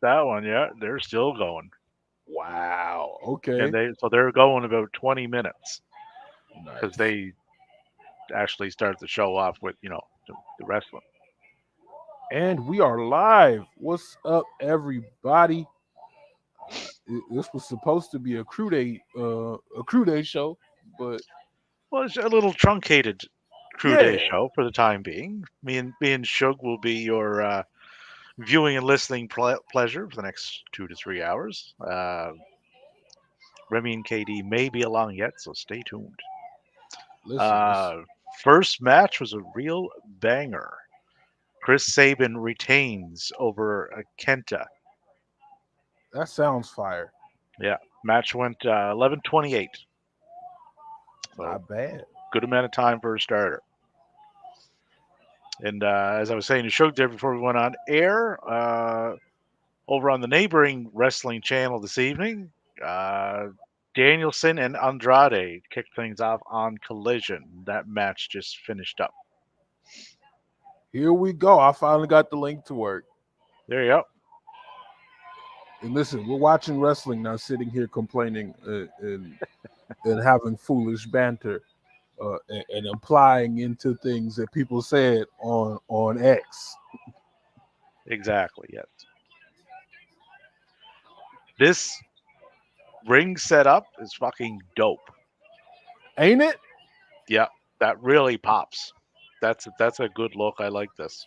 that one yet. They're still going, Wow. and Okay. they're going about 20 minutes because Nice. they actually start the show off with the wrestling. And we are live. What's up, everybody? This was supposed to be a crew day show, but Well, it's a little truncated crew day yeah. show for the time being. Me and Shug will be your viewing and listening pleasure for the next 2 to 3 hours. Remy and KD may be along yet, so stay tuned. Listen, this Uh, First match was a real banger. Chris Sabin retains over Kenta. that sounds fire. Yeah, match went 11:28, so Not bad. good amount of time for a starter. And as I was saying to Shug there before we went on air, over on the neighboring wrestling channel this evening, uh, Danielson and Andrade kicked things off on Collision. That match just finished up. Here we go. I finally got the link to work. There you go. And listen, we're watching wrestling now, sitting here complaining and having foolish banter and implying into things that people said on X. Exactly. Yes. This ring setup is fucking dope. Ain't it? Yeah, that really pops. That's a good look. I like this.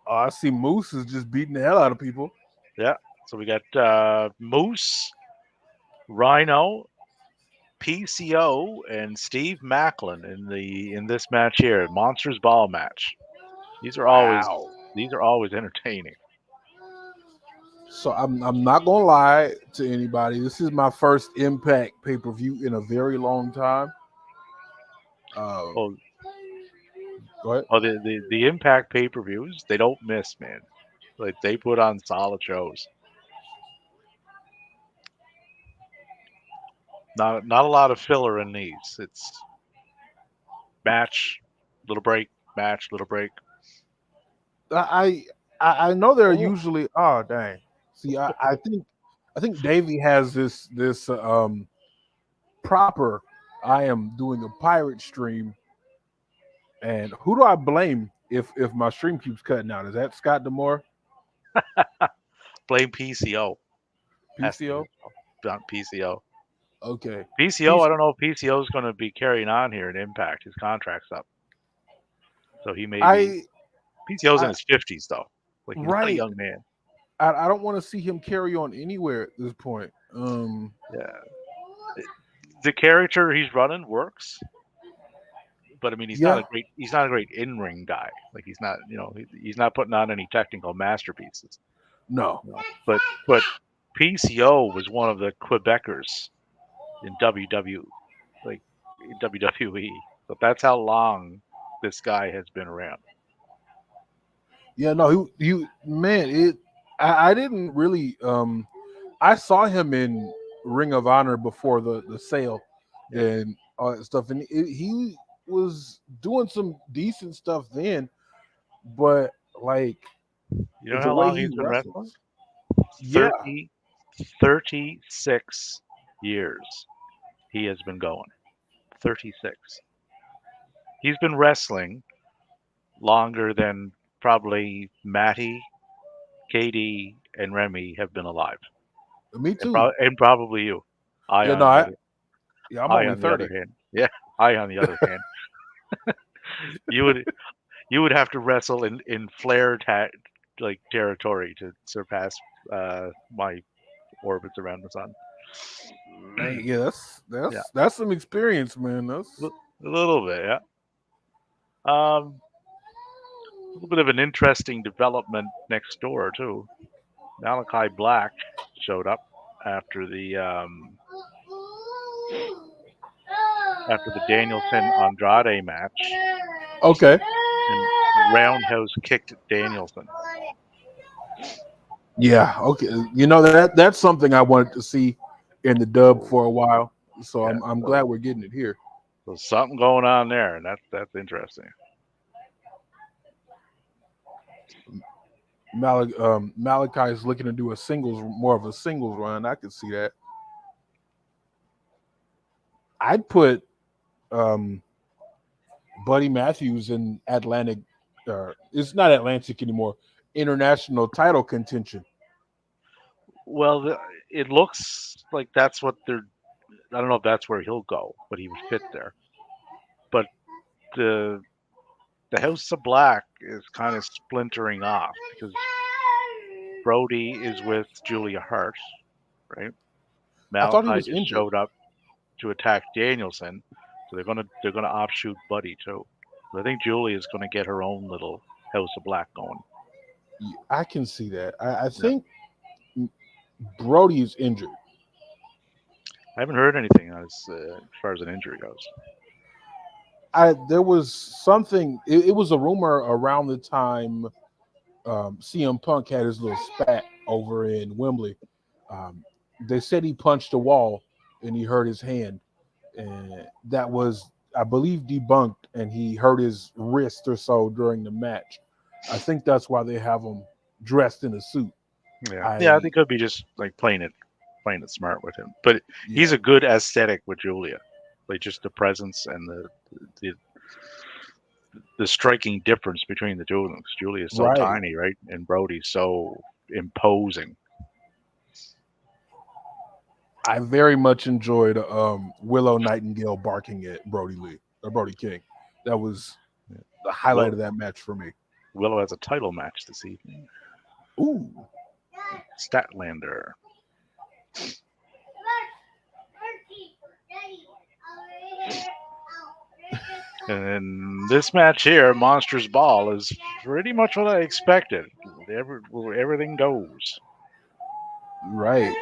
Oh, I see Moose is just beating the hell out of people. Yeah. So we got Moose, Rhino, PCO, and Steve Macklin in this match here, Monsters Ball match. These are always Wow. these are always entertaining. So I'm not gonna lie to anybody. This is my first Impact pay per view in a very long time. Um, Oh, go ahead. the Impact pay-per-views, they don't miss, man. Like they put on solid shows. Not a lot of filler in these. It's match, little break, match, little break. I I know they're Oh, usually. Oh dang. See, I think Davey has this proper. I am doing a pirate stream, and who do I blame if my stream keeps cutting out? Is that Scott Demore, blame PCO. Has to be PCO? on PCO. Okay, PCO, I PC. don't know if PCO is going to be carrying on here in Impact. His contract's up, so he may be. I PCO's in I his 50s though. Like he's not a right. young man. I don't want to see him carry on anywhere at this point. Yeah, the character he's running works, but I mean Yeah, he's not a great in ring guy. Like he's not he's not putting on any technical masterpieces. no, But PCO was one of the Quebecers in like in WWE. So that's how long this guy has been around. yeah, no. He man, it. I didn't really. I saw him in Ring of Honor before the sale Yeah. and all that stuff, and he was doing some decent stuff then, but like You know the how way long he he's been wrestling? wrestles, yeah, 30, 36 years he has been going. 36. He's been wrestling longer than probably Matty, KD, and Remy have been alive, me too. and probably you. I Yeah, no, on the other, yeah, I'm I only on the other 30. hand, yeah. I on the other hand, you would you would have to wrestle in Flair like territory to surpass my orbits around the sun. Man, yeah, Yeah, that's some experience, man. That's a little bit. Yeah. A little bit of an interesting development next door too. Malachi Black showed up after the Danielson Andrade match okay. and roundhouse kicked Danielson. Yeah, okay. You know that's something I wanted to see in the dub for a while. So Yeah, I'm glad so we're getting it here. something going on there, and that's interesting. Malachi is looking to do a singles, more of a singles run. I could see that. I'd put um, Buddy Matthews in Atlantic. It's not Atlantic anymore. International title contention. Well, it looks like that's what they're. I don't know if that's where he'll go, but he would fit there. But the the House of Black is kind of splintering off because Brody is with Julia Hart, right? I thought he Malachi was just injured. showed up to attack Danielson, so they're gonna offshoot Buddy too. So I think Julia is gonna get her own little House of Black going. I can see that. I Yeah, think Brody is injured. I haven't heard anything as far as an injury goes. There was something. It was a rumor around the time CM Punk had his little spat over in Wembley. Um, they said he punched a wall and he hurt his hand, and that was, I believe, debunked. And he hurt his wrist or so during the match. I think that's why they have him dressed in a suit. Yeah, I they could be just like playing it smart with him. But he's Yeah, a good aesthetic with Julia, like just the presence and the the striking difference between the two of them. 'Cause Julia's so right. tiny, right, and Brody's so imposing. I very much enjoyed Willow Nightingale barking at Brody Lee or Brody King. That was the highlight Will of that match for me. Willow has a title match this evening. Ooh, Statlander. And then this match here, Monsters Ball, is pretty much what I expected. Where everything goes. right.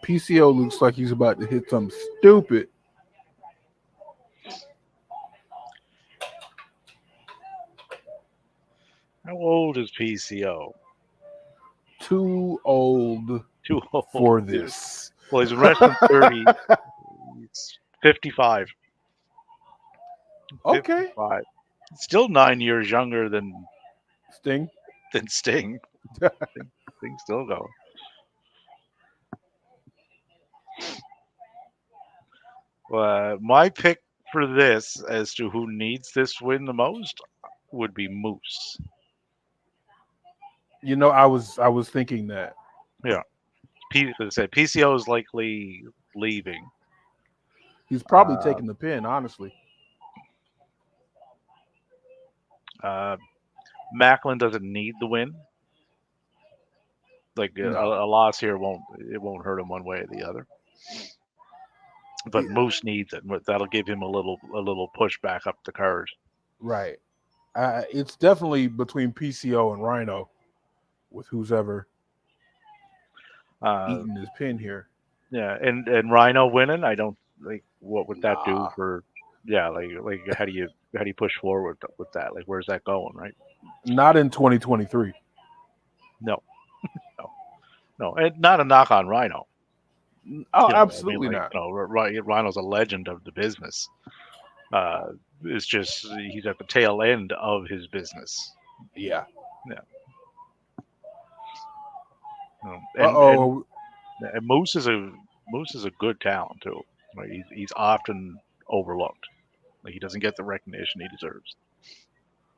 PCO looks like he's about to hit something stupid. How old is PCO? Too old Too old. for this. Well, he's been wrestling 30. He's 55. Okay, 55. Still 9 years younger Sting. than Sting. Sting's still going. My pick for this, as to who needs this win the most, would be Moose. I was thinking that. Yeah, as I said, PCO is likely leaving. He's probably Uh, taking the pin, honestly. uh, Macklin doesn't need the win. Like No. a loss here won't hurt him one way or the other. But Yeah, Moose needs it. That'll give him a little push back up the card. right. It's definitely between PCO and Rhino with who's ever Uh, eating his pin here. yeah, and Rhino winning, I don't like. What would that do Nah, for? Yeah, like how do you push forward with that? Like where's that going, right? not in 2023. No, no, no, and not a knock on Rhino. Oh, I mean, absolutely like not. Rhino's a legend of the business. Uh, it's just he's at the tail end of his business. Yeah. Yeah, Uh and oh. Moose is a good talent too. Like he's often overlooked. Like he doesn't get the recognition he deserves.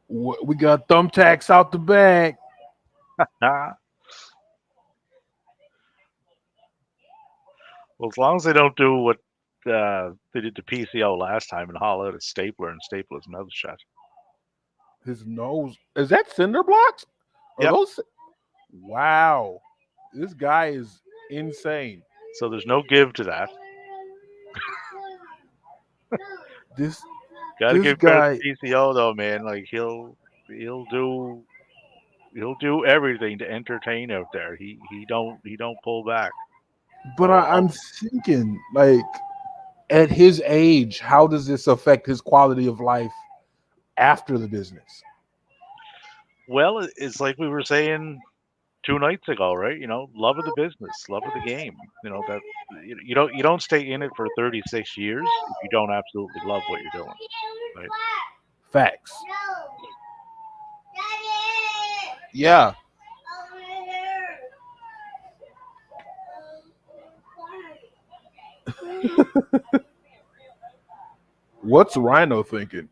We got thumbtacks out the bag. Ah, well, as long as they don't do what they did to PCO last time and haul out a stapler and staple his mouth shut. His nose. Is that cinder blocks? Are Yep. those? Wow. This guy is insane. So there's no give to that. This Got to this give credit guy. to PCO though, man. Like he'll do everything to entertain out there. He don't pull back. But I'm thinking, like, at his age, how does this affect his quality of life after the business? Well, it's like we were saying 2 nights ago, right? Love of the business, love of the game. That you don't stay in it for 36 years if you don't absolutely love what you're doing, right? Facts. Yeah. What's Rhino thinking?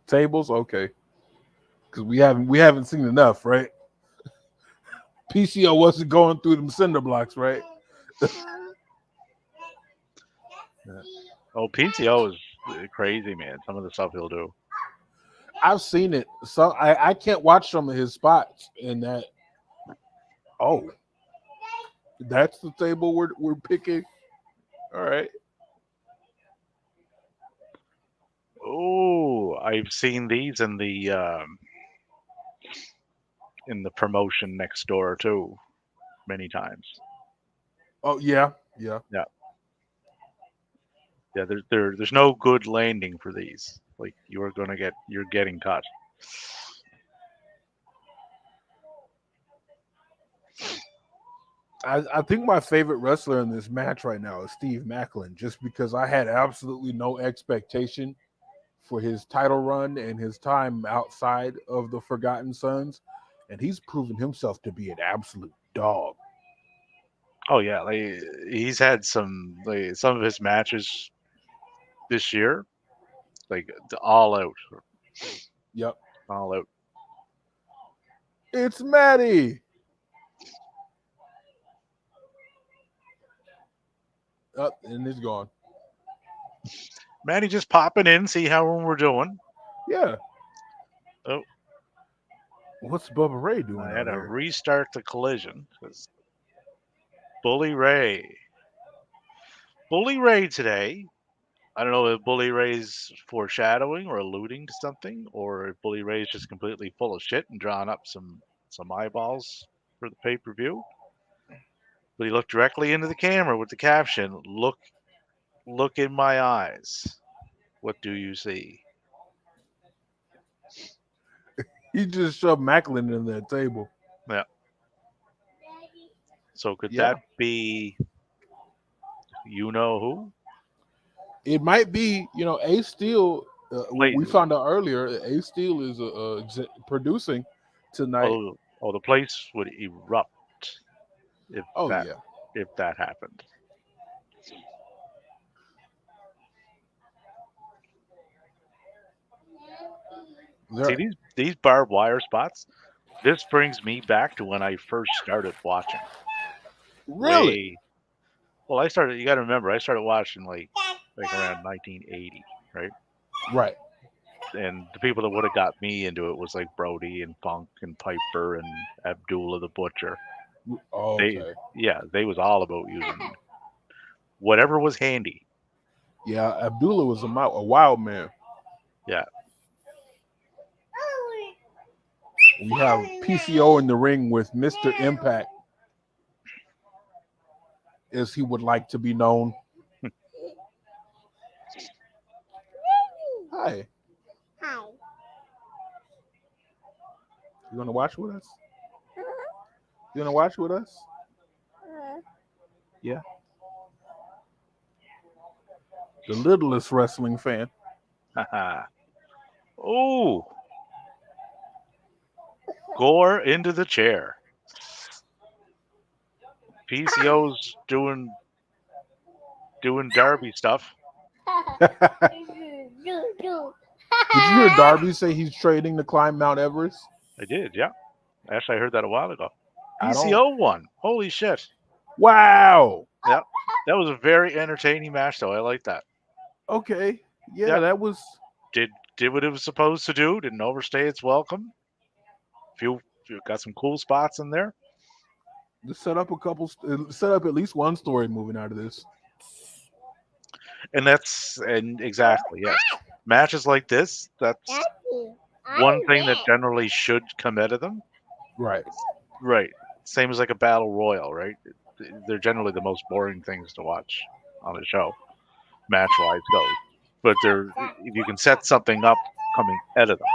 Tables, okay, because we haven't seen enough, right? PCO wasn't going through them cinder blocks, right? Yeah. Oh, PTO is crazy, man. Some of the stuff he'll do. I've seen it. So I can't watch some of his spots in that. Oh, that's the table we're picking. All right. Oh, I've seen these in the promotion next door too, many times. Oh yeah, yeah. Yeah, yeah. There's no good landing for these. Like you're getting cut. I think my favorite wrestler in this match right now is Steve Macklin, just because I had absolutely no expectation for his title run and his time outside of the Forgotten Sons, and he's proven himself to be an absolute dog. Oh yeah, like he's had some of his matches this year, like Yep. all out. It's Maddie. Up and it's gone. Manny just popping in, see how we're doing. Yeah. Oh, What's Bubba Ray doing I out had to here? restart the collision because Bully Ray today. I don't know if Bully Ray's foreshadowing or alluding to something, or if Bully Ray's just completely full of shit and drawing up some eyeballs for the pay per view. But he looked directly into the camera with the caption, look in my eyes. What do you see?" He just shoved Macklin in that table. Yeah. So could Yeah. that be you know who? It might be, Ace Steel. Play We found out earlier, Ace Steel is producing tonight. the place would erupt if Oh that yeah, if that happened. See there. these barbed wire spots? This brings me back to when I first started watching. Really? Way well, I started. You got to remember, I started watching like around 1980, right? Right. And the people that would have got me into it was like Brody and Funk and Piper and Abdullah the Butcher. They Okay. yeah, they was all about using whatever was handy. Yeah, Abdullah was a wild man. Yeah, We have PCO in the ring with Mr. Impact, as he would like to be known. Hi. You want to watch with us? You want to watch with us? Yeah. The littlest wrestling fan. haha. Oh, Gore into the chair. PCO's doing Darby stuff. Did you hear Darby say he's trading to climb Mount Everest? I did, yeah. Actually, I heard that a while ago. I don't. PCO won. Holy shit. Wow. Yeah. That was a very entertaining match, though. I like that. Okay. Yeah, Yep. that was. Did what it was supposed to do. Didn't overstay its welcome. Few got some cool spots in there. Set up at least one story moving out of this. And exactly, yes. Matches like this, that's one thing that generally should come out of them. Right. Right. Same as like a battle royal, right? They're generally the most boring things to watch on a show, match wise goes. But if you can set something up coming out of them,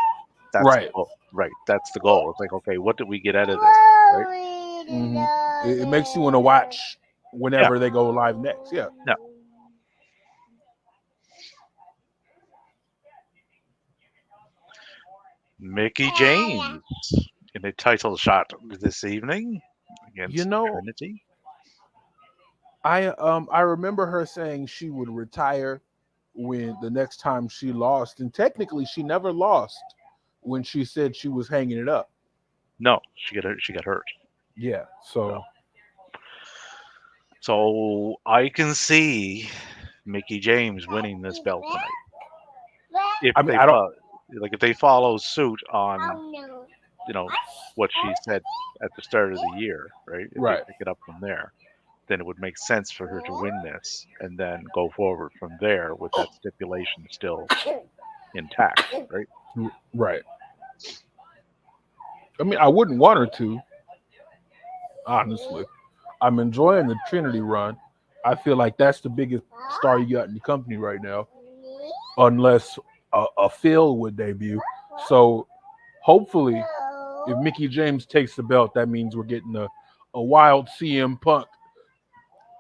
that's the Right. goal. Right. That's the goal. It's like, okay, what did we get out of this? Right? It makes you want to watch Yeah. whenever they go live next. Yeah. Yeah. Mickey James in a title shot this evening You against know, Trinity. I remember her saying she would retire when the next time she lost, and technically she never lost when she said she was hanging it up. No, she got hurt. Yeah, So, so so I can see Mickey James winning this belt tonight if I mean they I don't if they follow suit on you know what she said at the start of the year, right? If they right. pick it up from there, then it would make sense for her to win this and then go forward from there with that stipulation still intact, right? Right. I mean I wouldn't want her to, honestly. I'm enjoying the Trinity run. I feel like that's the biggest star you got in the company right now, unless a Phil would debut. So hopefully, if Mickey James takes the belt, that means we're getting a wild CM Punk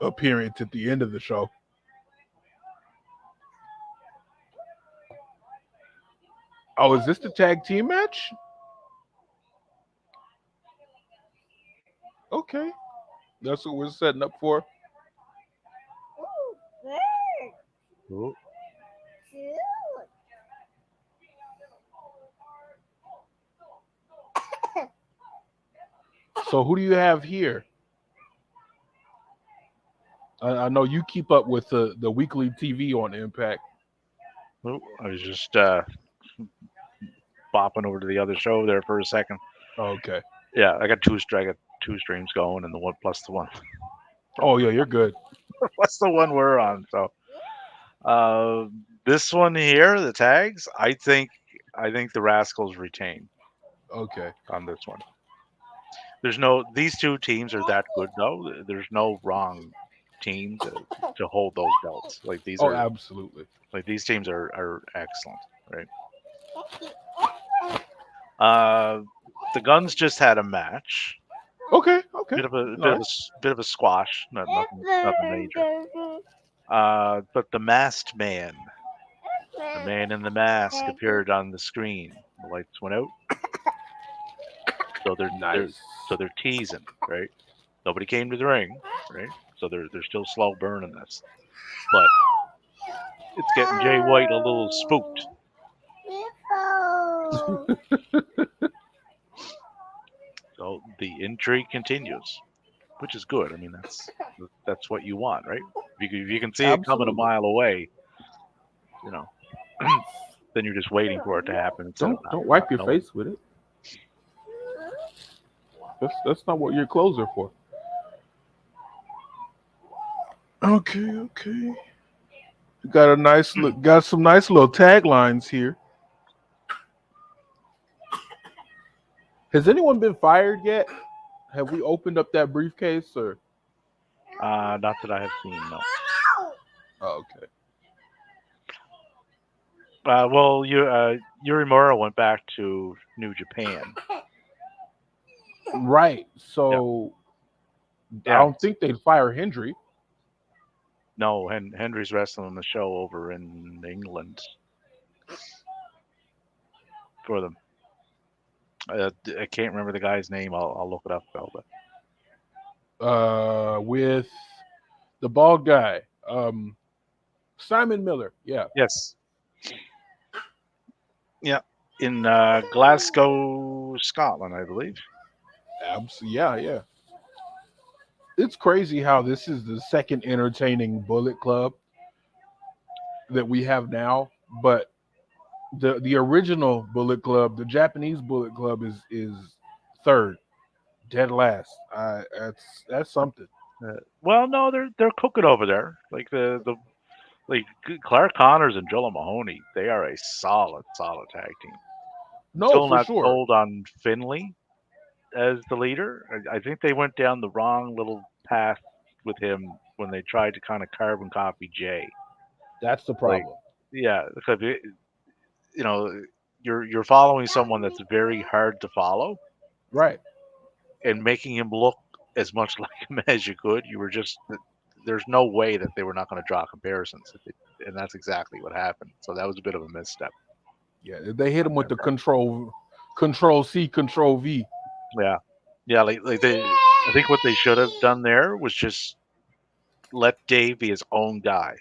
appearance at the end of the show. Oh, is this the tag team match? Okay, that's what we're setting up for. Ooh. So who do you have here? I know you keep up with the weekly TV on Impact. Ooh, I was just bopping over to the other show there for a second. Okay. Yeah, I got two streams going, and the one plus the one Oh yeah, you're good. plus the one we're on. So uh, this one here, the tags, I think the Rascals retain Okay. on this one. There's no these two teams are that good though. There's no wrong team to hold those belts. Oh, absolutely. Like these teams are excellent, right? Uh, the Guns just had a match, Okay. Okay. Nice. bit of a squash, nothing major. But the masked man, the man in the mask, appeared on the screen. The lights went out, so Nice. they're teasing, right? Nobody came to the ring, right? So they're still slow burning this, but it's getting Jay White a little spooked. So the intrigue continues, which is good. I mean, that's what you want, right? If you can see it coming a Absolutely. mile away, you know, then you're just waiting for it to happen instead of Don't not wipe your knowing. face with it. That's not what your clothes are for. Okay. Okay. Got a nice look. Got some nice little taglines here. Has anyone been fired yet? Have we opened up that briefcase or? Not that I have seen, no. Oh, okay. Well, Yurimura went back to New Japan. Right. Yeah, So I yeah. don't think they'd fire Hendry. No, Henry's wrestling the show over in England for them. I can't remember the guy's name. I'll look it up though. But With the bald guy, Simon Miller. Yeah. yes, yeah, in Glasgow, Scotland, I believe. Yeah. Yeah. It's crazy how this is the second entertaining Bullet Club that we have now, but the original Bullet Club, the Japanese Bullet Club, is third, dead last. That's something. Well, no, they're cooking over there. Like Clark Connors and Joe Mahoney, they are a solid tag team. I'm No, still for not sure. sold on Finley as the leader. I think they went down the wrong little path with him when they tried to kind of carbon copy Jay. That's the Like, problem. yeah, because you know you're following someone that's very hard to follow Right. and making him look as much like him as you could. You were just there's no way that they were not going to draw comparisons, and that's exactly what happened. So that was a bit of a misstep Yeah. They hit him on with their the part. Control C, Control V. Yeah, yeah. Like they, I think what they should have done there was just let Dave be his own guy,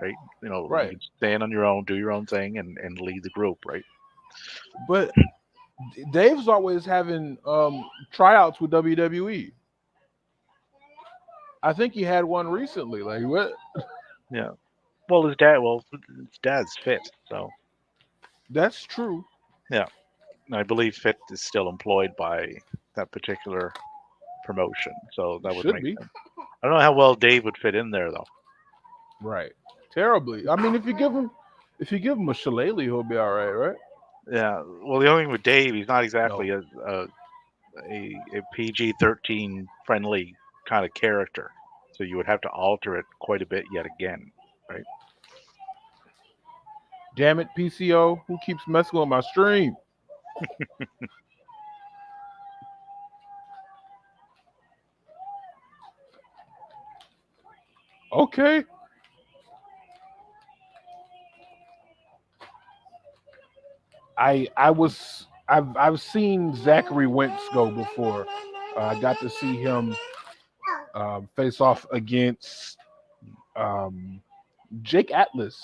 right? You Right. can stand on your own, do your own thing, and lead the group, right? But Dave's always having tryouts with WWE. I think he had one recently. Like what? Yeah. Well, his dad's fit, so That's true. yeah. And I believe Fit is still employed by that particular promotion, so that would Should make be. sense. I don't know how well Dave would fit in there though. Right. Terribly. I mean, if you give him a shillelagh, he'll be all right, right? Yeah. Well, the only thing with Dave, he's not No. exactly a PG-13 friendly kind of character, so you would have to alter it quite a bit yet again, right? Damn it, PCO. Who keeps messing with my stream? Okay. I've seen Zachary Wentz go before. I got to see him face off against um, Jake Atlas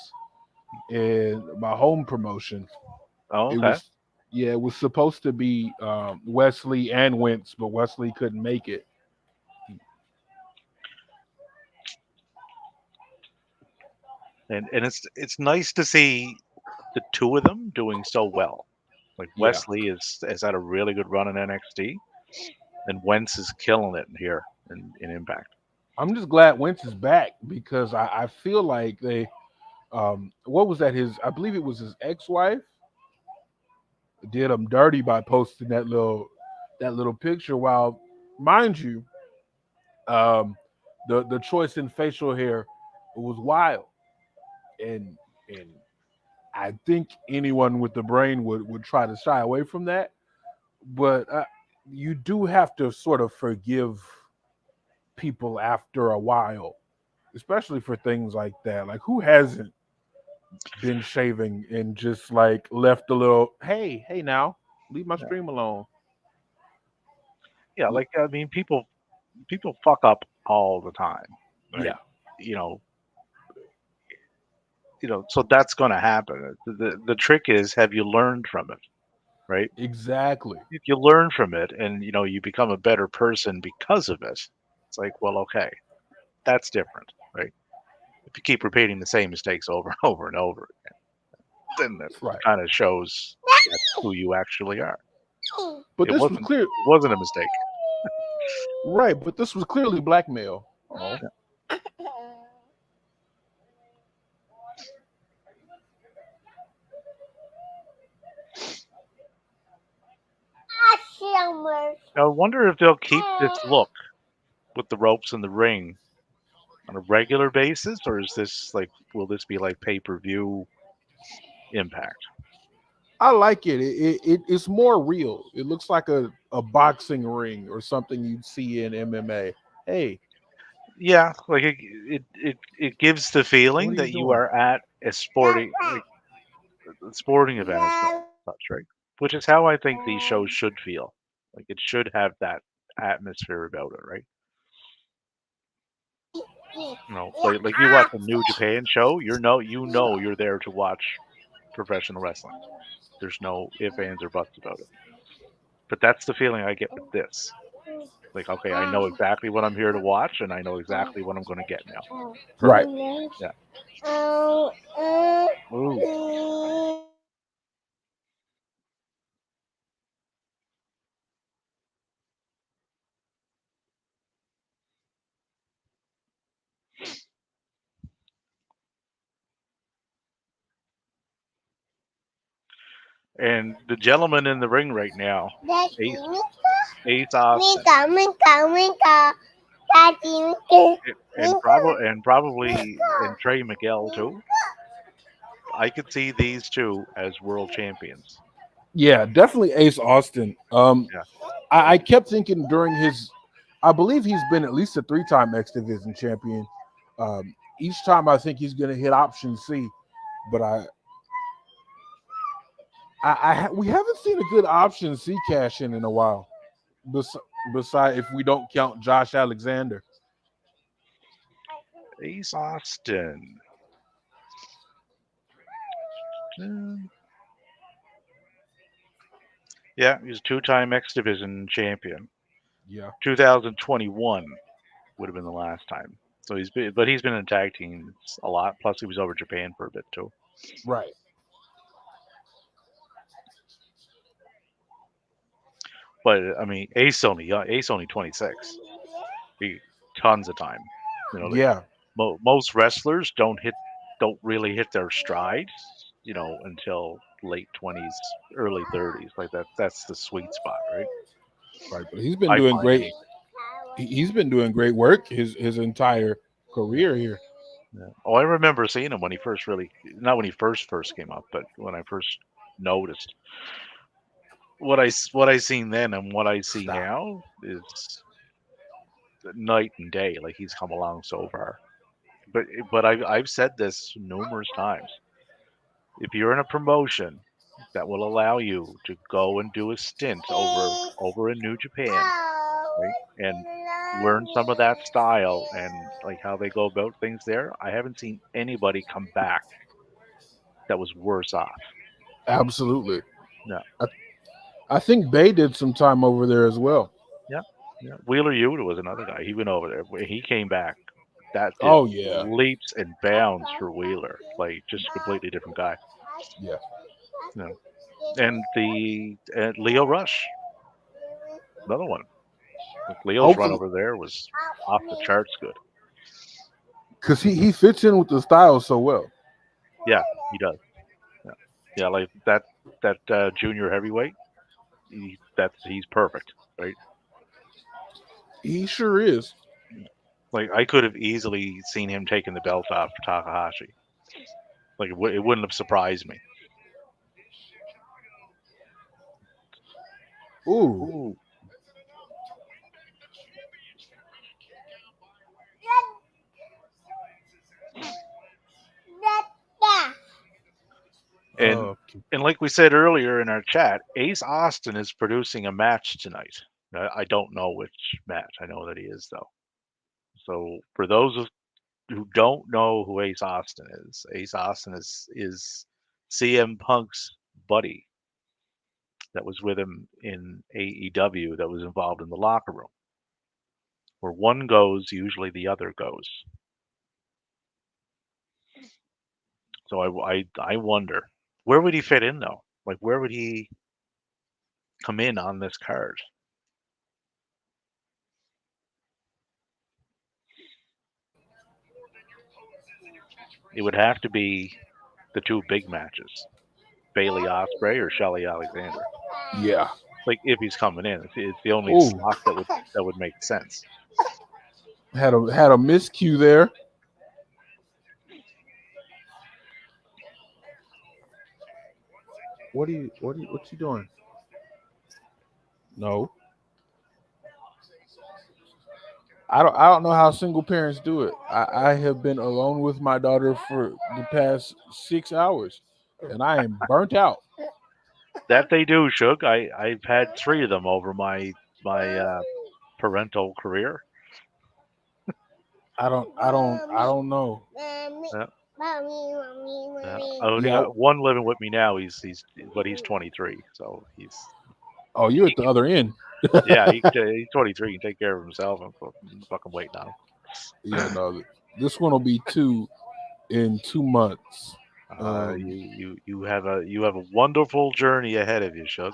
in my home promotion. Oh, It okay. was yeah, it was supposed to be Wesley and Wentz, but Wesley couldn't make it. And it's nice to see the two of them doing so well. Like Yeah, Wesley has had a really good run in NXT, and Wentz is killing it here in Impact. I'm just glad Wentz is back because I feel like they what was that his I believe it was his ex-wife did him dirty by posting that little picture. While, mind you, um, the choice in facial hair was wild, and and I think anyone with the brain would try to shy away from that. But you do have to sort of forgive people after a while, especially for things like that. Like who hasn't been shaving and just like left a little, hey now, leave my Yeah, stream alone. yeah. Like I mean, people fuck up all the time, right? Yeah, You know, So that's going to happen. The trick is, have you learned from it, right? exactly. If you learn from it and you become a better person because of it, it's like, well, okay, that's different, right? If you keep repeating the same mistakes over and over and over, then that Right. kind of shows that's who you actually are. But It this was wasn't clear. wasn't a mistake. Right, but this was clearly blackmail. Oh. Yeah. I wonder if they'll keep this look with the ropes in the ring on a regular basis, or is this like, will this be like pay-per-view Impact? I like it. It's more real. It looks like a boxing ring or something you'd see in MMA. Hey, Yeah, like it gives the what feeling are you that you doing? are at a sporting event of such, right? Which is how I think these shows should feel. Like it should have that atmosphere about it, right? Like you watch a New Japan show, you're there to watch professional wrestling. There's no ifs, ands, or buts about it. But that's the feeling I get with this. Like, okay, I know exactly what I'm here to watch, and I know exactly what I'm going to get now. Right. Perfect. Yeah. Ooh. And the gentleman in the ring right now, Ace, Ace Austin, and Trey Miguel too. I could see these two as world champions. Yeah, definitely Ace Austin. Yeah. I kept thinking during his, I believe he's been at least a three-time X Division champion. Each time I think he's going to hit option C, but We haven't seen a good option C cash in a while. Bes- Beside, if we don't count Josh Alexander. Ace Austin. Uh, Yeah, he's a two-time X Division champion. Yeah, 2021 would have been the last time. So he's been in tag teams a lot. Plus, he was over Japan for a bit too. right. But I mean, Ace only 26. He tons of time. Like Yeah, most wrestlers don't really hit their stride. Until late 20s, early 30s. Like that's the sweet spot, right? right. But he's been I doing find great. any. He's been doing great work his entire Yeah, career here. yeah. Oh, I remember seeing him when he first really, not when he first came up, but when I first noticed what I seen then and what I see Stop. now is night and day. Like he's come along so far. But I've said this numerous times. If you're in a promotion that will allow you to go and do a stint over in New Japan, right, and learn some of that style and like how they go about things there, I haven't seen anybody come back that was worse off. Absolutely. No. I, I think Bay did some time over there as well. Yeah. Yeah. Wheeler Yuta was another guy. He went over there. When he came back, that just Oh yeah, leaps and bounds for Wheeler. Like just a completely different guy. yeah. You know. And the Leo Rush, another one. Like Leo's run Hopefully, over there was off the charts good. because he fits in with the style so well. Yeah, he does. Yeah, yeah, like that junior heavyweight. He's perfect, right? He sure is. Like I could have easily seen him taking the belt off Takahashi. Like it wouldn't have surprised me. Ooh. Ooh. And Okay. and like we said earlier in our chat, Ace Austin is producing a match tonight. I don't know which match. I know that he is though. So for those who don't know who Ace Austin is CM Punk's buddy that was with him in AEW that was involved in the locker room. Where one goes, usually the other goes. So I wonder where would he fit in though? Like where would he come in on this card? It would have to be the two big matches, Bailey Osprey or Shelly Alexander. Yeah. Like if he's coming in, it's the only Ooh. slot that would make sense. Had a miscue there. What you doing? No. I don't know how single parents do it. I have been alone with my daughter for the past 6 hours and I am burnt out. That they do, Shug. I've had three of them over my parental career. I don't know. Yeah, yeah. I only Yeah. got one living with me now. He's 23, so Oh, you're he at the can, other end. yeah, he's 23. He can take care of himself. I'm fucking waiting on him. Yeah, no. This one will be two in 2 months. Um, You have a wonderful journey ahead of you, Shug.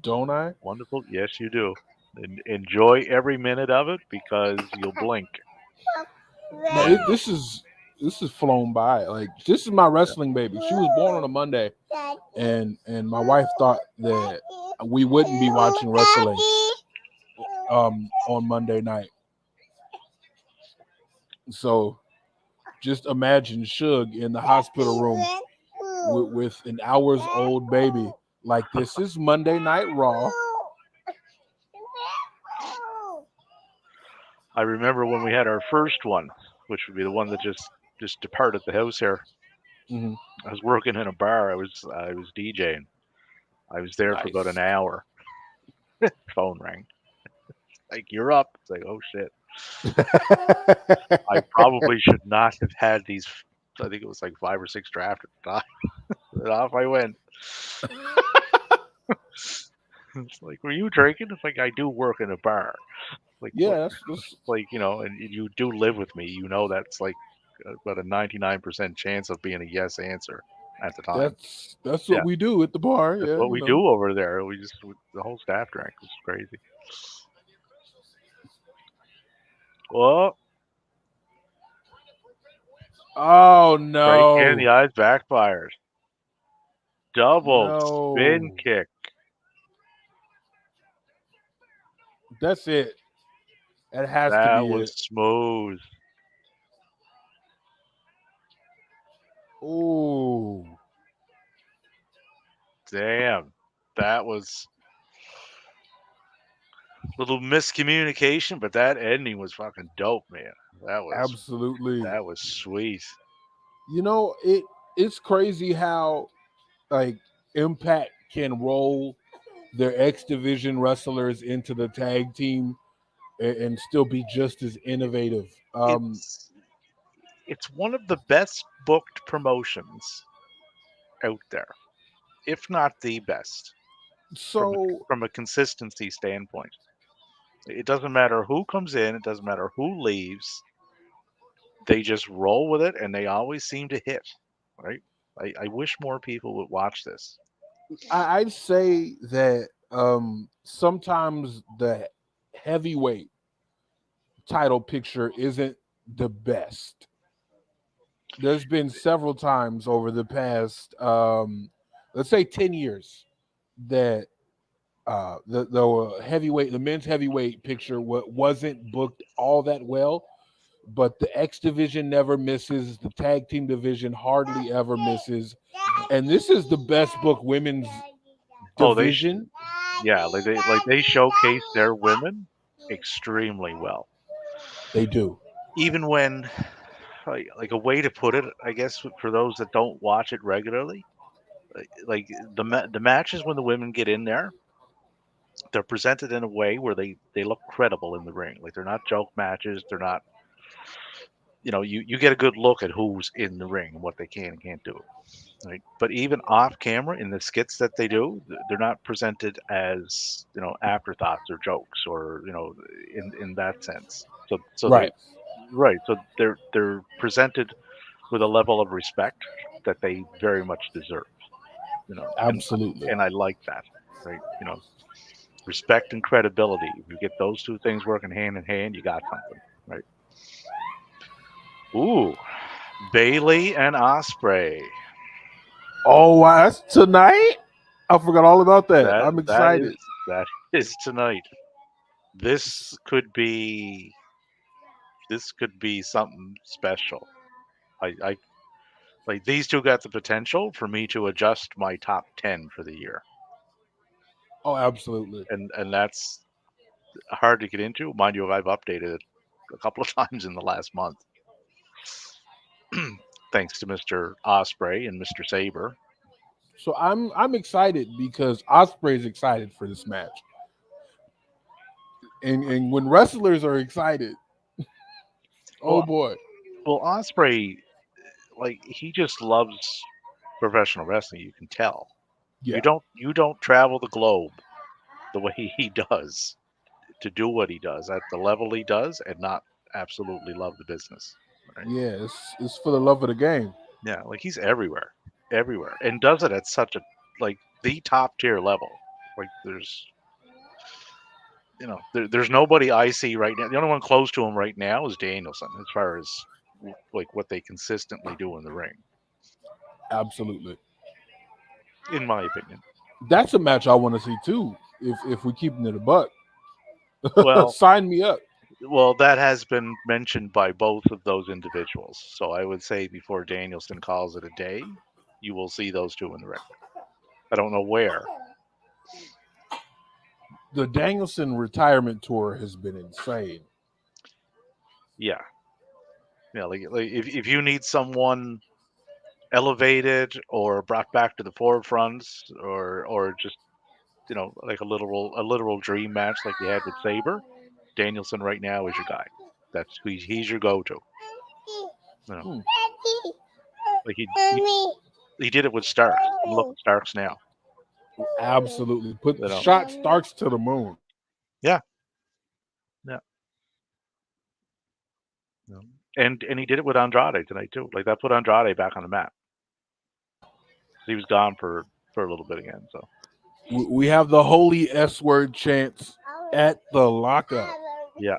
don't I? Wonderful. Yes, you do. Enjoy every minute of it because you'll blink. No, this is flown by. Like this is my Yeah. wrestling baby. She was born on a Monday, and my wife thought that we wouldn't be watching wrestling on Monday night. So just imagine Suge in the hospital room with an hours old baby. Like this is Monday Night Raw. I remember when we had our first one, which would be the one that just departed the house here. Mhm. I was working in a bar. I was DJing, I was there for about an Nice. hour. Phone rang. Like, you're up. It's like, oh shit. I probably should not have had these. I think it was like 5 or 6 draft at the time. And off I went. It's like, were you drinking? It's like, I do work in a bar. Like, what? Yeah, that's Like, and you do live with me. That's like about a 99% chance of being a yes answer at the time. that's what Yeah, we do at the bar. that's Yeah, what we do over there. The whole staff drank. It was crazy. Well, Oh straight in the no, eyes backfires. Double spin no. kick. That's it. That has to That be was it. smooth. Ooh, Damn. That was a little miscommunication, but that ending was fucking dope, man. That was absolutely. that was sweet. It's crazy how like Impact can roll their X Division wrestlers into the tag team and still be just as innovative. It's it's one of the best booked promotions out there, if not the best, from So from a consistency standpoint. It doesn't matter who comes in, it doesn't matter who leaves. They just roll with it, and they always seem to hit. Right? I wish more people would watch this. I'd say that sometimes the heavyweight title picture isn't the best. There's been several times over the past, let's say, 10 years that the heavyweight, the men's heavyweight picture wasn't booked all that well, but the X division never misses. The tag team division hardly ever misses, and this is the best book women's Oh, division. yeah, like they showcase their women extremely well. They do. Even when, like a way to put it, I guess for those that don't watch it regularly, like the matches when the women get in there, they're presented in a way where they look credible in the ring. Like, they're not joke matches. They're not, you get a good look at who's in the ring and what they can and can't do. Right? But even off camera in the skits that they do, they're not presented as afterthoughts or jokes, or in that sense. So Right. they're presented with a level of respect that they very much deserve. And Absolutely. I like that. Right? Respect and credibility. If you get those two things working hand in hand, you got something. Right? Ooh, Bailey and Osprey. Oh, wow, that's tonight. I forgot all about that. That I'm that excited. is tonight. This could be this could be something special. I like, these two got the potential for me to adjust my top 10 for the year, Oh, absolutely. and that's hard to get into. Mind you, I've updated it a couple of times in the last month, thanks to Mr. Osprey and Mr. Saber. So I'm excited because Osprey's excited for this match, and when wrestlers are excited, oh Well, boy, Osprey, like, he just loves professional wrestling. You can tell. yeah, You don't travel the globe the way he does to do what he does at the level he does and not absolutely love the business. Right? yeah, it's for the love of the game. Yeah, like, he's everywhere, everywhere, and does it at such a, like, the top tier level. Like, there's nobody I see right now. The only one close to him right now is Danielson, as far as like what they consistently do in the ring, Absolutely, in my opinion. that's a match I want to see too. If we keeping it a buck, Well, sign me up. that has been mentioned by both of those individuals. So I would say before Danielson calls it a day, you will see those two in the ring. I don't know where. The Danielson retirement tour has been insane. Yeah, yeah. Like if you need someone elevated or brought back to the forefront, or just like a literal dream match like you had with Saber. Danielson right now is your guy. That's who he's your go-to. You know, Hmm. like he did it with Starks. And look at Starks now. Absolutely. Put You know, shot Starks to the moon. yeah, yeah. You know. And he did it with Andrade tonight too. Like that put Andrade back on the map. He was gone for a little bit again. So We have the holy S word chants at the lockup. yeah,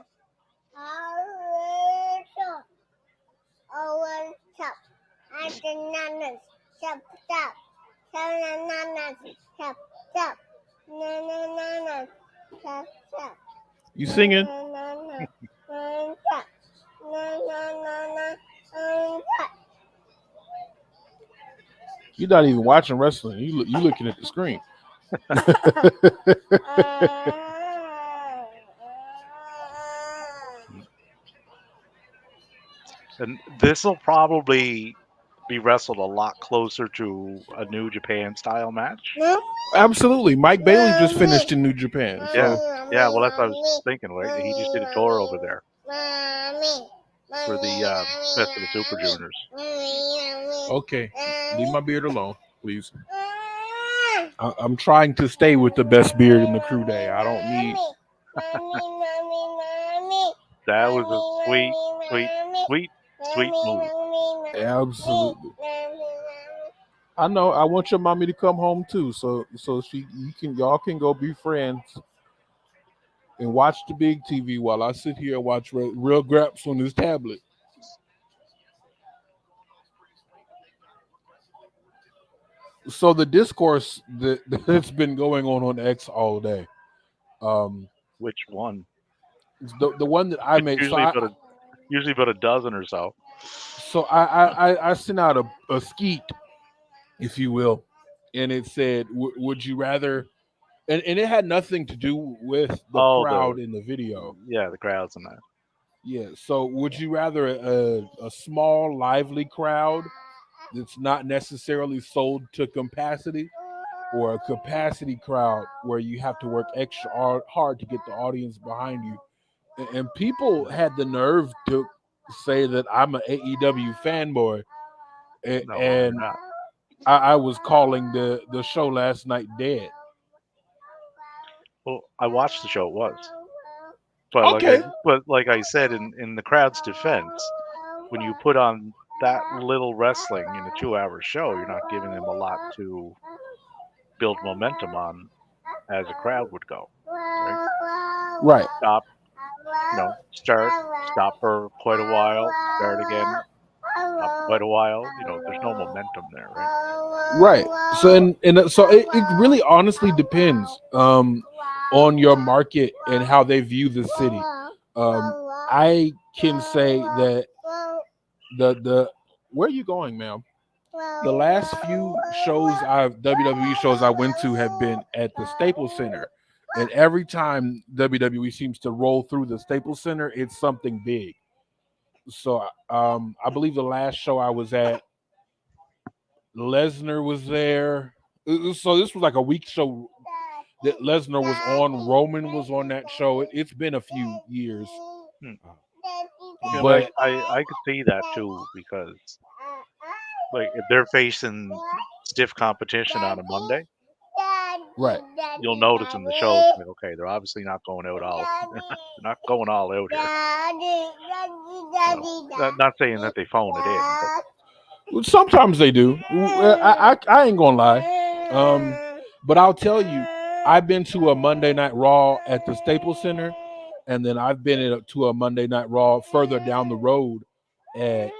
You singing? You're not even watching wrestling. You looking at the screen. and this will probably be wrestled a lot closer to a New Japan style match. Absolutely. Mike Bailey just finished in New Japan. Yeah, So yeah. Well, that's what I was thinking. Right, he just did a tour over there for the Best of the Super Juniors. okay. Leave my beard alone, please. I'm trying to stay with the best beard in the crew day. I don't need That was a sweet, sweet, sweet, sweet move. absolutely. I know. I want your mommy to come home too, so y'all can go be friends and watch the big TV while I sit here and watch Real Graps on his tablet. So the discourse that's been going on X all day, um, Which one? the one that I It's made. usually about a dozen or so. I sent out a skeet, if you will, and it said, "Would you rather?" And it had nothing to do with the Oh, crowd in the video. the crowds and that. Yeah. So, would you rather a small, lively crowd that's not necessarily sold to capacity, or a capacity crowd where you have to work extra hard to get the audience behind you? And people had the nerve to say that I'm an AEW fanboy, No, you're and not. I was calling the show last night dead. Well, I watched the show. It was, but Okay. like I said, in the crowd's defense, when you put on that little wrestling in a 2-hour show, you're not giving them a lot to build momentum on as a crowd would go. Right? Right. Stop. Start. Stop for quite a while. Start again. Stop for quite a while. There's no momentum there, right? Right. So so it really honestly depends on your market and how they view the city. I can say that the where are you going, ma'am? The last few WWE shows I went to have been at the Staples Center. And every time WWE seems to roll through the Staples Center, it's something big. So I believe the last show I was at, Lesnar was there. So this was like a week show that Lesnar was on. Roman was on that show. It's been a few years, Hmm. But but I could see that too because like if they're facing stiff competition on a Monday, right, you'll notice in the shows like okay, they're obviously not going out all they're not going all out here. Not saying that they phone it in, but sometimes they do. I ain't gonna lie, but I'll tell you, I've been to a Monday Night Raw at the Staples Center, and then I've been to a Monday Night Raw further down the road at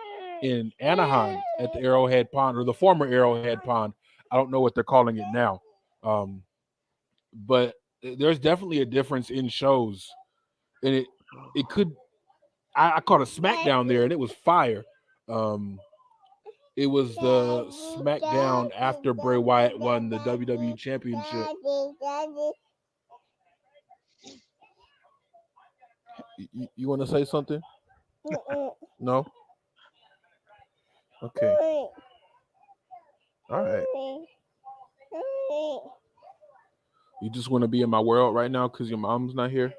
in Anaheim at the Arrowhead Pond, or the former Arrowhead Pond. I don't know what they're calling it now, um, but there's definitely a difference in shows, and it could. I caught a SmackDown there, and it was fire. Um, it was the SmackDown after Bray Wyatt won the WWE Championship. You want to say something? No. Okay. All right. You just want to be in my world right now because your mom's not here.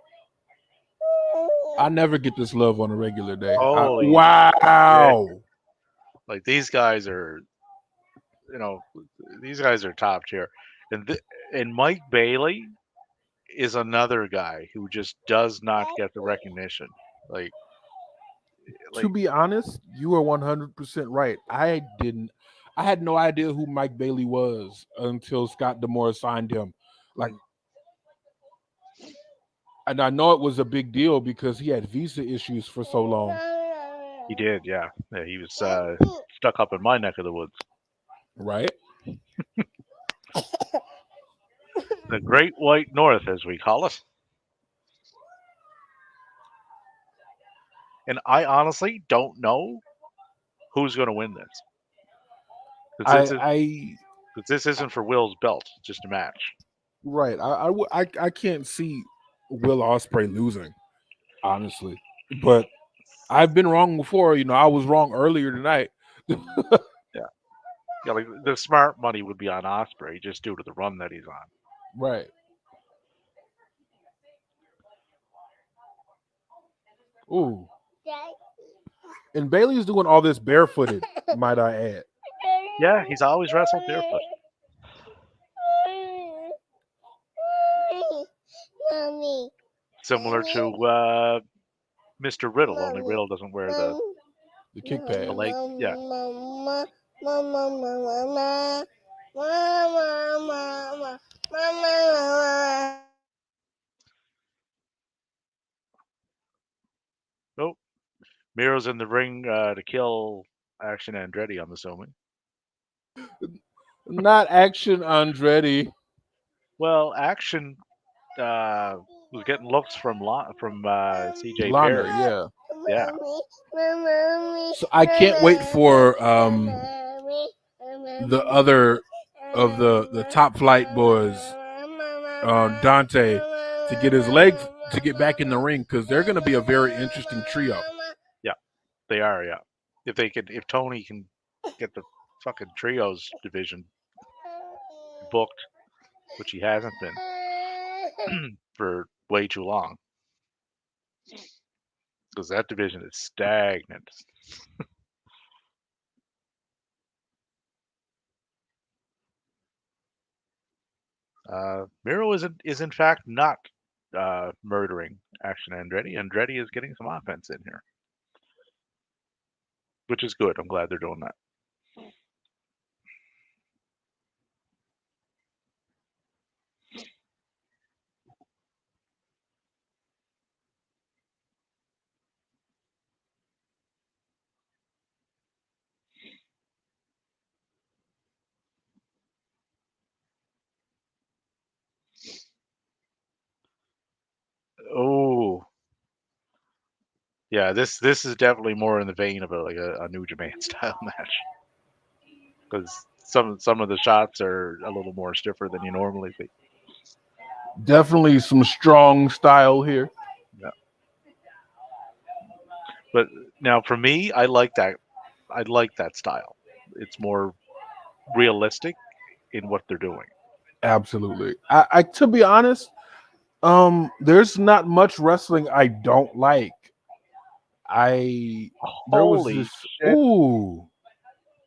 I never get this love on a regular day. Holy shit! Wow. Like these guys are, you know, these guys are top tier, and and Mike Bailey is another guy who just does not get the recognition. Like To like be honest, you are 100% right. I had no idea who Mike Bailey was until Scott Demore signed him. Like, and I know it was a big deal because he had visa issues for so long, he did, yeah. Yeah, he was stuck up in my neck of the woods, right? the Great White North, as we call it. And I honestly don't know who's going to win this because I, I, this isn't for Will's belt, it's just a match. right. I can't see Will Osprey losing, honestly, but I've been wrong before. You know, I was wrong earlier tonight. Yeah, yeah. Like the smart money would be on Osprey just due to the run that he's on. Right. Ooh. And Bailey's doing all this barefooted, might I add. Yeah, he's always wrestled barefoot, similar to Mr. Riddle. Only Riddle doesn't wear The kick the pad. leg. Yeah. Nope. Miro's in the ring to kill Action Andretti. I'm assuming. Not Action Andretti. Well, Action uh, was getting looks from CJ Lana, Perry. yeah. Yeah. So I can't wait for the other of the top flight boys, Dante, to get his leg to get back in the ring because they're going to be a very interesting trio. Yeah, they are. Yeah, if Tony can get the fucking trios division booked, which he hasn't been for way too long, because that division is stagnant. Miro is in fact not murdering Action Andretti. Andretti is getting some offense in here, which is good. I'm glad they're doing that. Oh, yeah. This is definitely more in the vein of a New Japan style match because some of the shots are a little more stiffer than you normally see. Definitely some strong style here. Yeah. But now for me, I like that. I like that style. It's more realistic in what they're doing. Absolutely. I to be honest, there's not much wrestling I don't like. I there was Holy this shit! ooh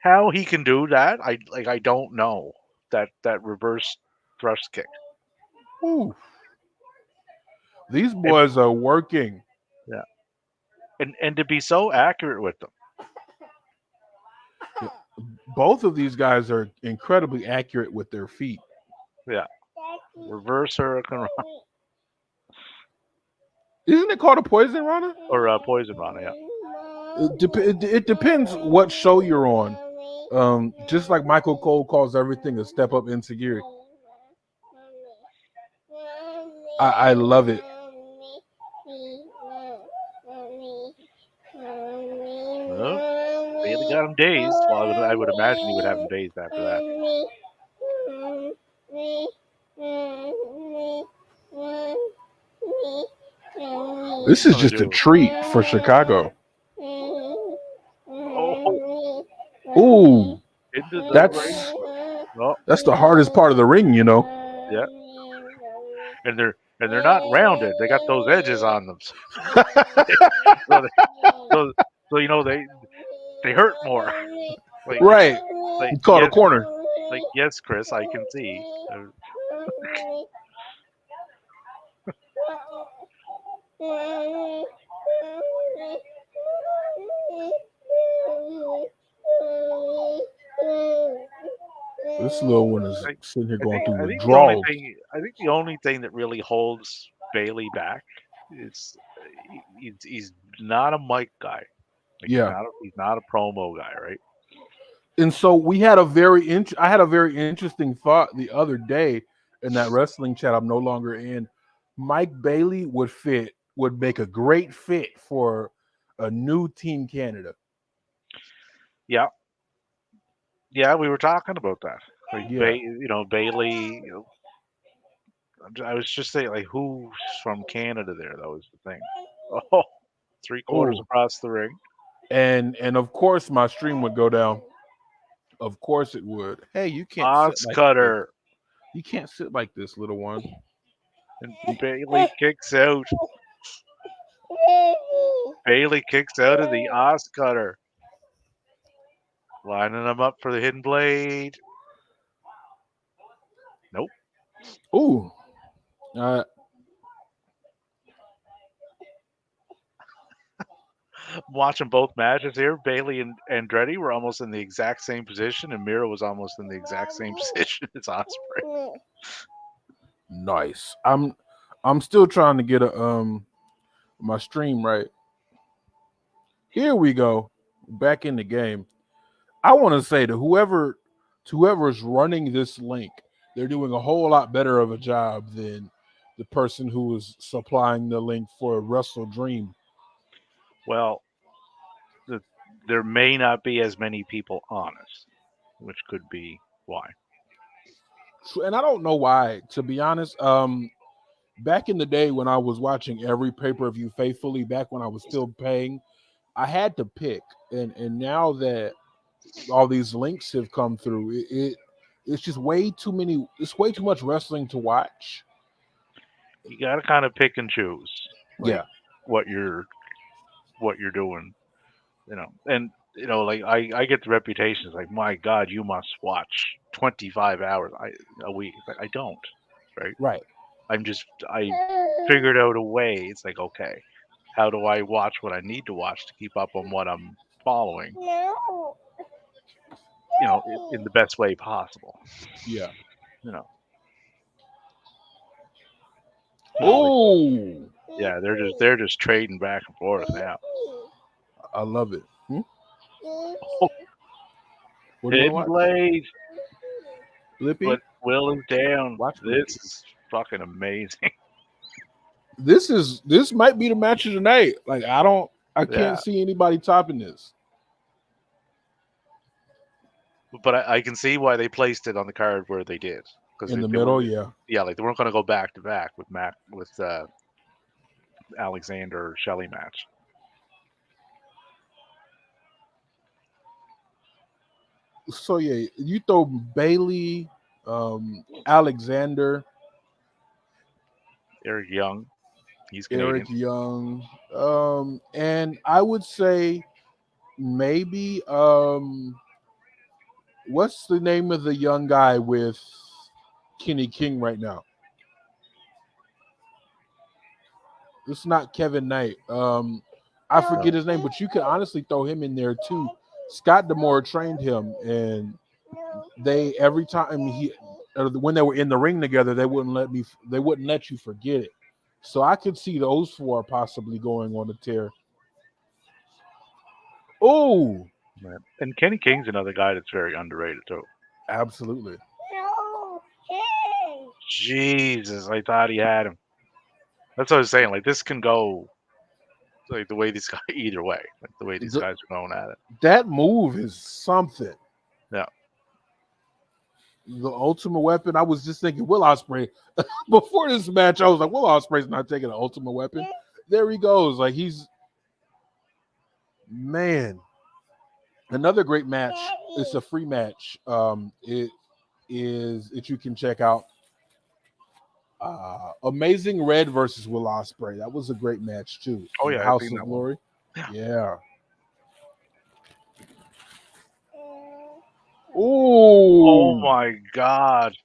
How he can do that? I don't know that reverse thrust kick. ooh. These And boys are working. yeah, and to be so accurate with them. Both of these guys are incredibly accurate with their feet. Yeah, reverse hurricane Isn't it called a poison runner? or poison rana. Yeah, It depends what show you're on. Just like Michael Cole calls everything a step up in Sagiri. I love it. well, Bailey got him dazed. Well, I would imagine he would have him dazed after that. This is Gonna just a do. treat for Chicago. Oh, Ooh, into the that's ring. Oh, That's the hardest part of the ring, you know. yeah, and they're not rounded. They got those edges on them, so they, so so they hurt more. Like Right. like You caught a yes, corner. yes, Chris, I can see. This little one is Like, sitting here I going think through I think the only withdrawals. thing I think the only thing that really holds Bailey back is he's not a mic guy. Like Yeah. he's not a promo guy, right? And so we had a I had a very interesting thought the other day in that wrestling chat I'm no longer in. Mike Bailey would make a great fit for a new Team Canada. Yeah, yeah, we were talking about that. Like Yeah. Bailey. I was just saying, like, who's from Canada there? That was the thing. Oh, three quarters Oh, across the ring. and of course my stream would go down. Of course it would. Hey, you can't sit Oz like this. cutter. You can't sit like this, little one. And Bailey kicks out. Bailey kicks out of the Oz cutter. Lining them up for the hidden blade. Nope. Ooh. Uh, Watching both matches here, Bailey and Andretti were almost in the exact same position, and Mira was almost in the exact same position as Osprey. nice. I'm still trying to get a my stream right. Here we go. Back in the game. I want to say to whoever's running this link, they're doing a whole lot better of a job than the person who was supplying the link for Wrestle Dream. Well, there may not be as many people honest, which could be why. And I don't know why, to be honest. Back in the day when I was watching every pay-per-view faithfully, back when I was still paying, I had to pick. And now that all these links have come through, it's just way too many. It's way too much wrestling to watch. You got to kind of pick and choose, like Yeah, what you're doing, And like I get the reputation. It's like, my God, you must watch 25 hours a week. It's like, I don't, right? right. I figured out a way. It's like, okay, how do I watch what I need to watch to keep up on what I'm following? In the best way possible. Yeah. You know, like Oh, yeah, they're just trading back and forth now. I love it. Hmm? Oh, What do you want hidden to watch? blade, Blippy? but Will is down. Watch This Blippy. is fucking amazing. This might be the match of the night. Like I Yeah, can't see anybody topping this. but I can see why they placed it on the card where they did, because In the they were, middle, yeah. yeah, like they weren't going to go back to back with Alexander Shelley match. So yeah, you throw Bailey, Alexander, Eric Young, he's Eric Canadian. Young, and I would say maybe what's the name of the young guy with Kenny King right now? It's not Kevin Knight. I forget No, his name, but you could honestly throw him in there too. Scott Demore trained him, and they every time when they were in the ring together, they wouldn't let you forget it. So I could see those four possibly going on a tear. Oh, right. And Kenny King's another guy that's very underrated too. absolutely. Jesus, I thought he had him. That's what I was saying. Like this can go like the way these guys either way, like the way these The, guys are going at it. that move is something. Yeah, The ultimate weapon. I was just thinking Will Ospreay before this match. I was like, Will Ospreay's not taking an ultimate weapon. There he goes. Like he's man. Another great match. It's a free match. is that you can check out Amazing Red versus Will Ospreay. That was a great match too Oh in the yeah, I've House seen of that one. Glory. Yeah. Oh Ooh, my God,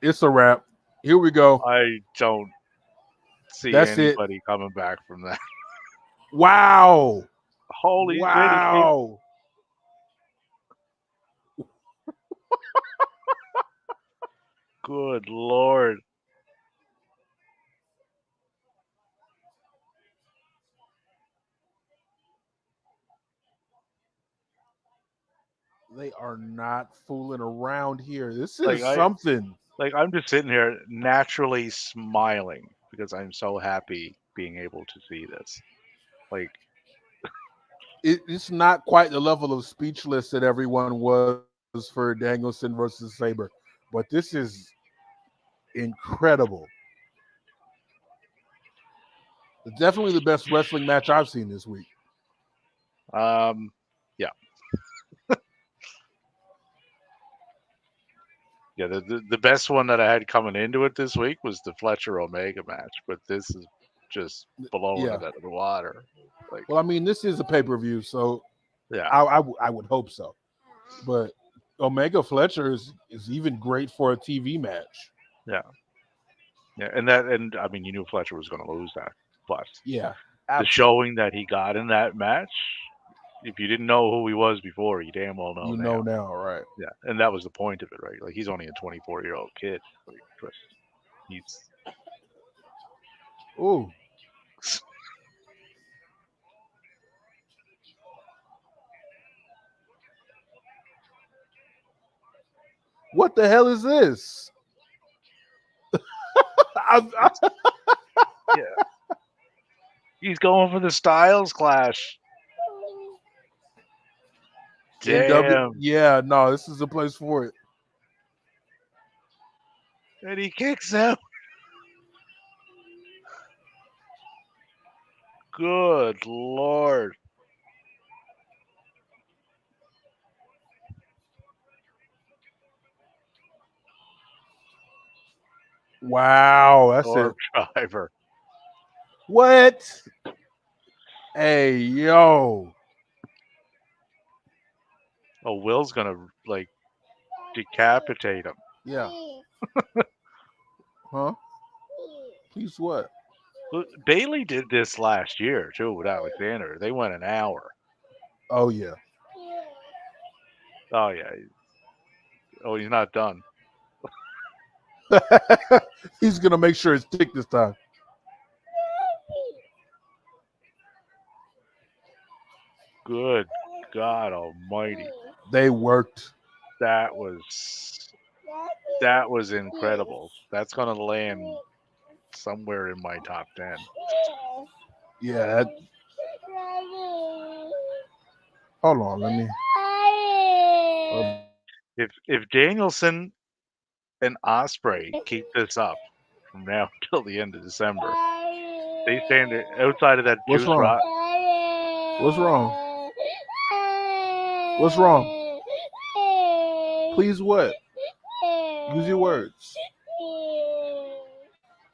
it's a wrap. Here we go. I don't see That's it. anybody coming back from that. Wow. Holy shit, he came. Wow. Good lord. They are not fooling around here. This Like is I something. I'm just sitting here naturally smiling because I'm so happy being able to see this. Like It's not quite the level of speechless that everyone was for Danielson versus Saber, but this is incredible. It's definitely the best wrestling match I've seen this week. yeah. Yeah, the best one that I had coming into it this week was the Fletcher Omega match, but this is just blowing Yeah. it out of the water. Like, Well, I mean, this is a pay per view, so yeah, I would hope so. But Omega Fletcher is even great for a TV match. yeah, yeah, and I mean, you knew Fletcher was going to lose that, but Yeah, the absolutely. showing that he got in that match, if you didn't know who he was before, you damn well know You now. know now, right? Yeah, and that was the point of it, right? Like, he's only a 24-year-old kid, like, but he's Ooh, what the hell is this? it's yeah, he's going for the Styles Clash. Damn, Yeah, no, this is a place for it. and he kicks him. Good lord. Wow, that's Orb it. driver. What? Hey, yo. Oh, Will's gonna like decapitate him. Yeah. Huh? Please what? Look, Bailey did this last year too with Alexander. They went an hour. Oh yeah. Oh yeah. Oh, he's not done. He's gonna make sure it's tick this time. Good God Almighty. They worked. That was incredible. That's gonna land somewhere in my top 10. Yeah. Hold on, let me. If Danielson and Osprey keep this up from now till the end of December, they stand outside of that What's juice wrong? rot. What's wrong? What's wrong? Please what? Use your words.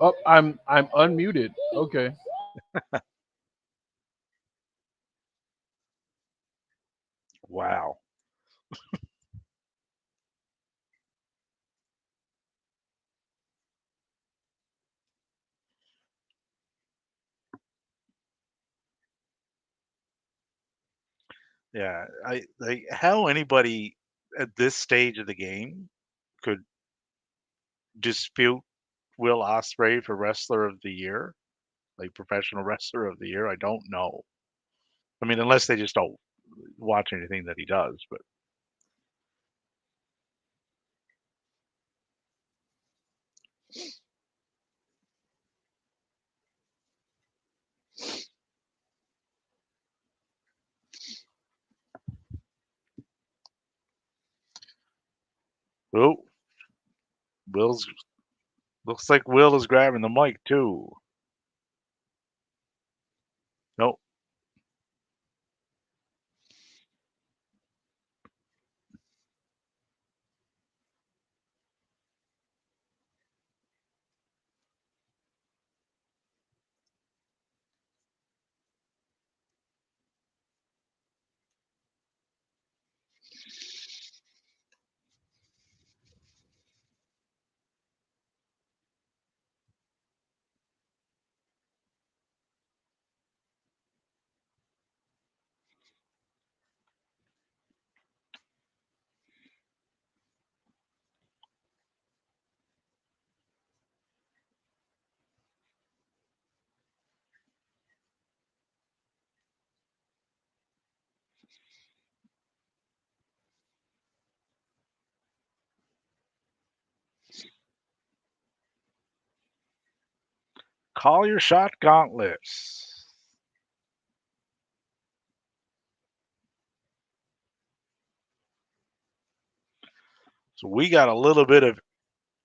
Oh, I'm unmuted. Okay. Wow. Yeah, I like how anybody at this stage of the game could dispute Will Ospreay for wrestler of the year, like professional wrestler of the year. I don't know. I mean, unless they just don't watch anything that he does. But oh, Will's looks like Will is grabbing the mic too. No, Call your shot gauntlets. So we got a little bit of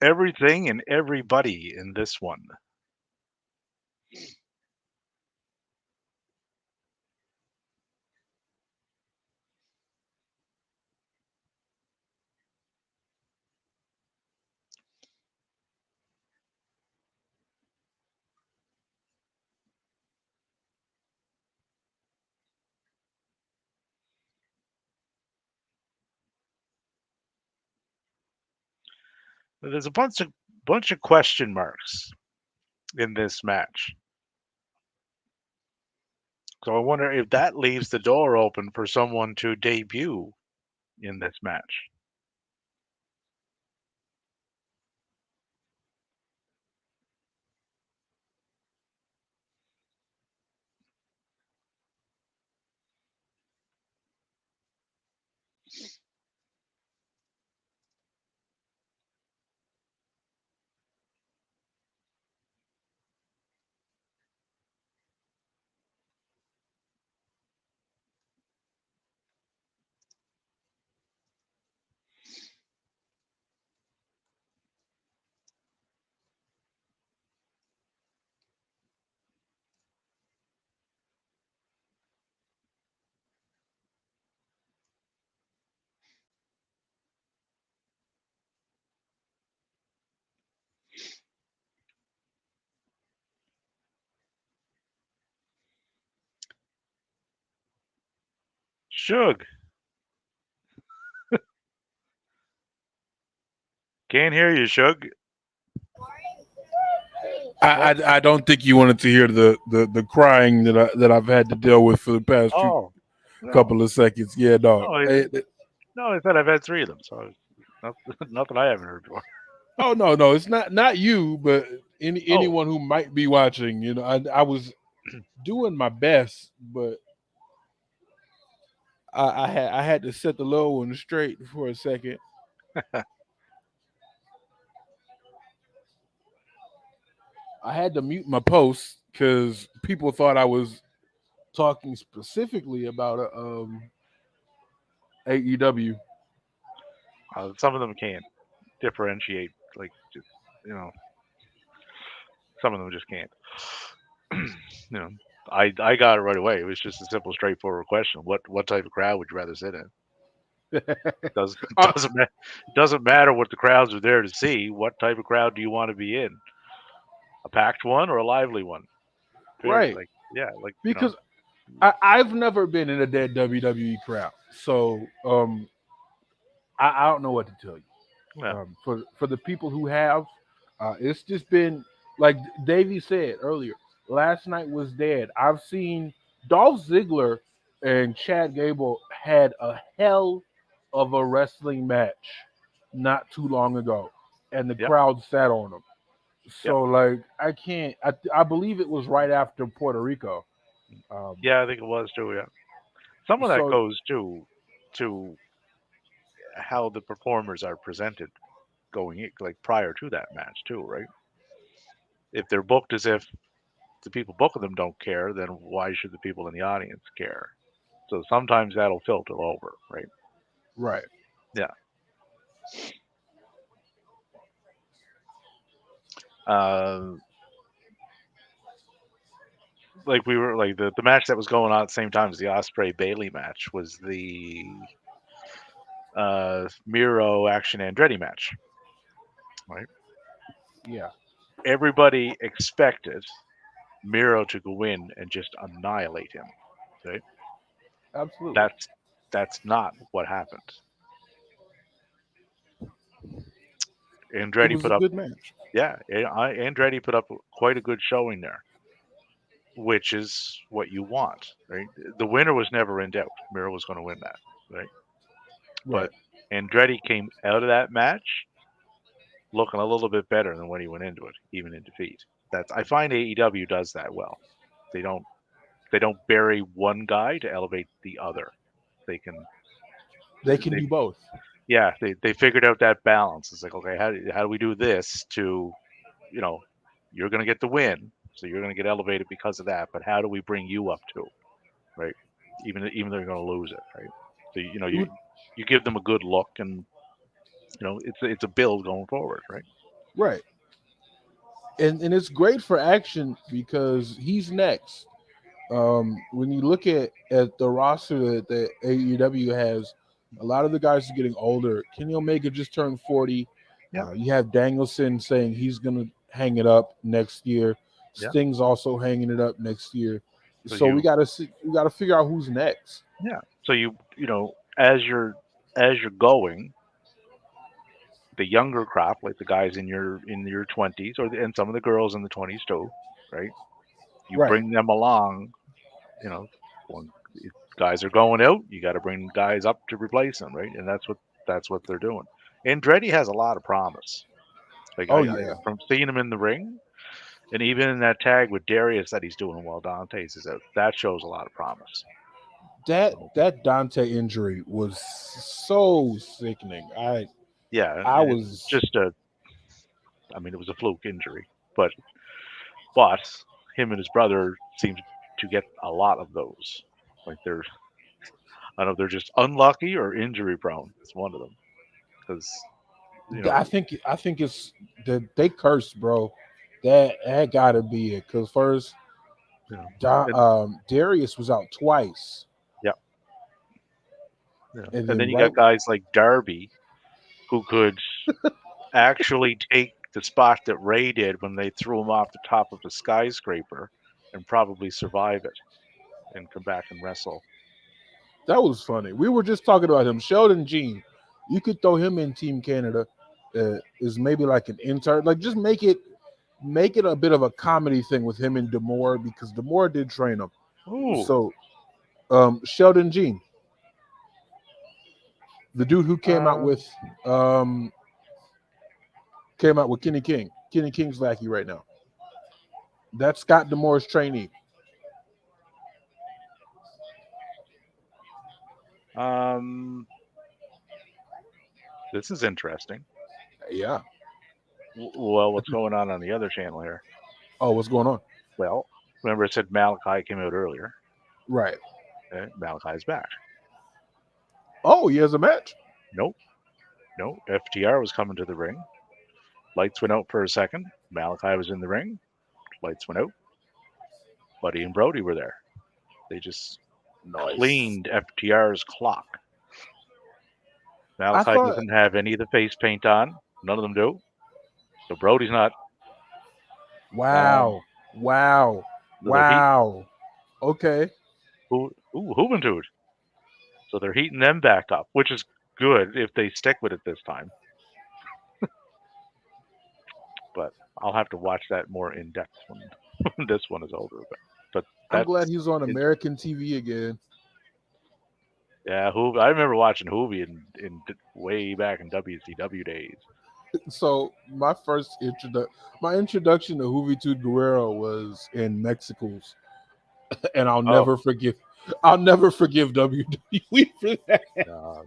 everything and everybody in this one. There's a bunch of question marks in this match. So I wonder if that leaves the door open for someone to debut in this match. Shug, can't hear you, Shug. I, Oh, I I don't think you wanted to hear the crying that I've had to deal with for the past few oh, no, couple of seconds. Yeah, no. no, no. I said I've had three of them, so not, nothing I haven't heard before. Oh no, it's not you, but Oh, anyone who might be watching. I was doing my best, but I had to set the low one straight for a second. I had to mute my post because people thought I was talking specifically about AEW. some of them can't differentiate. Like, just, you know, some of them just can't. you know, I got it right away. It was just a simple, straightforward question. What type of crowd would you rather sit in? Does Uh, doesn't matter what the crowds are there to see. What type of crowd do you want to be in? A packed one or a lively one? Period. right, Like, yeah, like, because I've never been in a dead WWE crowd, so I don't know what to tell you. yeah, For the people who have, it's just been like Davey said earlier. Last night was dead. I've seen Dolph Ziggler and Chad Gable had a hell of a wrestling match not too long ago, and the yep, crowd sat on them. yep, So like I can't. I believe it was right after Puerto Rico. Um, yeah. I think it was too. Yeah, some of that so goes to how the performers are presented going like prior to that match too, right? If they're booked as if the people booking them don't care, then why should the people in the audience care? So sometimes that'll filter over, right? right, Yeah. Uh, like we were like the match that was going on at the same time as the Osprey Bailey match was the Miro Action Andretti match, right? yeah, Everybody expected Miro to go in and just annihilate him, right? absolutely. That's that's not what happened. It Andretti was put a up, good match. yeah, Andretti put up quite a good showing there, which is what you want, right? The winner was never in doubt. Miro was going to win that, right? Right. But Andretti came out of that match looking a little bit better than when he went into it, even in defeat. That's I find AEW does that well. They don't they don't bury one guy to elevate the other. They can They can they do both. yeah they figured out that balance. It's like, okay, how do we do this to, you know, you're going to get the win, So you're going to get elevated because of that. But how do we bring you up too, right? Even though you're going to lose it, right? So you give them a good look, and it's a build going forward, right? Right. And it's great for action because he's next. When you look at the roster that AEW has, a lot of the guys are getting older. Kenny Omega just turned 40. Yeah, You have Danielson saying he's gonna hang it up next year. yeah. Sting's also hanging it up next year. So So we gotta figure out who's next. yeah. So as you're going, the younger crop, like the guys in your 20s, and some of the girls in the 20s too, right? You Right. bring them along. When guys are going out, you got to bring guys up to replace them, right? And that's what they're doing. Andretti has a lot of promise. Like Oh I yeah. from seeing him in the ring, and even in that tag with Darius that he's doing while Dante's is out, that shows a lot of promise. That So, that Dante injury was so sickening. yeah, I and it's was just it was a fluke injury, but him and his brother seem to get a lot of those. Like I don't know if they're just unlucky or injury prone. It's one of them because you know, I think it's that they cursed, bro. That gotta be it. Cause first, you know, and Darius was out twice, yeah, and and then then you got guys like Darby who could actually take the spot that Ray did when they threw him off the top of a skyscraper and probably survive it and come back and wrestle. that was funny. We were just talking about him, Sheldon Jean. You could throw him in Team Canada. Is maybe like an intern. Like just make it a bit of a comedy thing with him and Demore because Demore did train him. Ooh, So Sheldon Jean, the dude who um, um, came out with Kenny King. Kenny King's lackey right now. That's Scott Demore's trainee. um, this is interesting. Yeah. Well, what's going on the other channel here? Oh, what's going on? Well, remember I said Malachi came out earlier. Right. Malachi's back. Oh, he has a match. Nope, no. FTR was coming to the ring. Lights went out for a second. Malachi was in the ring. Lights went out. Buddy and Brody were there. They just Nice. cleaned FTR's clock. I Malachi thought, doesn't have any of the face paint on. None of them do. So Brody's not. Um, wow, wow, so they're heat. wow. Okay. Juventud. So they're heating them back up, which is good if they stick with it this time. But I'll have to watch that more in depth when this one is over. But I'm glad that's he's on interesting. American TV again. Yeah, I remember watching Hoovy in way back in WCW days. So my introduction to Juventud Guerrero was in Mexico's, and Oh, I'll never forgive WWE for no,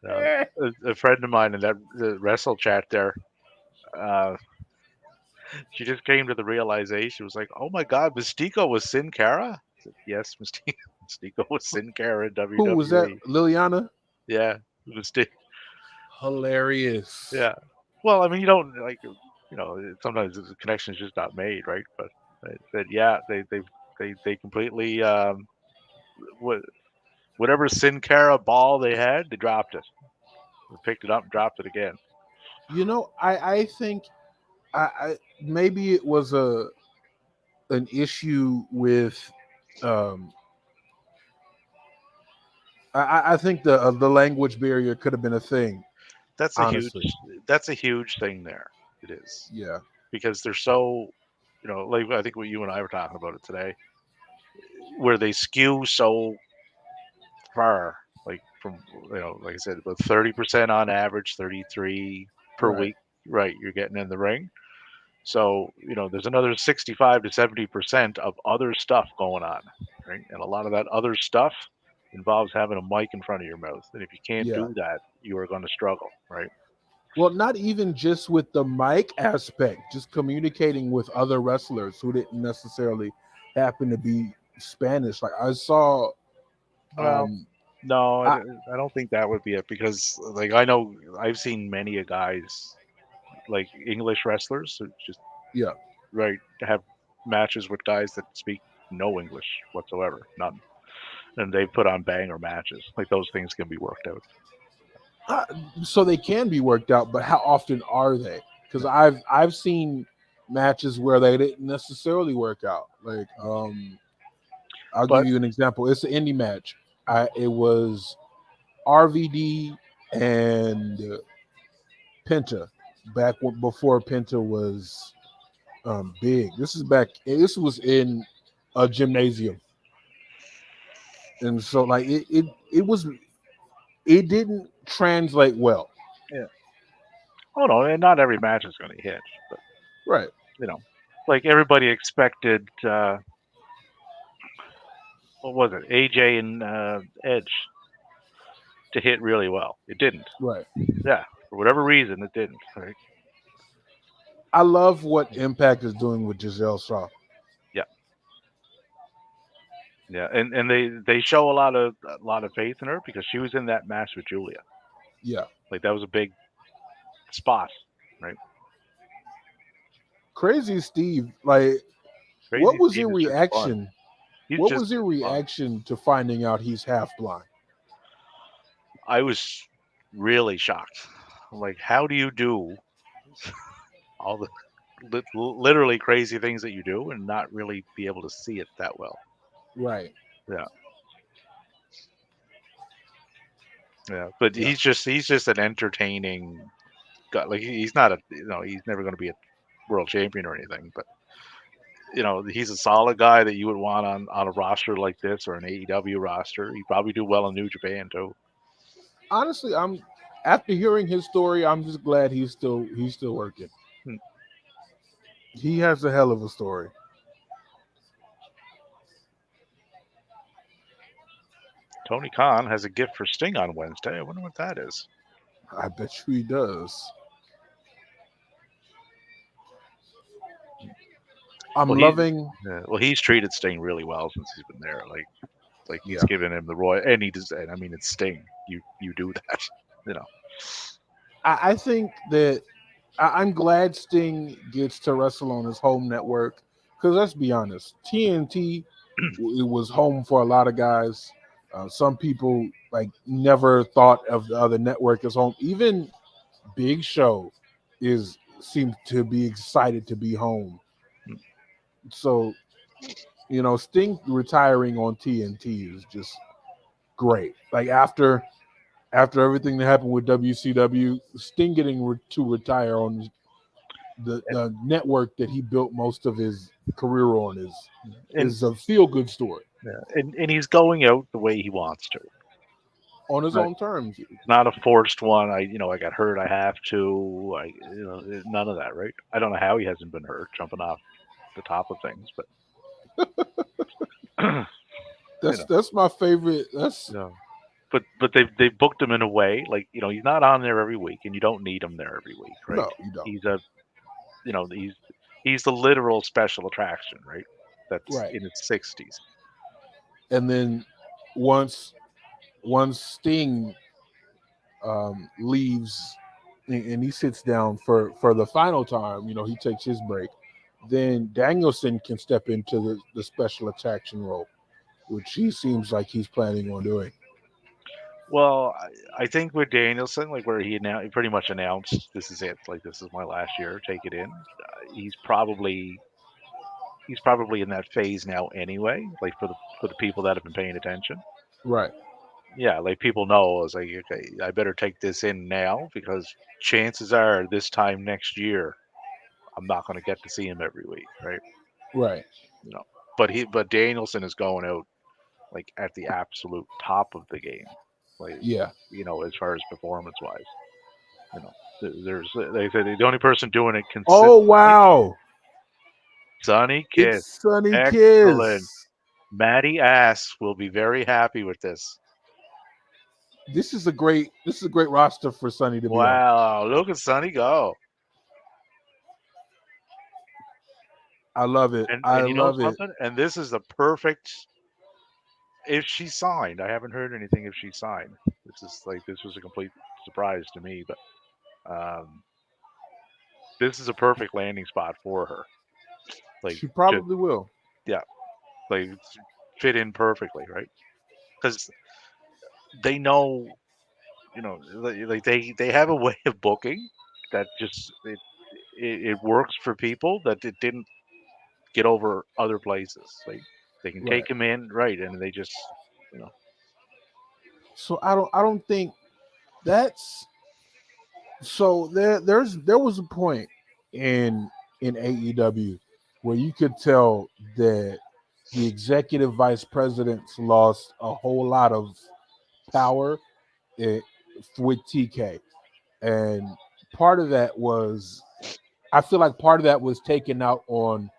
that. a friend of mine in that the wrestle chat there, uh, she just came to the realization. Was like, "Oh my God, Mystico was Sin Cara." I said, yes, Mystico, Mystico was Sin Cara in Who was that? WWE. Liliana? Yeah, Mystico. Hilarious. Yeah. Well, I mean, you don't like, sometimes the connection is just not made, right? But they said, yeah, they completely what whatever Sin Cara ball they had, they dropped it. They picked it up and dropped it again. I think maybe it was an issue with um I think the language barrier could have been a thing, That's a huge honestly. that's a huge thing there. It is Yeah. because they're so, like I think what you and I were talking about it today, where they skew so far, like from like I said, about 30% on average, 33 per Right. week. Right, you're getting in the ring. So there's another 65 to 70% of other stuff going on, right? And a lot of that other stuff involves having a mic in front of your mouth. And if you can't Yeah. do that, you are going to struggle, right? Well, not even just with the mic aspect, just communicating with other wrestlers who didn't necessarily happen to be Spanish. Like I saw, Well, um, no, I I don't think that would be it because, like, I know I've seen many a guys like English wrestlers who just yeah, right have matches with guys that speak no English whatsoever, none, and they put on banger matches. Like those things can be worked out. uh, so they can be worked out, but how often are they? Because No. I've seen matches where they didn't necessarily work out. Like, I'll give But you an example. It's an indie match. It was RVD and Penta before Penta was big. This is back. This was in a gymnasium, and so like it didn't translate well. yeah, oh no, and not every match is going to hit, but Right. you know, like everybody expected. What was it? AJ and Edge to hit really well. It didn't. Right. Yeah, for whatever reason, it didn't. Right? I love what Impact is doing with Giselle Shaw. Yeah, yeah, and they show a lot of faith in her because she was in that match with Julia. Yeah. Like that was a big spot, right? Crazy Steve, like what Crazy was Steve your is just fun. reaction? He's What just was your fun. reaction to finding out he's half blind? I was really shocked. I'm like, how do you do all the literally crazy things that you do and not really be able to see it that well? Right. Yeah, yeah. But Yeah. he's just an entertaining guy. Like he's not a he's never going to be a world champion or anything. But he's a solid guy that you would want on a roster like this or an AEW roster. He'd probably do well in New Japan too. Honestly, I'm after hearing his story, I'm just glad he's still working. Hmm. He has a hell of a story. Tony Khan has a gift for Sting on Wednesday. I wonder what that is. I bet you he does. I'm Well, he loving. he's treated Sting really well since he's been there. Like he's Yeah. given him the Roy, and he does. And I mean, it's Sting. You do that, you know. I think that I'm glad Sting gets to wrestle on his home network because let's be honest, TNT it was home for a lot of guys. Some people like never thought of the other network as home. Even Big Show is seemed to be excited to be home. So Sting retiring on TNT is just great. Like after everything that happened with WCW, Sting getting to retire on the network that he built most of his career on And is a feel good story yeah, and he's going out the way he wants to. on his Right? own terms. It's not a forced one. I got hurt. I have to. None of that. Right? I don't know how he hasn't been hurt jumping off the top of things, but you That's know, that's my favorite. That's yeah. But they've booked him in a way like he's not on there every week, and you don't need him there every week, right? no, you don't. He's a he's the literal special attraction, right? That's Right, in its 60s. and then once once Sting leaves and he sits down for the final time, he takes his break. Then Danielson can step into the special attraction role, which he seems like he's planning on doing. Well, I think with Danielson, like where he pretty much announced this is it, like this is my last year, take it in. He's probably in that phase now anyway. Like for the people that have been paying attention, Right, yeah, like people know. I was like, okay, I better take this in now because chances are this time next year I'm not going to get to see him every week, right? right, You know, but Danielson is going out like at the absolute top of the game, like yeah. as far as performance wise. There's they said the only person doing it Oh consistently, wow, Sonny Kiss. it's Sunny Excellent. Kiss. Matty Ass will be very happy with this. this is a great roster for Sonny to be on. Wow, look at Sonny go. I love it. And I you know love it. something? And this is the perfect if she signed. I haven't heard anything if she signed. This was a complete surprise to me, but um, this is a perfect landing spot for her. Like She just probably will. yeah, it's fit in perfectly, right? Because they know, they have a way of booking that just it works for people that it didn't get over other places. They can Right. take them in, right, and they just you know So I don't think that's so there was a point in AEW where you could tell that the executive vice presidents lost a whole lot of power eh, with TK, and part of that was I feel like part of that was taken out on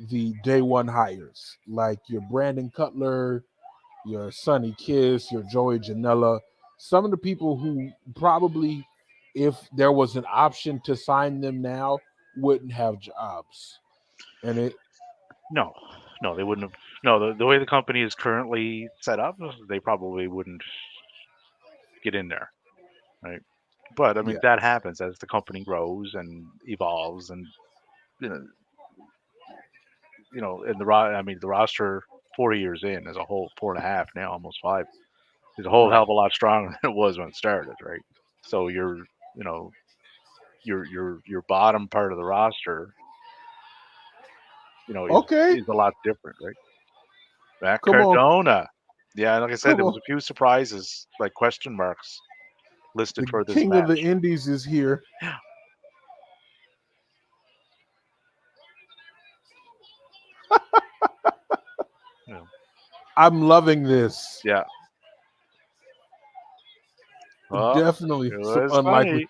the day one hires, like your Brandon Cutler, your Sonny Kiss, your Joey Janela, some of the people who probably, if there was an option to sign them now, wouldn't have jobs. And it, no, no, they wouldn't have. No, the way the company is currently set up, they probably wouldn't get in there, right? But I mean, yeah, that happens as the company grows and evolves, and you know, and I mean, the roster 4 years in as a whole, 4.5 now, almost 5, is a whole hell right. of a lot stronger than it was when it started, right? So you know, your bottom part of the roster, Okay, is a lot different, right? Matt come on, Cardona, yeah, like I said, come there was on. a few surprises, like question marks listed The for this king of the match. Indies is here. Yeah, I'm loving this. yeah. Oh, Definitely it some was unlikely. funny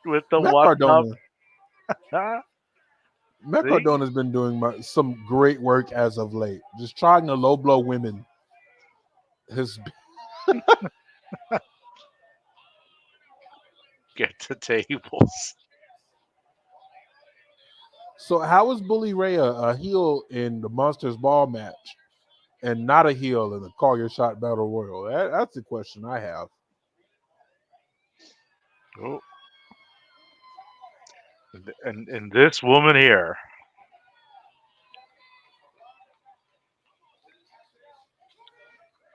with the Matt what's up. Cardona. Matt See, Cardona has been doing some great work as of late. Just trying to low blow women has. get to tables. So how is Bully Ray a heel in the Monsters Ball match and not a heel in the Call Your Shot Battle Royal? That's the question I have. Oh, and this woman here,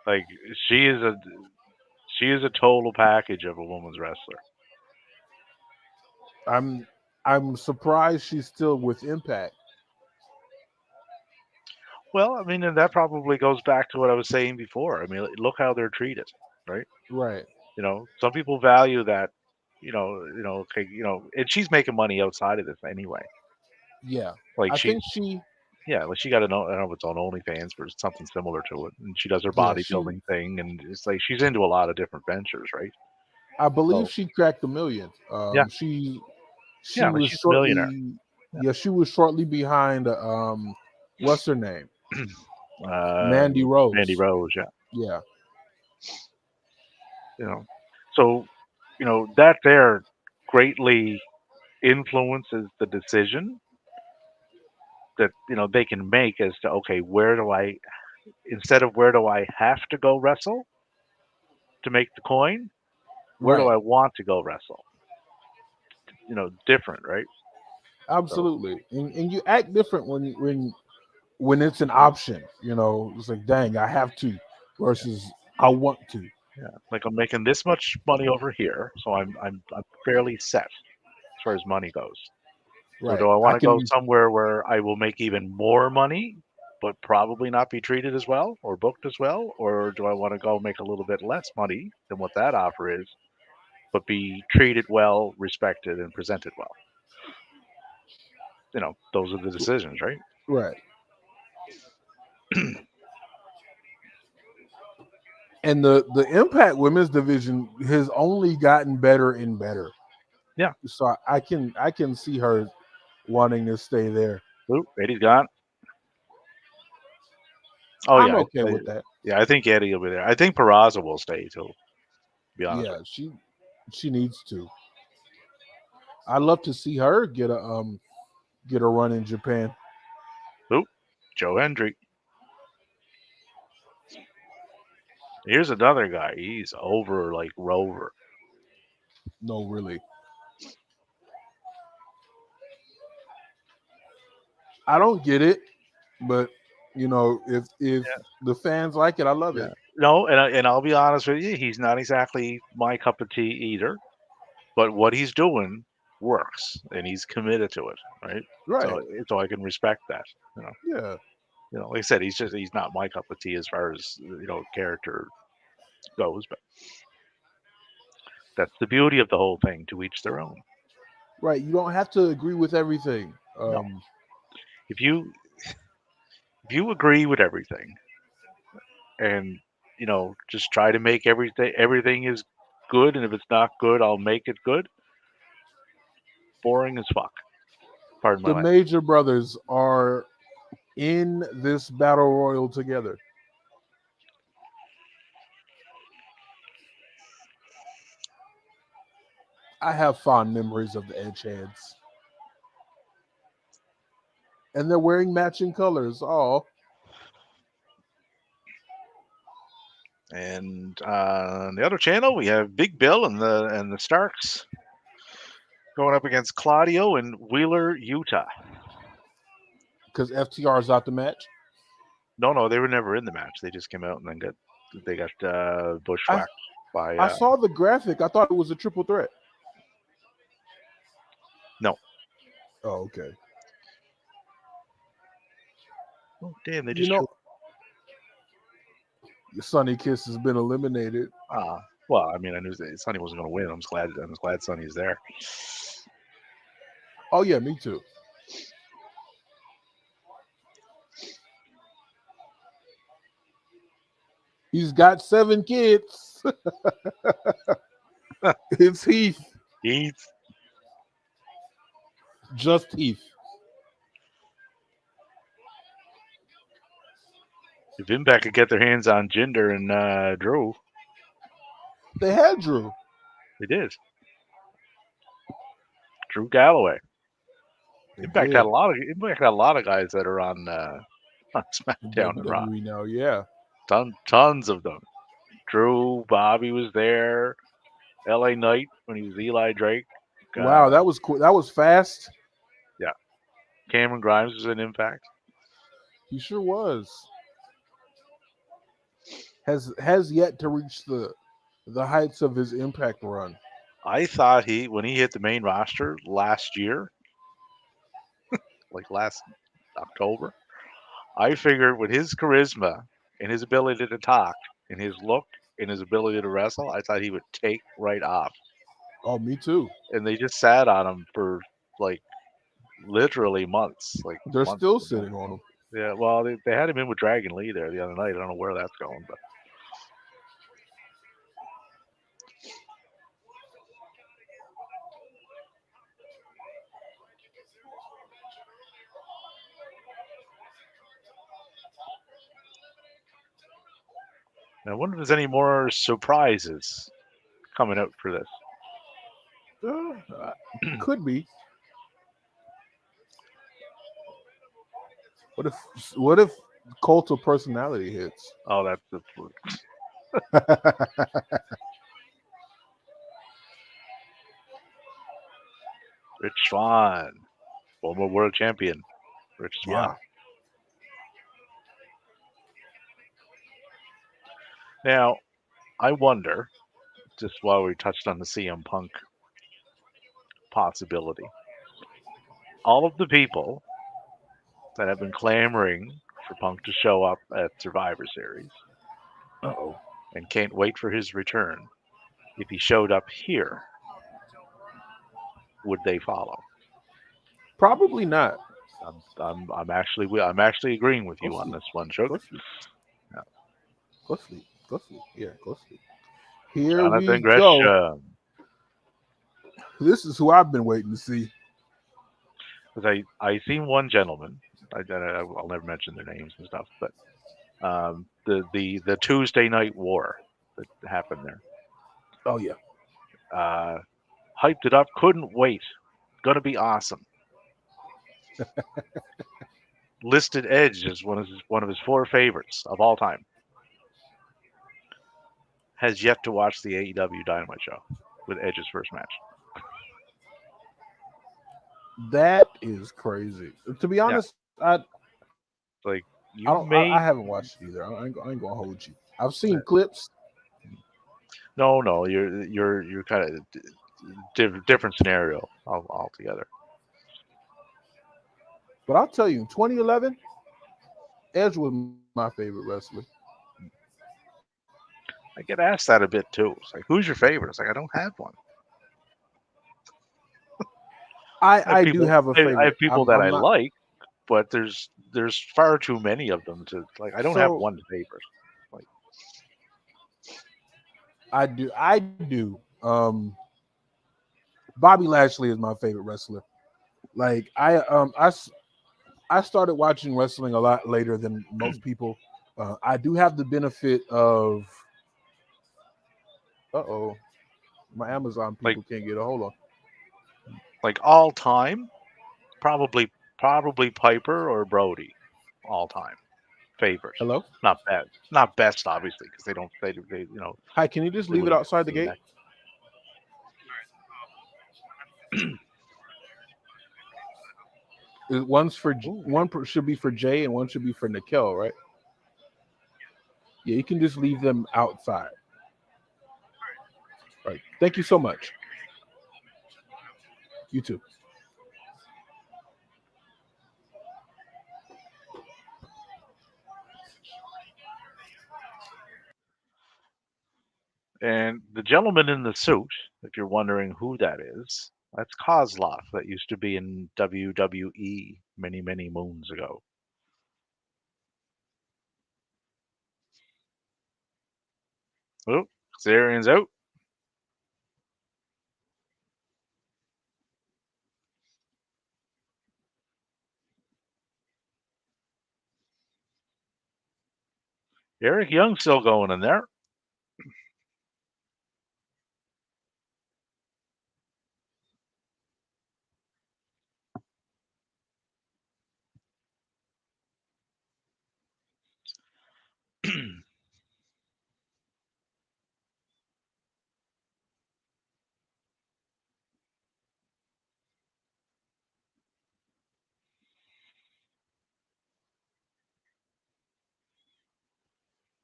like she is a she is a total package of a woman's wrestler. I'm I'm surprised she's still with Impact. Well, I mean, and that probably goes back to what I was saying before. I mean, look how they're treated, right? Right. Some people value that. Okay, and she's making money outside of this anyway. Yeah. Like I think she's she Yeah, like she got an I don't know if it's on OnlyFans, but it's something similar to it. And she does her yeah, she bodybuilding thing, and it's like she's into a lot of different ventures, right? I believe So she cracked a million. yeah, She yeah, like was she's a millionaire. shortly yeah, she was shortly behind what's her name? Uh, Mandy Mandy Rose. Rose, yeah, Yeah. you know. So that there greatly influences the decision that they can make as to, okay, where do I instead of where do I have to go wrestle to make the coin, where do Right. I want to go wrestle? Different, right? So Absolutely. And you act different when it's an option, it's like dang, I have to yeah, versus I want to. yeah. Like I'm making this much money over here, so I'm fairly set as far as money goes. Or Right. do I I want to go can somewhere where I will make even more money, but probably not be treated as well or booked as well? Or do I want to go make a little bit less money than what that offer is, but be treated well, respected, and presented well? Those are the decisions, right? right. And the Impact Women's division has only gotten better and better. Yeah. So I can see her wanting to stay there. Oop, Eddie's gone. Oh I'm yeah, okay with that. Yeah, I think Eddie will be there. I think Peraza will stay too. To be honest with Yeah, she needs to. I'd love to see her get a run in Japan. you. Oop, Joe Hendry. Here's another guy. He's over like Rover. No, really. I don't get it, but if Yeah, the fans like it, I love yeah. it. No, and I'll be honest with you. He's not exactly my cup of tea either. But what he's doing works, and he's committed to it. Right. Right. So I can respect that. You know. Yeah. Like I said, he's not my cup of tea as far as character goes. But that's the beauty of the whole thing. To each their own. Right. You don't have to agree with everything. No. If you agree with everything and just try to make everything is good, and if it's not good I'll make it good. Boring as fuck. Pardon my The language. Major Brothers are in this battle royal together. I have fond memories of the Edgeheads. And they're wearing matching colors. Oh, And on the other channel we have Big Bill and the Starks going up against Claudio and Wheeler, Utah. because FTR is out the match. No, they were never in the match. They just came out and then got I bushwhacked by I saw the graphic. I thought it was a triple threat. no. Oh, okay. Oh damn, they You just know, Sonny Kiss has been eliminated. well, I mean, I knew that Sonny wasn't going to win. I'm glad Sonny's there. Oh yeah, me too. He's got 7 kids. It's Heath. Heath. Just Heath. If Impact could get their hands on Jinder and Drew, They had Drew. they did. Drew Galloway. They Impact did. had a lot of guys that are on In SmackDown and Raw. WWE now, yeah. Tons of them. Drew, Bobby was there. L.A. Knight when he was Eli Drake. Wow, that was cool. That was fast. Yeah, Cameron Grimes was in Impact. He sure was. Has yet to reach the heights of his Impact run. I thought when he hit the main roster last year, like last October, I figured with his charisma and his ability to talk and his look and his ability to wrestle, I thought he would take right off. Oh, me too. And they just sat on him for like literally months, like They're months still and months. sitting on him. Yeah, well, they had him in with Dragon Lee there the other night. I don't know where that's going, but I wonder if there's any more surprises coming out for this. Uh, could be. What if Cult of Personality hits? Oh, that's Rich Swan, former world champion, Rich Swan. Yeah. Now, I wonder, just while we touched on the CM Punk possibility, all of the people that have been clamoring for Punk to show up at Survivor Series Uh-oh. and can't wait for his return, if he showed up here, would they follow? Probably not. I'm actually agreeing with Go you on sleep. this one, Shook. Go sleep. Go sleep. Go sleep. Yeah, go sleep. Here Jonathan we go. Gresham. This is who I've been waiting to see. Because I seen one gentleman. I'll never mention their names and stuff, but The Tuesday Night War that happened there. Oh yeah. Uh, Hyped it up, couldn't wait. Gonna be awesome. Listed Edge as one of his four favorites of all time. Has yet to watch the AEW Dynamite show with Edge's first match. That is crazy. To be Yeah, honest, like I you don't. I may haven't watched it either. I ain't gonna hold you. I've seen uh, clips, no, you're kind of different scenario altogether. but I'll tell you, in 2011, Edge was my favorite wrestler. I get asked that a bit too. It's like, who's your favorite? It's like I don't have one. I have I do people. have a I favorite. have people that I'm I not. like, but there's far too many of them to like. I don't have So one favorite. Like, I do. Bobby Lashley is my favorite wrestler. Like I started watching wrestling a lot later than most people. I do have the benefit of. Oh, my Amazon like people can't get a hold on. all time, probably Piper or Brody, all time favorite. Hello. Not best obviously because they Hi. Can you just they leave it wouldn't outside the do gate? that. One's for Ooh. should be for Jay and one should be for Nikel, right? Yeah, you can just leave them outside. Right. Thank you so much. You too. And the gentleman in the suit, if you're wondering who that is, that's Kozlov. That used to be in WWE many moons ago. Oh, Xarian's out. Eric Young's still going in there.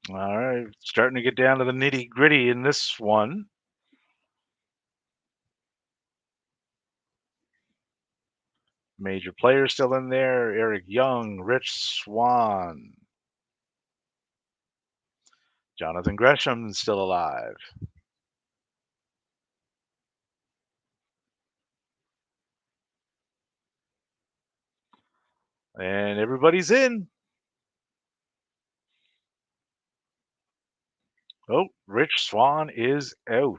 All right, starting to get down to the nitty gritty in this one. Major players still in there. Eric Young, Rich Swan, Jonathan Gresham still alive. And everybody's in. Oh, Rich Swan is out.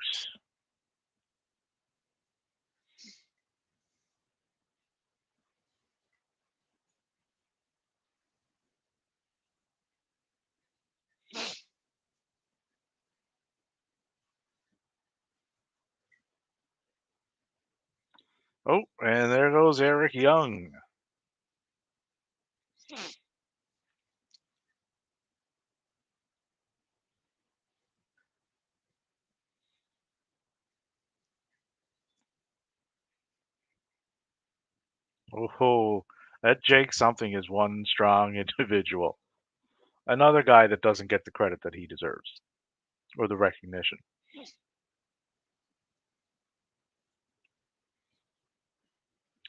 Oh, and there goes Eric Young. Oh, that Jake something is one strong individual. Another guy that doesn't get the credit that he deserves or the recognition.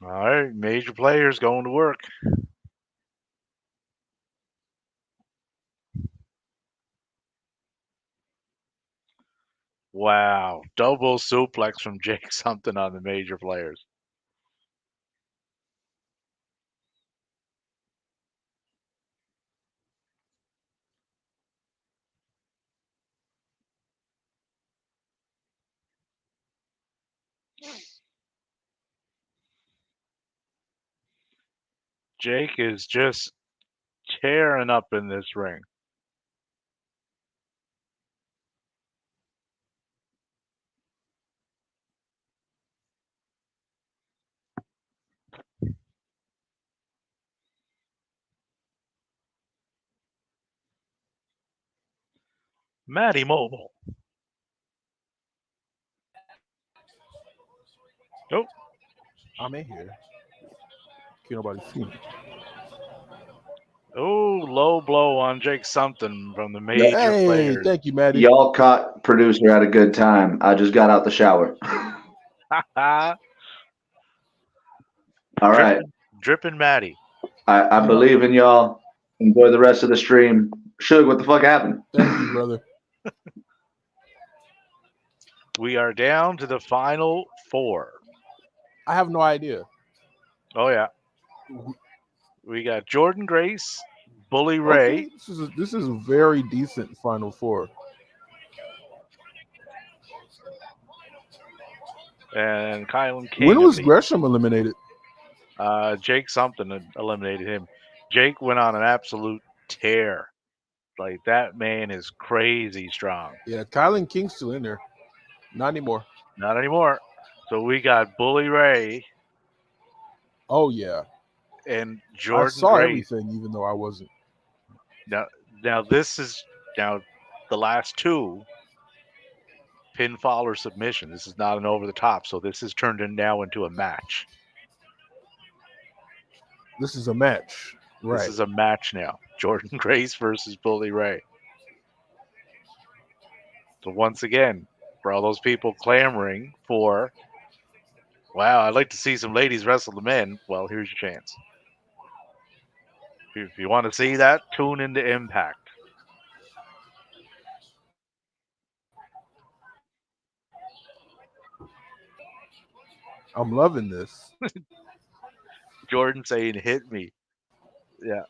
All right, major players going to work. Wow, double suplex from Jake something on the major players. Jake is just tearing up in this ring. Matty Mobile. Oh, I'm in here. Can't nobody see me. oh, low blow on Jake something from the Yep. major Hey, players. thank you, Maddie. Y'all caught producer at a good time. I just got out the shower. All right. dripping, dripping Matty. I Yeah, believe in y'all. Enjoy the rest of the stream. Suge, what the fuck happened? thank you, brother. We are down to the final four. I have no idea. Oh yeah, we got Jordan Grace, Bully Okay, Ray, this is a very decent Final Four. and Kylan When King of was the Gresham eliminated? Jake something had eliminated him. Jake went on an absolute tear. Like that man is crazy strong. Yeah, Kylan King's still in there. Not anymore. Not anymore. So we got Bully Ray Oh yeah, and I Jordan saw Grace. everything, even though I wasn't. Now, now this is now the last two pinfall or submission. This is not an over the top. So this is turned in now into a match. This is a match, This right? is a match now. Jordan Grace versus Bully Ray. So once again, for all those people clamoring for, wow, I'd like to see some ladies wrestle the men. Well, here's your chance. If you want to see that, tune into Impact. I'm loving this. Jordan saying, "Hit me." Yeah.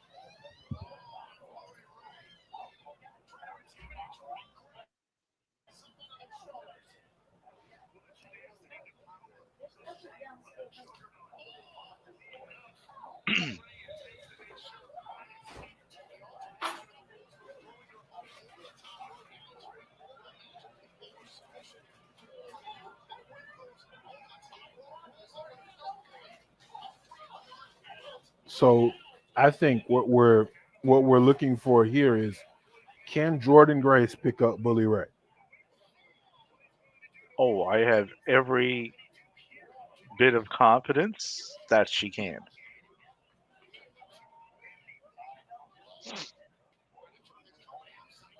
So I think what we're looking for here is, can Jordan Grace pick up Bully Ray? Oh, I have every bit of confidence that she can.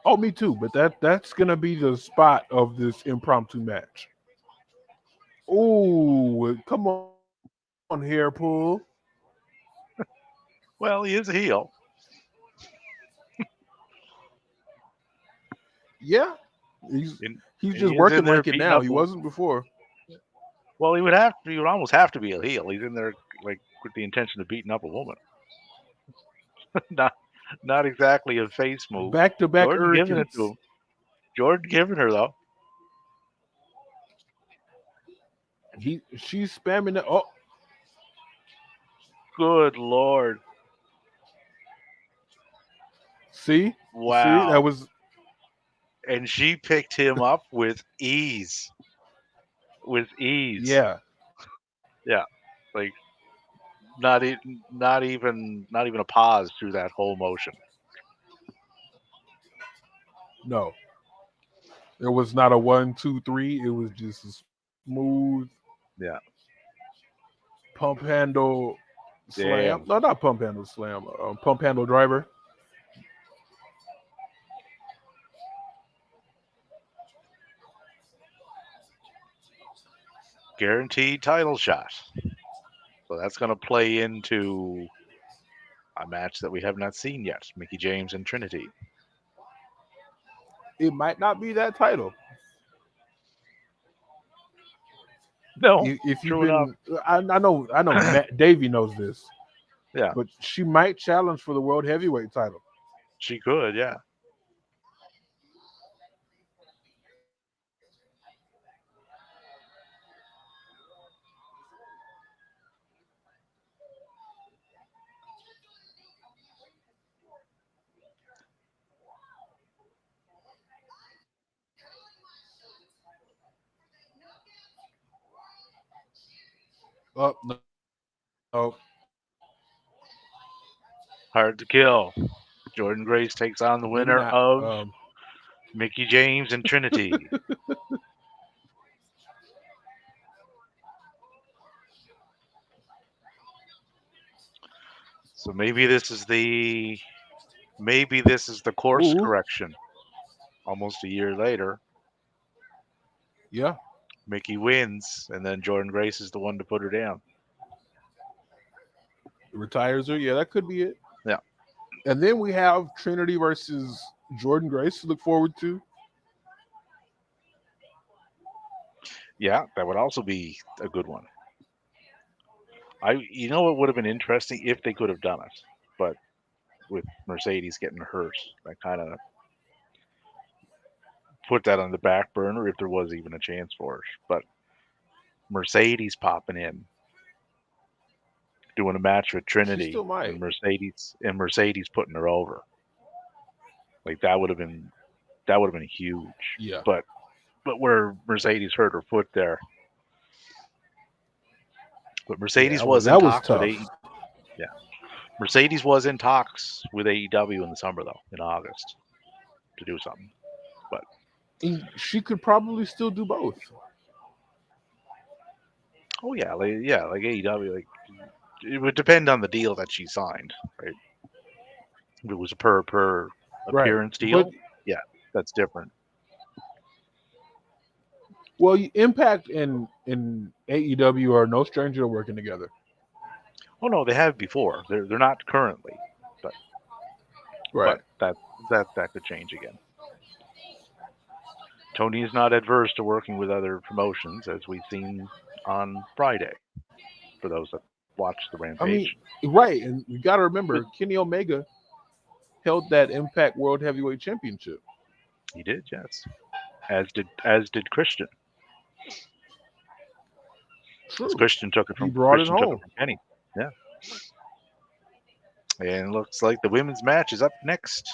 Oh, me too. But that's gonna be the spot of this impromptu match. Oh, come on, hair pull. Well, he is a heel. Yeah, he's And he's just he is in working there like it beating now. up. He wasn't before. Well, he would have to. He would almost have to be a heel. He's in there like with the intention of beating up a woman. not, not exactly a face move. Back to back Jordan giving it to hurricanes. him. Jordan giving her though. She's spamming it. Oh, Good lord! see that Wow! was And she picked him up with ease. With ease. yeah. Yeah, like not even a pause through that whole motion. No, there was not a 1, 2, 3. It was just a smooth Yeah. pump handle slam. No, Damn. not pump handle slam. Pump handle driver. Guaranteed title shot. So that's going to play into a match that we have not seen yet. Mickey James and Trinity. It might not be that title. No, If you've true enough. been, I know, Matt Davey knows this, Yeah, but she might challenge for the world heavyweight title. she could. Yeah. Oh no, Hard to kill. Jordan Grace takes on the maybe winner not. of Mickey James and Trinity. So maybe this is the course Ooh, correction. Almost a year later, yeah, Mickey wins, and then Jordan Grace is the one to put her down. retires her. Yeah, that could be it. Yeah, And then we have Trinity versus Jordan Grace to look forward to. yeah, that would also be a good one. You know, what would have been interesting if they could have done it, but with Mercedes getting hurt, that kind of put that on the back burner if there was even a chance for it. But Mercedes popping in, doing a match with She Trinity, still might. and Mercedes putting her over, like that would have been huge. Yeah. But where Mercedes hurt her foot there, but Yeah, Mercedes was in that was talks with tough. Yeah, Mercedes was in talks with AEW in the summer though, in August, to do something. But And she could probably still do both. oh yeah, like AEW, like it would depend on the deal that she signed, right? If it was a per Right. appearance But deal, yeah, that's different. well, Impact and AEW are no stranger to working together. Oh no, they have before. They're not currently, but Right. but that could change again. Tony is not adverse to working with other promotions, as we've seen on Friday. For those that watched the I mean, Rampage, right. And you got to remember, but Kenny Omega held that Impact World Heavyweight Championship. he did, yes, as did Christian, as True. Christian took it He from brought it Christian took it home. from Kenny. Yeah, and it looks like the women's match is up next.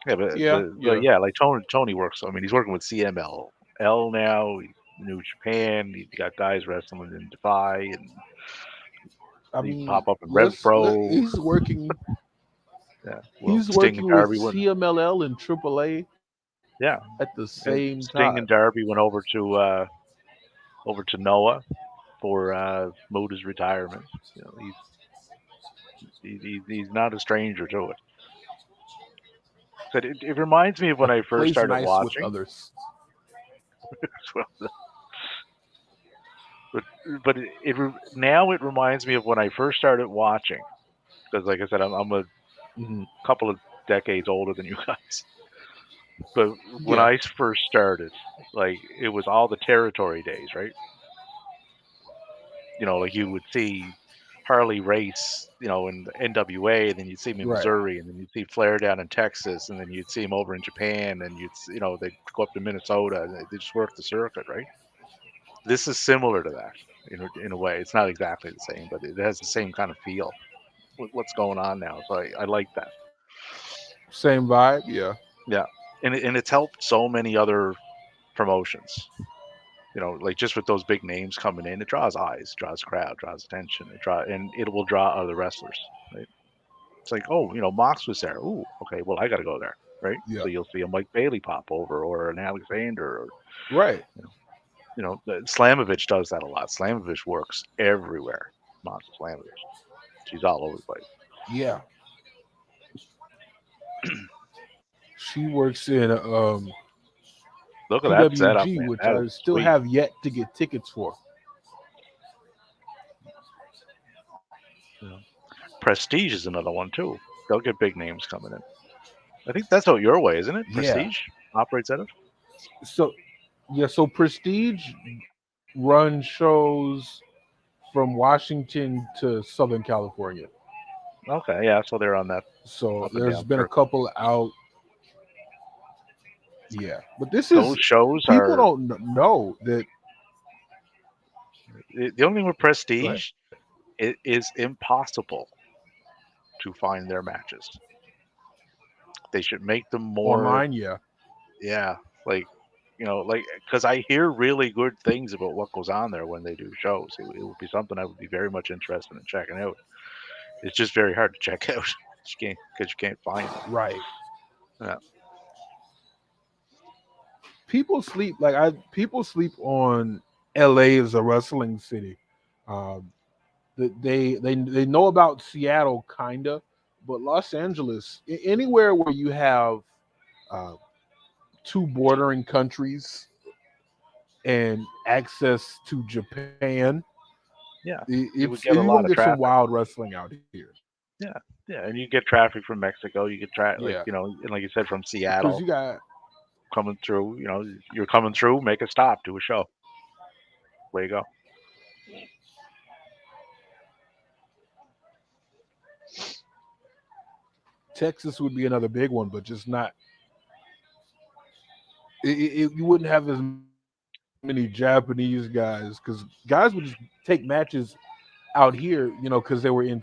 Yeah, Yeah. but Yeah. yeah, like Tony works. I mean, he's working with CMLL now. New Japan. He got guys wrestling in Defy, and I he mean, pop up in Rev Pro. he's working. Yeah, well, He's Sting and working with Darby went. CMLL and AAA Yeah, at the and same Sting time. and Darby went over to Noah for Moda's retirement. You know, he's not a stranger to it. So it reminds me of when I first Plays started nice with watching. others. but but now it reminds me of when I first started watching, because like I said, I'm a Hmm. couple of decades older than you guys. But when Yeah. I first started, like it was all the territory days, right? Like you would see Harley race, in the NWA, and then you'd see him in Right. Missouri, and then you'd see Flair down in Texas, and then you'd see him over in Japan, and they'd go up to Minnesota, and they just work the circuit, right? This is similar to that in a way. It's not exactly the same, but it has the same kind of feel with what's going on now. So I like that. Same vibe. Yeah. Yeah, and it's helped so many other promotions. Like just with those big names coming in, it draws eyes, draws crowd, draws attention. And it will draw other wrestlers, right? It's like, oh, Mox was there. Ooh, okay, well, I got to go there, right? Yeah. So you'll see a Mike Bailey pop over, or an Alexander, or Right. you know, Slamovich does that a lot. Slamovich works everywhere. Mox Slamovich, she's all over the place. Yeah. She works in Look at that setup, PWG, man. which That is I still sweet. have yet to get tickets for. You know. Prestige is another one too. They'll get big names coming in. I think that's out your way, isn't it? Yeah. Prestige operates out of. So yeah, so Prestige runs shows from Washington to Southern California. Okay, yeah. So they're on that So up and there's down been a circuit. couple out. Yeah, but this Those is shows people are don't know that. the only thing with Go ahead. Prestige. It is impossible to find their matches. They should make them more, Online, yeah, yeah, like like because I hear really good things about what goes on there when they do shows. It would be something I would be very much interested in checking out. It's just very hard to check out. You can't because you can't find them. right. Yeah, People sleep on L.A. as a wrestling city. Um, they know about Seattle kinda, but Los Angeles, anywhere where you have uh, two bordering countries and access to Japan, yeah. You it's would get a you're gonna lot of get some traffic. wild wrestling out here. Yeah, yeah, and you get traffic from Mexico. You get Yeah, and like you said, from because Seattle you got coming through. You're coming through. Make a stop. Do a show. Way you go. Texas would be another big one, but just not. You wouldn't have as many Japanese guys because guys would just take matches out here, because they were in town.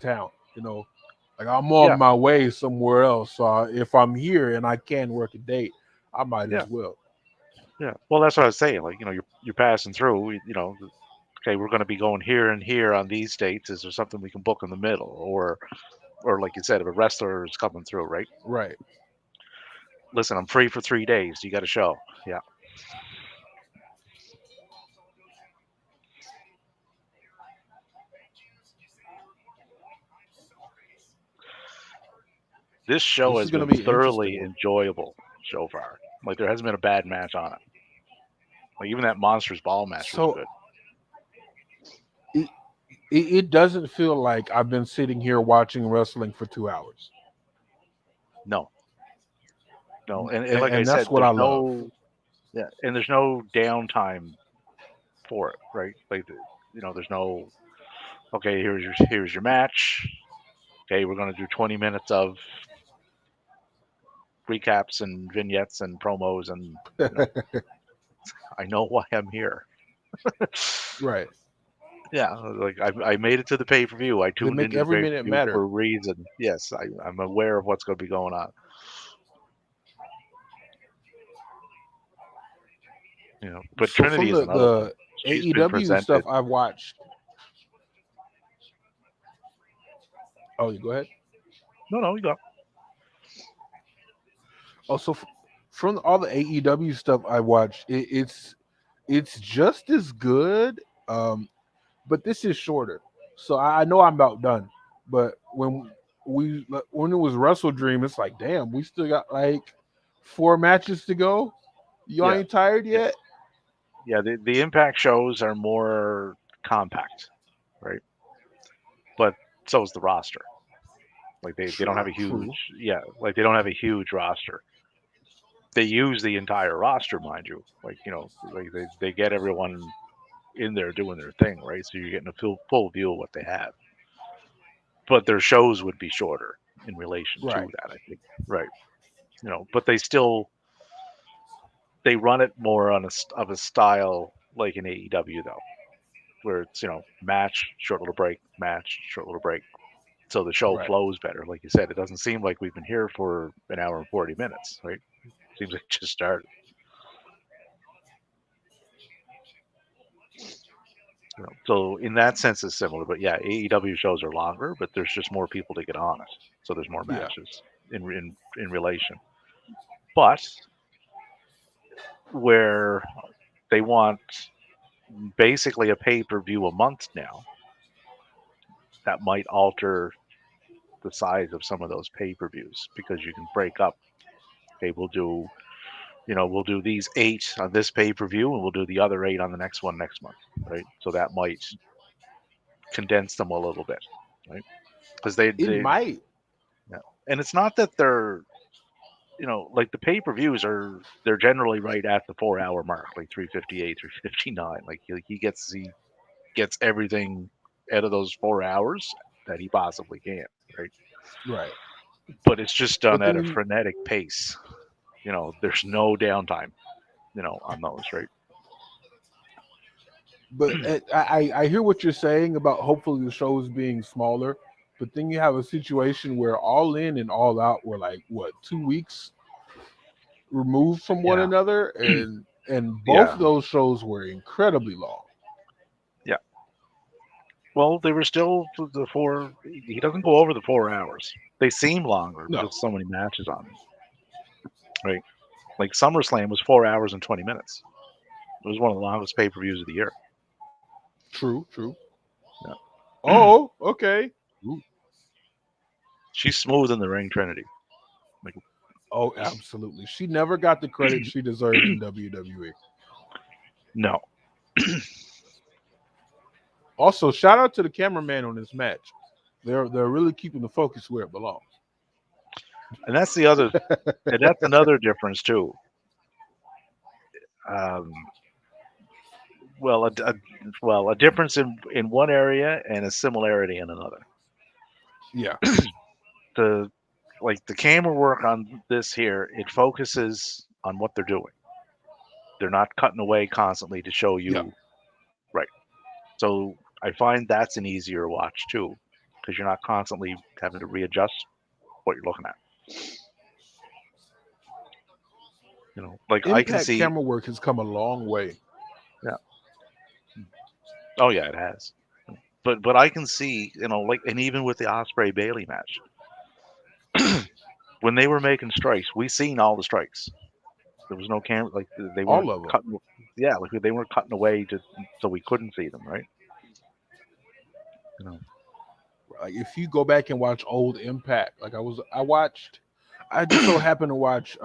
Like I'm on my Yeah, way somewhere else. So if I'm here and I can work a date, I might as yeah, well. yeah. Well, that's what I was saying. Like, you're passing through. Okay, we're going to be going here and here on these dates. Is there something we can book in the middle, or like you said, if a wrestler is coming through, right? Right. Listen, I'm free for 3 days. You got a show. Yeah, this show This is has going to been be an interesting thoroughly one. enjoyable so far. Like, there hasn't been a bad match on it. Like, even that Monsters Ball match was So good. it, it doesn't feel like I've been sitting here watching wrestling for 2 hours, No, no, and like I and said, that's what I love. yeah, and there's no downtime for it, right? Like, there's no, okay, here's your match. Okay, we're gonna do 20 minutes of recaps and vignettes and promos, and you know, I know why I'm here. Right. Yeah, like I made it to the pay per view. I They tuned make into the every pay per minute view for matter. a reason. Yes, I'm aware of what's going to be going on. But So Trinity from is another one. the She's been AEW presented. stuff I've watched. Oh, you go ahead. No, no, you go. Also, from all the AEW stuff I watched, it's just as good. But this is shorter, so I know I'm about done. But when it was Wrestle Dream, it's like, damn, we still got like 4 matches to go. You Yeah, ain't tired yeah, yet? yeah. The Impact shows are more compact, right? But so is the roster. Like, they don't have True, a huge, true. yeah, like they don't have a huge roster. They use the entire roster, mind you. Like, like they get everyone in there doing their thing, right? So you're getting a full view of what they have. But their shows would be shorter in relation to Right. that, I think. Right. But they run it more of a style like in AEW though, where it's, match, short little break, match, short little break. So the show Right. flows better. Like you said, it doesn't seem like we've been here for an hour and 40 minutes, right? Seems like it just started. So in that sense, it's similar. But yeah, AEW shows are longer, but there's just more people to get on it, so there's more Yeah. matches in relation. But where they want basically a pay per view a month now, that might alter the size of some of those pay per views because you can break up. Okay, we'll do these 8 on this pay per view, and we'll do the other 8 on the next one next month, right? So that might condense them a little bit, right? Because It might. yeah. And it's not that they're, like the pay per views they're generally right at the 4 hour mark, like 358, 359. Like he gets everything out of those 4 hours that he possibly can, right? Right. But it's just done But at then a you frenetic pace. There's no downtime, on those, right? but I hear what you're saying about hopefully the shows being smaller, but then you have a situation where All In and All Out were like what 2 weeks removed from one Yeah, another, and both yeah, of those shows were incredibly long. yeah. Well, they were still the four. He doesn't go over the 4 hours. They seem longer No, because so many matches on them. right? Like SummerSlam was 4 hours and 20 minutes. It was one of the longest pay-per-views of the year. True, true. Yeah. Oh, okay. Ooh. She's smooth in the ring, Trinity. Like, Oh, absolutely. She never got the credit she deserved in WWE. no, Also, shout out to the cameraman on this match. They're really keeping the focus where it belongs. and that's the other, and that's another difference too. Um, well, a difference in one area and a similarity in another. Yeah, The like the camera work on this here, it focuses on what they're doing. They're not cutting away constantly to show yeah. you right. So I find that's an easier watch too, because you're not constantly having to readjust what you're looking at. Like I can Impact see. camera work has come a long way. Yeah. Oh yeah, it has. But I can see, like, and even with the Osprey Bailey match, when they were making strikes, we seen all the strikes. There was no camera, like they weren't All of them. cutting. Yeah, like they weren't cutting away to so we couldn't see them, right? You know. Like if you go back and watch old Impact, I just so happened to watch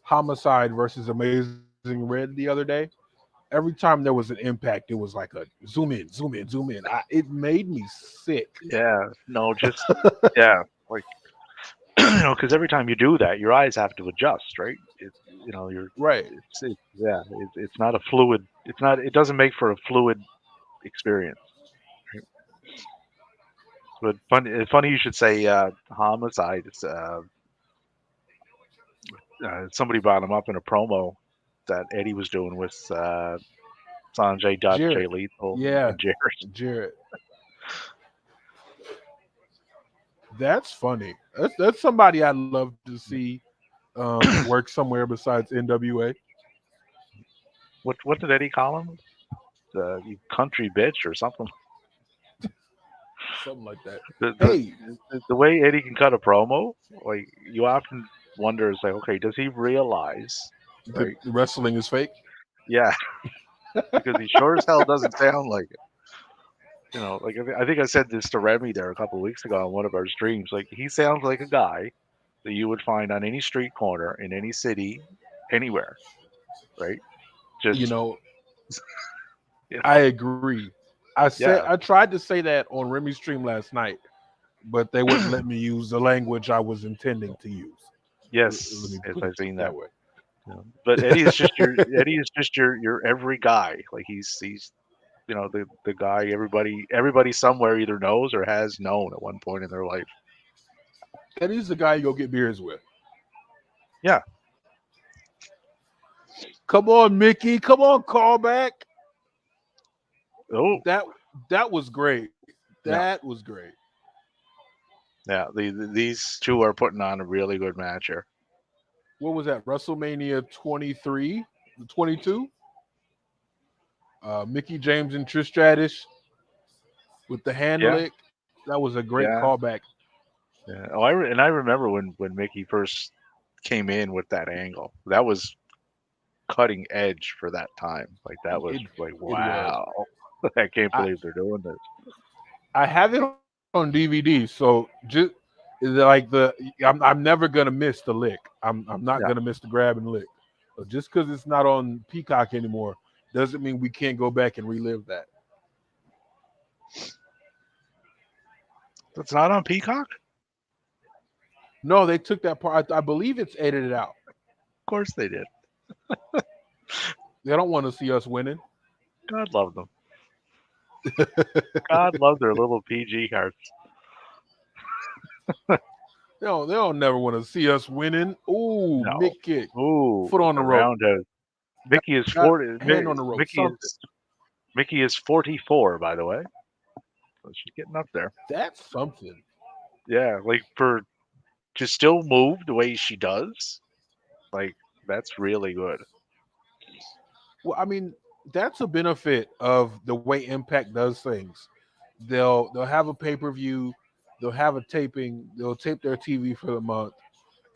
Homicide versus Amazing Red the other day. Every time there was an impact, it was like a zoom in, zoom in, zoom in. It made me sick. Yeah. No, just yeah, like because every time you do that, your eyes have to adjust, right? You're Right. yeah, it's not a fluid. It's not. It doesn't make for a fluid experience. Right? But funny you should say homicide. Somebody brought him up in a promo that Eddie was doing with Sanjay Dutt, Jay Jarrett. Lethal, Yeah. and Jarrett. Jarrett. That's funny. That's somebody I'd love to see work somewhere besides NWA. What did Eddie call him? You country bitch or something. Something like that. The, the Hey, the way Eddie can cut a promo, like you often wonder, is like, okay, does he realize, the right? wrestling is fake. Yeah, because he sure as hell doesn't sound like it. Like I think I said this to Remy there a couple of weeks ago on one of our streams. Like he sounds like a guy that you would find on any street corner in any city, anywhere, right? You Just know, you I know, agree. yeah, I tried to say that on Remy's stream last night, but they wouldn't let me use the language I was intending to use. Let yes, me yes, put it I've seen that that. way. But Eddie is just your every guy. Like he's the guy everybody somewhere either knows or has known at one point in their life. Eddie's the guy you go get beers with. Yeah. Come on, Mickey. Come on, callback. Oh, That that was great. yeah. That was great. Yeah. These two are putting on a really good match here. What was that? WrestleMania 23, 22? Mickey James and Trish Stratus with the hand Yeah. lick. That was a great Yeah. callback. Yeah. Oh, I remember when Mickey first came in with that angle. That was cutting edge for that time. Like that was It like it was. wow. I can't I, believe they're doing this. I have it on DVD, so I'm never gonna miss the lick. I'm not Yeah. gonna miss the grab and lick. But just because it's not on Peacock anymore doesn't mean we can't go back and relive that. It's not on Peacock? No, they took that part. I believe it's edited out. Of course they did. They don't want to see us winning. God love them. God love their little PG cards. They'll never want to see us winning. Ooh, No. mid kick, Ooh, foot on the a rope, roundhouse. Mickey is got 40. hand on the rope, something. Mickey is 44, by the way. So she's getting up there. That's something. Yeah, like for to still move the way she does, like that's really good. Well, I mean, that's a benefit of the way Impact does things. They'll have a pay per view, they'll have a taping, they'll tape their TV for the month,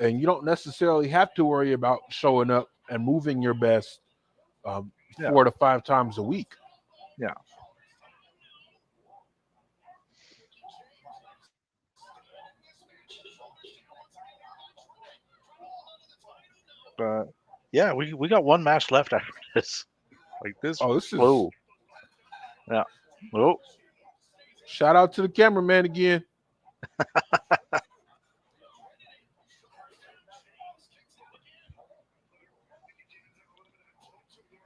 and you don't necessarily have to worry about showing up and moving your best um, Yeah, 4 to 5 times a week. yeah. But yeah, we got one match left after this. Like this Oh, this is flew. Yeah. Oh, shout out to the cameraman again.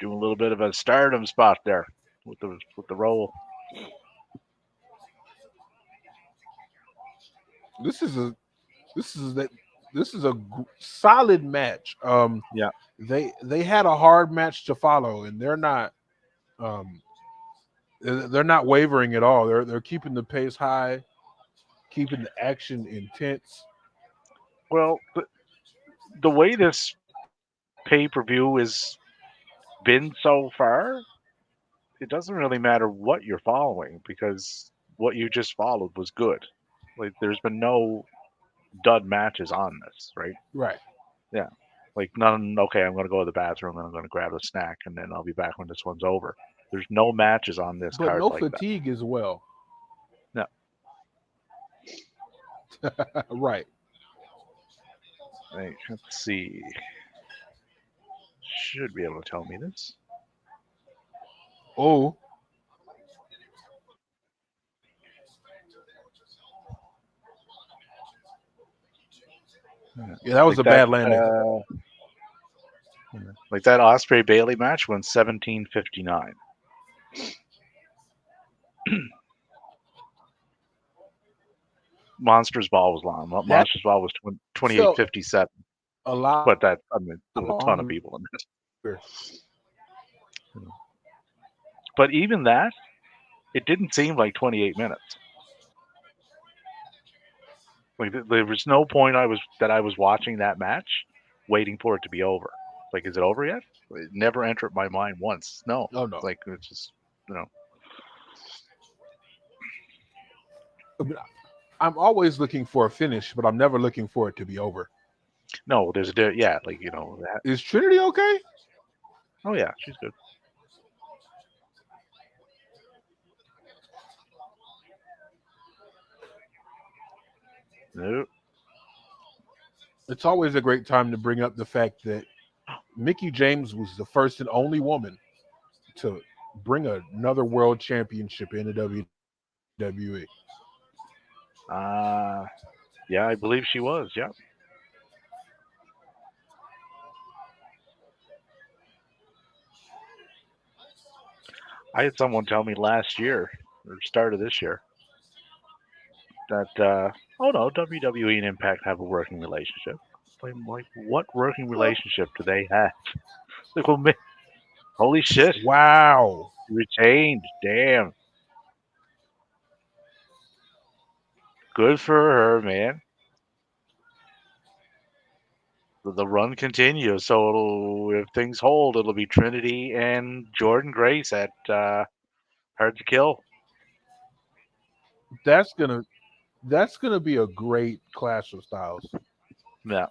doing a little bit of a stardom spot there with the roll. This is a this is that this is a solid match. Yeah. They had a hard match to follow, and um, they're not wavering at all. They're keeping the pace high, keeping the action intense. Well, the way this pay per view has been so far, it doesn't really matter what you're following because what you just followed was good. Like there's been no dud matches on this, right? Right, Yeah. Like none. Okay, I'm gonna go to the bathroom and I'm gonna grab a snack and then I'll be back when this one's over. There's no matches on this but card no like that. fatigue as well. No. Right. Right, let's see. Should be able to tell me this. Oh, Yeah. yeah, that was Like a that. bad landing. Like that Osprey Bailey match went 17:59. Monsters Ball was long. That Monsters Ball was felt 28:57. a But lot that I mean, there was a ton of longer. people in it. But even that, it didn't seem like 28 minutes. Like there was no point I was watching that match, waiting for it to be over. Like, is it over yet? It never entered my mind once. No, Oh no. like it's just you know, I mean, I'm always looking for a finish, but I'm never looking for it to be over. no. There's yeah, like you know that. Is Trinity okay? Oh yeah, she's good. No, It's always a great time to bring up the fact that Mickey James was the first and only woman to bring another world championship in the WWE. uh, yeah, I believe she was. Yeah, I had someone tell me last year or start of this year that oh no, WWE and Impact have a working relationship. Like what working relationship do they have? Like, well, holy shit, Wow. retained. Damn, good for her, man. The run continues, so if things hold, it'll be Trinity and Jordan Grace at Hard to Kill. That's gonna that's gonna be a great clash of styles. Yeah,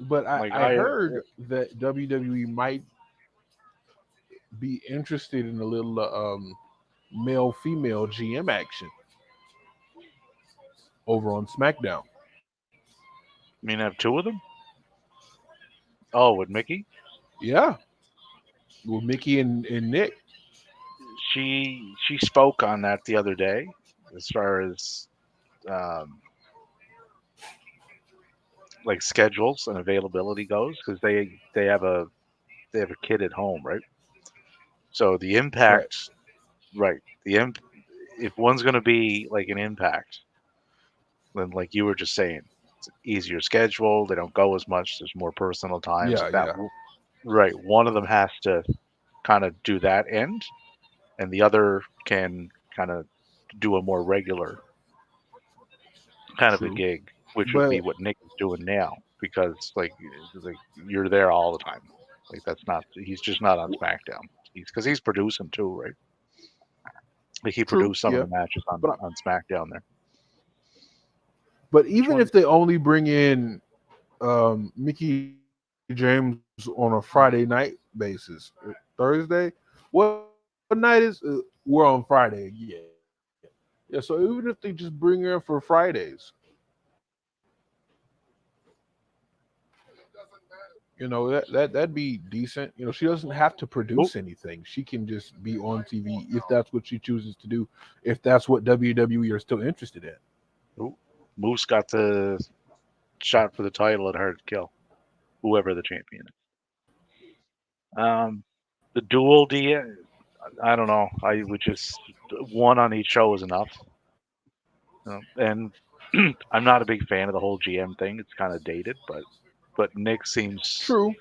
But like I I heard that WWE might be interested in a little male female GM action over on SmackDown. mean have two of them. Oh, with Mickey, Yeah, with Mickey and Nick. she spoke on that the other day, as far as um, like schedules and availability goes, because they have a kid at home, right? So the Right. impact, right? If one's going to be like an impact, then like you were just saying, it's an easier schedule. They don't go as much. There's more personal time. So Yeah, yeah. right, one of them has to kind of do that end, and the other can kind of do a more regular kind of a True. gig, which would be But what Nick is doing now because like you're there all the time. Like that's not he's just not on SmackDown. He's because he's producing too, right? Like he true, produced some of yeah. the matches But on SmackDown there. But Which even one? if they only bring in Mickey James on a Friday night basis, Thursday, what night is? We're on Friday again. Yeah, so even if they just bring her in for Fridays, that'd be decent. She doesn't have to produce anything. She can just be on TV if that's what she chooses to do. If that's what WWE are still interested in. Ooh, Moose got the shot for the title at Hard to Kill, whoever the champion is. The dual D, I don't know. I would just one on each show is enough. And I'm not a big fan of the whole GM thing. It's kind of dated, but Nick seems True.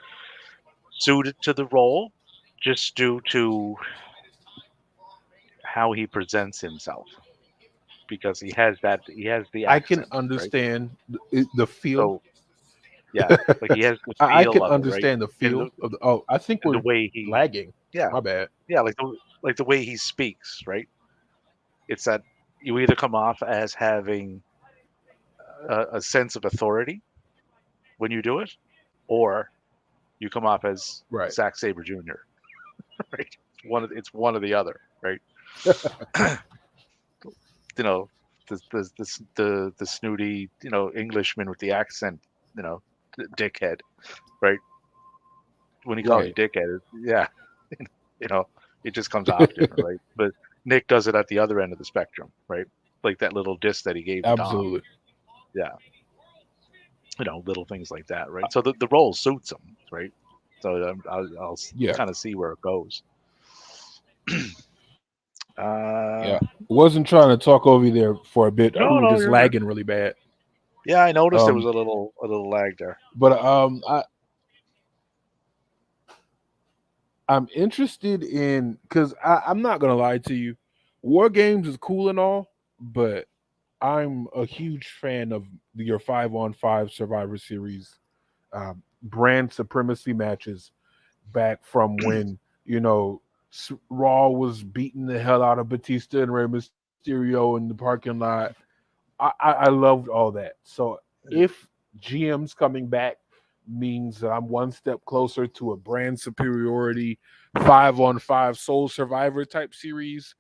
suited to the role just due to how he presents himself because he has the I can accent, right? understand the feel. So yeah, like he has the I feel can of it, right? understand the And feel of the. Oh, I think and the we're way he, lagging. yeah, My bad. yeah, like the way he speaks, right? It's that you either come off as having a sense of authority when you do it, or you come off as Right. Zack Saber Jr. Right? It's one or the other, right? You know, the snooty, Englishman with the accent, you know, dickhead, right? When he calls you Right. dickhead, yeah, you know, it just comes off different, right? But Nick does it at the other end of the spectrum, right? Like that little diss that he gave to Dom, Absolutely. yeah, little things like that, right? So the role suits him, right? So I'll Yeah. kind of see where it goes. Uh, Yeah. Wasn't trying to talk over you there for a bit. We no, were no, just you're good. lagging really bad. Yeah, I noticed there was Um, a little lag there. I'm interested in because I'm not gonna lie to you. War games is cool and all, but I'm a huge fan of your 5-on-5 Survivor Series brand supremacy matches back from when Raw was beating the hell out of Batista and Rey Mysterio in the parking lot. I loved all that. So if GM's coming back means that I'm one step closer to a brand superiority 5-on-5 Soul Survivor type series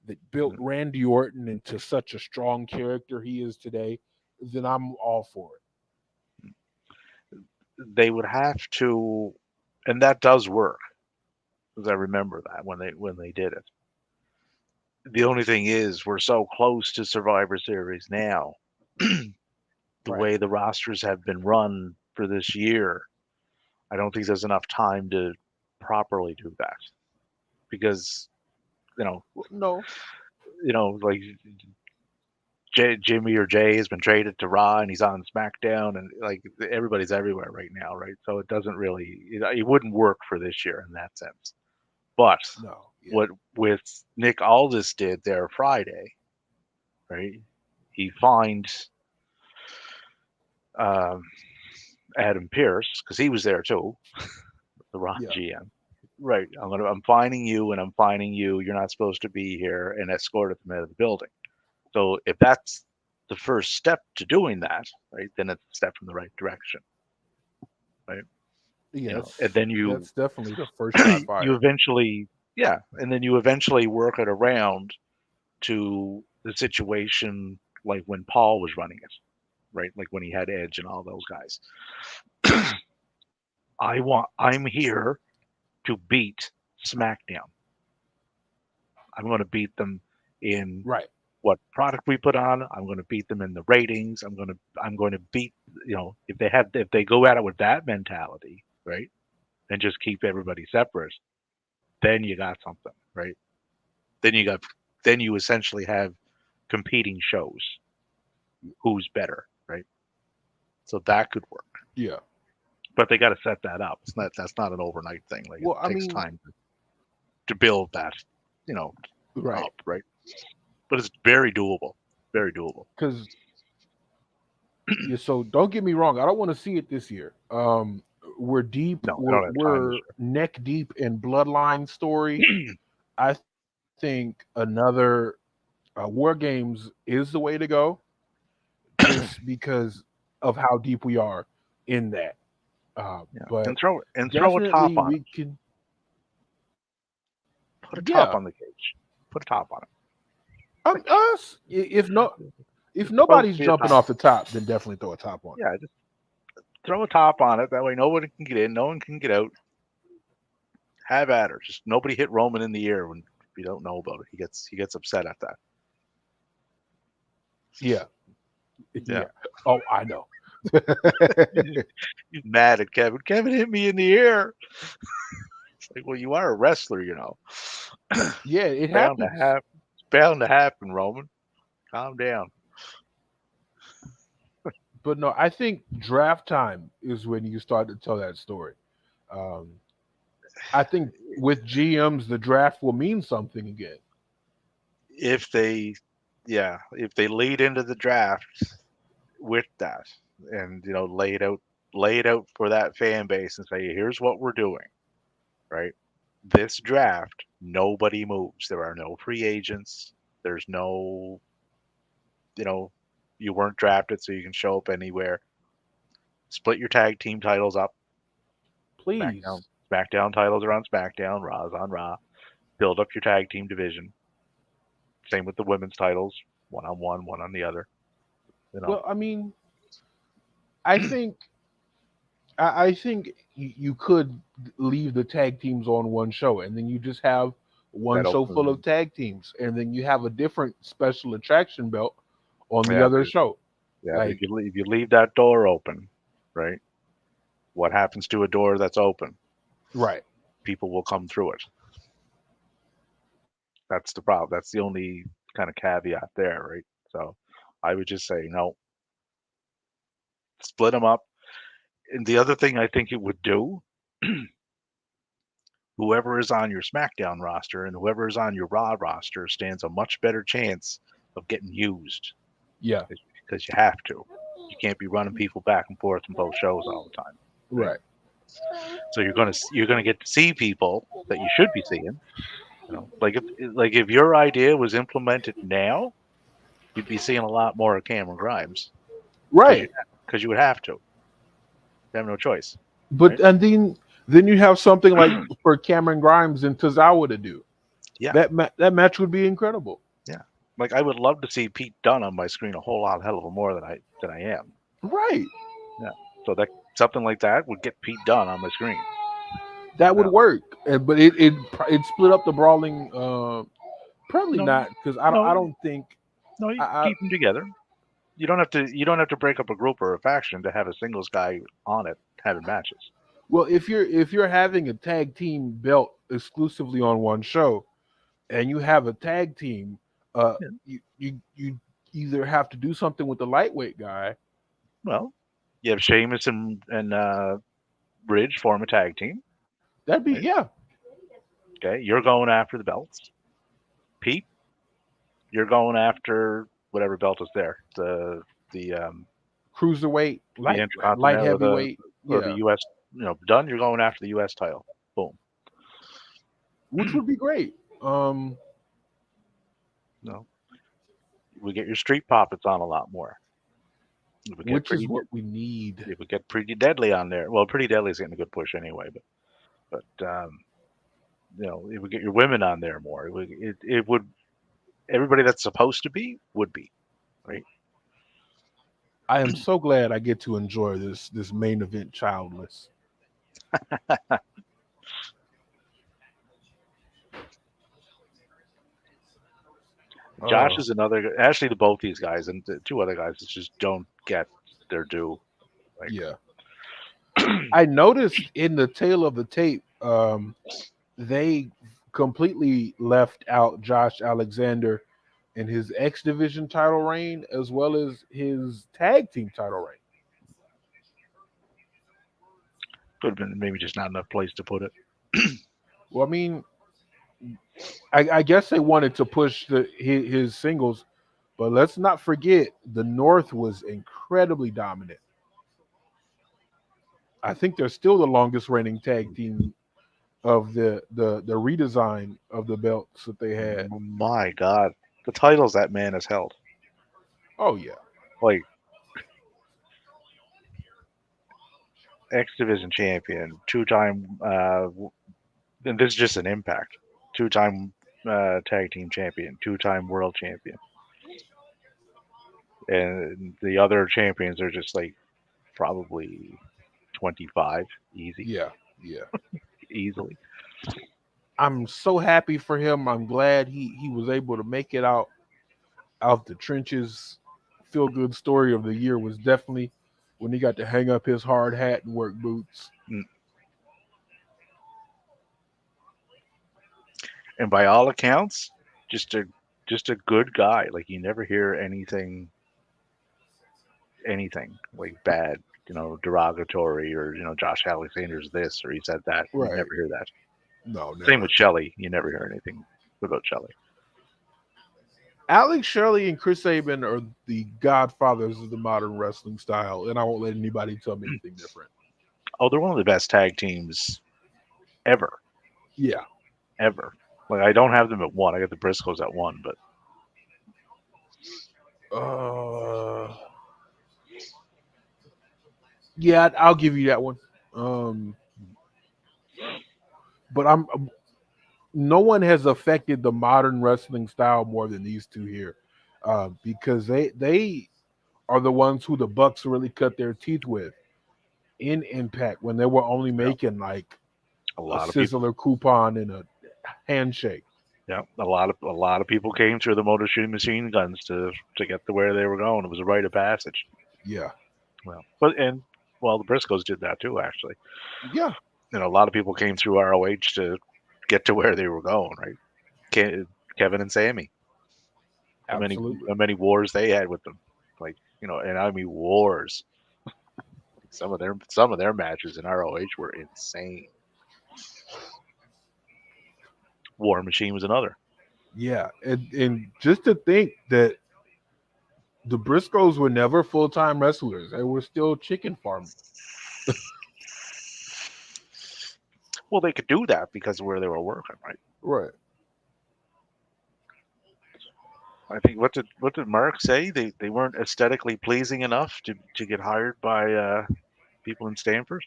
that built Randy Orton into such a strong character he is today, then I'm all for it. They would have to, and that does work because I remember that when they did it. The only thing is, we're so close to Survivor Series now. The Right. way the rosters have been run for this year, I don't think there's enough time to properly do that because you know, No. like Jimmy or Jay has been traded to Raw and he's on SmackDown and like everybody's everywhere right now, right? So it doesn't really, it wouldn't work for this year in that sense. But No. Yeah. what with Nick Aldis did there Friday, right? He finds um, Adam Pierce because he was there too, the Raw Yeah. GM. Right, I'm finding you, and I'm finding you. You're not supposed to be here, and escorted them out of the building. So if that's the first step to doing that, right, then it's a step in the right direction, right? And Yes. then you That's definitely the first shot you fired. eventually, yeah, and then you eventually work it around to the situation like when Paul was running it, right? Like when he had Edge and all those guys. I'm here to beat SmackDown. I'm going to beat them in Right. what product we put on. I'm going to beat them in the ratings. I'm going to beat, if they go at it with that mentality, right? And just keep everybody separate, then you got something, right? Then you got then you essentially have competing shows. Who's better, right? So that could work. Yeah. But they got to set that up. That's not an overnight thing. Like it Well, I takes mean, time to build that, you know, right. up, right? But it's very doable. Very doable. Because yeah, so don't get me wrong. I don't want to see it this year. We're deep. No, I We're don't have time this we're neck deep in Bloodline story. year. I think another War Games is the way to go. just because of how deep we are in that. Yeah, But and throw a top definitely on it. we can. Put a top Yeah, on the cage. Put a top on it. us. If It's supposed nobody's to be a jumping top. off the top, then definitely throw a top on it. Yeah, just throw a top on it. That way, nobody can get in. No one can get out. Have at her. Just nobody hit Roman in the ear when you don't know about it. He gets upset at that. Yeah, Yeah, yeah. Oh, I know. he's mad at Kevin. Kevin hit me in the ear. It's like, well, you are a wrestler, you know. Yeah, it Bound to happens. happen. It's bound to happen, Roman. Calm down. But no, I think draft time is when you start to tell that story. Um, I think with GMs, the draft will mean something again. If they, yeah, if they lead into the draft with that, and lay it out for that fan base, and say, here's what we're doing, right? This draft, nobody moves. There are no free agents. There's no, you know, you weren't drafted, so you can show up anywhere. Split your tag team titles up. SmackDown, Please. SmackDown titles are on SmackDown. Raw's on Raw. Build up your tag team division. Same with the women's titles, one on the other. You know, Well, I mean, I think I think you could leave the tag teams on one show, and then you just have one that show full opens. of tag teams, and then you have a different special attraction belt on the Yeah, other show. but Like, if you leave that door open, right? What happens to a door that's open? right. People will come through it. That's the problem. That's the only kind of caveat there, right? So I would just say no, split them up. And the other thing I think it would do, whoever is on your SmackDown roster and whoever is on your Raw roster stands a much better chance of getting used Yeah. because you have to. You can't be running people back and forth from both shows all the time, right? Right. So you're gonna get to see people that you should be seeing. Like if your idea was implemented now, you'd be seeing a lot more of Cameron Grimes because you Right. because you would have to. You have no choice, But right? and then you have something like for Cameron Grimes and Tozawa to do. Yeah, That match would be incredible. yeah. Like I would love to see Pete Dunne on my screen a whole lot hell of a more than I am. Right. Yeah. So that something like that would get Pete Dunne on my screen. That would No, work. But it split up the brawling. Probably no, not because no, I don't think no. You I keep them together. You don't have to break up a group or a faction to have a singles guy on it having matches. well, if you're having a tag team belt exclusively on one show, and you have a tag team, Yeah. you either have to do something with the lightweight guy. Well, you have Sheamus and Ridge form a tag team. That'd be, Right? yeah, Okay, you're going after the belts. Pete, you're going after whatever belt is there. The cruiserweight, the light Intercontinental heavyweight, or the yeah, U.S. Done. You're going after the U.S. title. Boom. which would be great. No, we get your street profits on a lot more. It would get Which is pretty. what we need. It would get pretty deadly on there. Well, pretty deadly is getting a good push anyway, but it would get your women on there more. It would everybody that's supposed to be would be right. I am so glad I get to enjoy this main event childless. Josh Oh, is another. Actually, the both these guys and the two other guys that just don't get their due. Like, yeah. I noticed in the tail of the tape, they completely left out Josh Alexander in his X Division title reign as well as his tag team title reign. could have been maybe just not enough place to put it. Well, I mean, I guess they wanted to push his singles, but let's not forget the North was incredibly dominant. I think they're still the longest reigning tag team of the redesign of the belts that they had. My God, the titles that man has held. Oh yeah, Like X Division champion, two-time, and this is just an Impact, two-time tag team champion, two-time world champion, and the other champions are just like probably 25, easy, Yeah, yeah. easily. I'm so happy for him. I'm glad he was able to make it out the trenches. Feel good story of the year was definitely when he got to hang up his hard hat and work boots. Mm. And by all accounts, just a just a good guy. Like you never hear anything like bad, derogatory, or Josh Alexander's this or he said that. You Right. never hear that. No, Same never. with Shelley. You never hear anything about Shelley. Alex Shirley and Chris Sabin are the godfathers of the modern wrestling style, and I won't let anybody tell me anything different. Oh, they're one of the best tag teams ever, Yeah. ever. Like I don't have them at one. I got the Briscoes at one, but Uh, yeah, I'll give you that one. Um, but no one has affected the modern wrestling style more than these two here, because they are the ones who the Bucks really cut their teeth with in Impact when they were only yeah, making like a a lot of people. sizzler coupon and a handshake. Yeah, a lot of people came through the Motor City Machine Guns to get to where they were going. It was a rite of passage. Yeah, Well, the Briscoes did that too, actually. yeah, A lot of people came through ROH to get to where they were going, right? Kevin and Sammy, how many absolutely. how many wars they had with them, like and I mean wars. Some of their matches in ROH were insane. War Machine was another. Yeah, and just to think that the Briscoes were never full time wrestlers; they were still chicken farming. Well, they could do that because of where they were working, right? Right. I think what did Mark say? They weren't aesthetically pleasing enough to get hired by people in Stanford.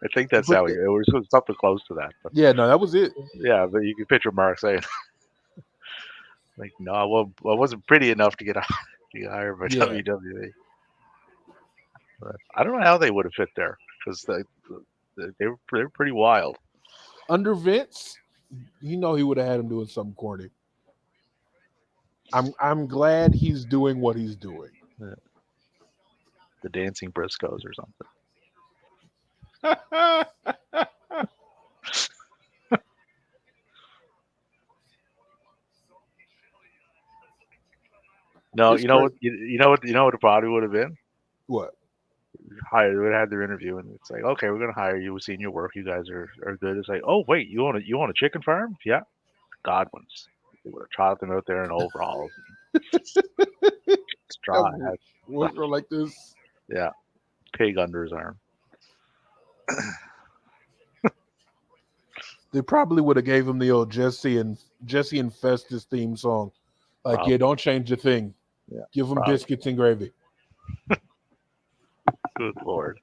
I think that's But how it was something close to that. But yeah, no, that was it. yeah, but you can picture Mark saying like, "No, well, I wasn't pretty enough to get hired by Yeah, WWE." But I don't know how they would have fit there because they were pretty wild. under Vince, he would have had him doing something corny. I'm glad he's doing what he's doing. Yeah, the Dancing Briscoes or something. No, It's great. what it probably would have been. What? Hire They would have had their interview and it's like, okay, we're gonna hire you. We've seen your work. You guys are good. It's like, oh wait, you own a chicken farm? Yeah, Godwins. They would have trotted them out there in overalls, That straw hats, was like this. yeah, pig under his arm. They probably would have gave him the old Jesse and Festus theme song. Like, yeah, Probably, don't change a thing. yeah, Give him probably. biscuits and gravy. Good lord.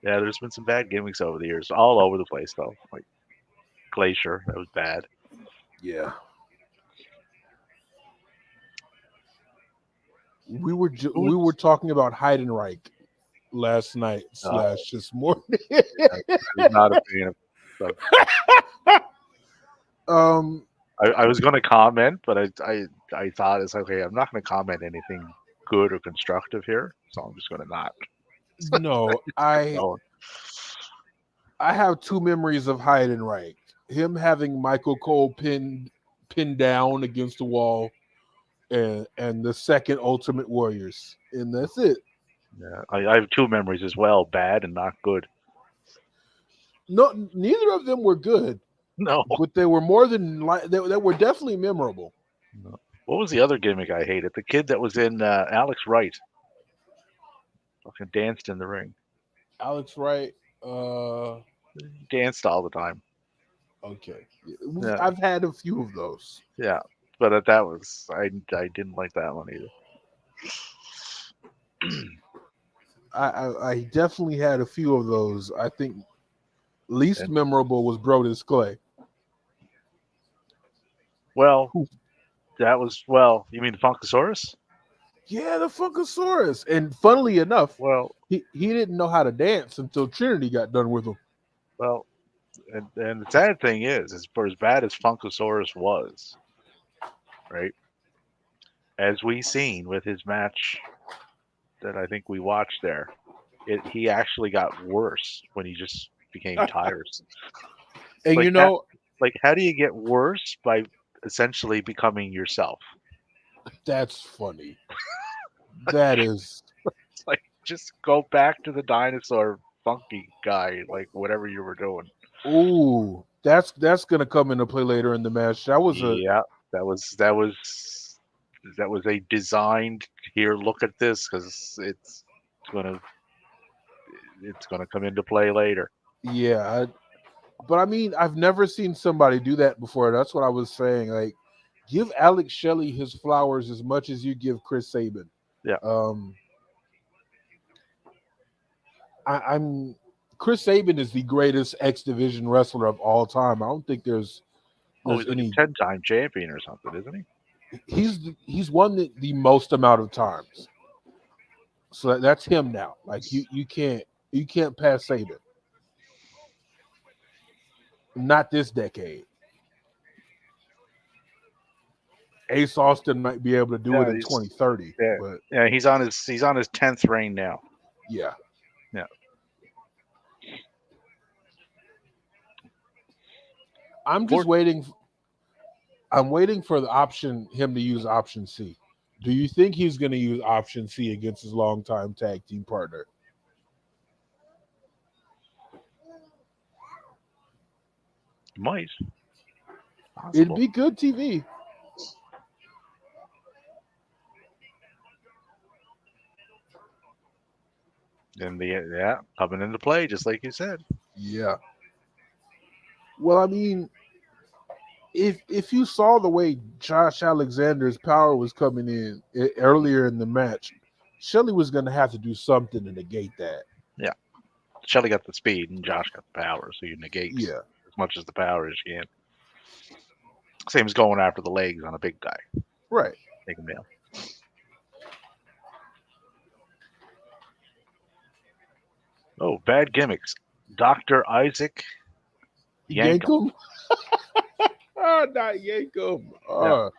Yeah, there's been some bad gimmicks over the years, all over the place though. Like Glacier, that was bad. Yeah. Who We were was? talking about Heidenreich last night Uh, slash this morning. I was not a fan of. But um, I was going to comment, but I thought it's okay. I'm not going to comment anything good or constructive here, so I'm just going to not. no, Keep going. I have two memories of Heidenreich. Him having Michael Cole pinned down against the wall, and the second Ultimate Warriors, and that's it. Yeah, I have two memories as well, bad and not good. No, neither of them were good, No. but they were more than they were definitely memorable. No. What was the other gimmick I hated? The kid that was in Alex Wright, fucking danced in the ring. Alex Wright. Uh, He danced all the time. okay, Yeah, I've had a few of those. yeah. But that was I didn't like that one either. I definitely had a few of those. I think least And, memorable was Brodus Clay. well, Who- that was well. You mean the Funkasaurus? Yeah, the Funkasaurus. And funnily enough, Well, he didn't know how to dance until Trinity got done with him. well, and the sad thing is for as bad as Funkasaurus was, right? As we seen with his match that I think we watched there, he actually got worse when he just became tiresome. And Like you how, know, like how do you get worse by essentially becoming yourself? that's funny. That is It's like just go back to the dinosaur funky guy, like whatever you were doing. ooh, that's gonna come into play later in the match. That was a Yeah, that was a designed here. Look at this because gonna it's gonna come into play later. yeah, but I mean, I've never seen somebody do that before. That's what I was saying. Like, give Alex Shelley his flowers as much as you give Chris Sabin. Yeah. Um, I'm Chris Sabin is the greatest X Division wrestler of all time. I don't think Oh, there's he's like any. a 10-time champion or something, isn't he? He's won the most amount of times. So that's him now. Like you can't pass Sabin. Not this decade. Ace Austin might be able to do it Yeah, in 2030, yeah, but yeah. He's on his 10th reign now. yeah. Yeah. I'm just Fourth, waiting. I'm waiting for the option him to use option C. Do you think he's going to use option C against his longtime tag team partner? might It'd possible. be good TV. And coming into play just like you said. Yeah. Well, I mean, if you saw the way Josh Alexander's power was coming in earlier in the match, Shelley was going to have to do something to negate that. Yeah, Shelly got the speed and Josh got the power, so you negate Yeah. as much as the power as you can. Same as going after the legs on a big guy. Right. Take him down. Oh, bad gimmicks. Dr. Isaac Yankum. Yankum? Oh, not Yankum. Yeah.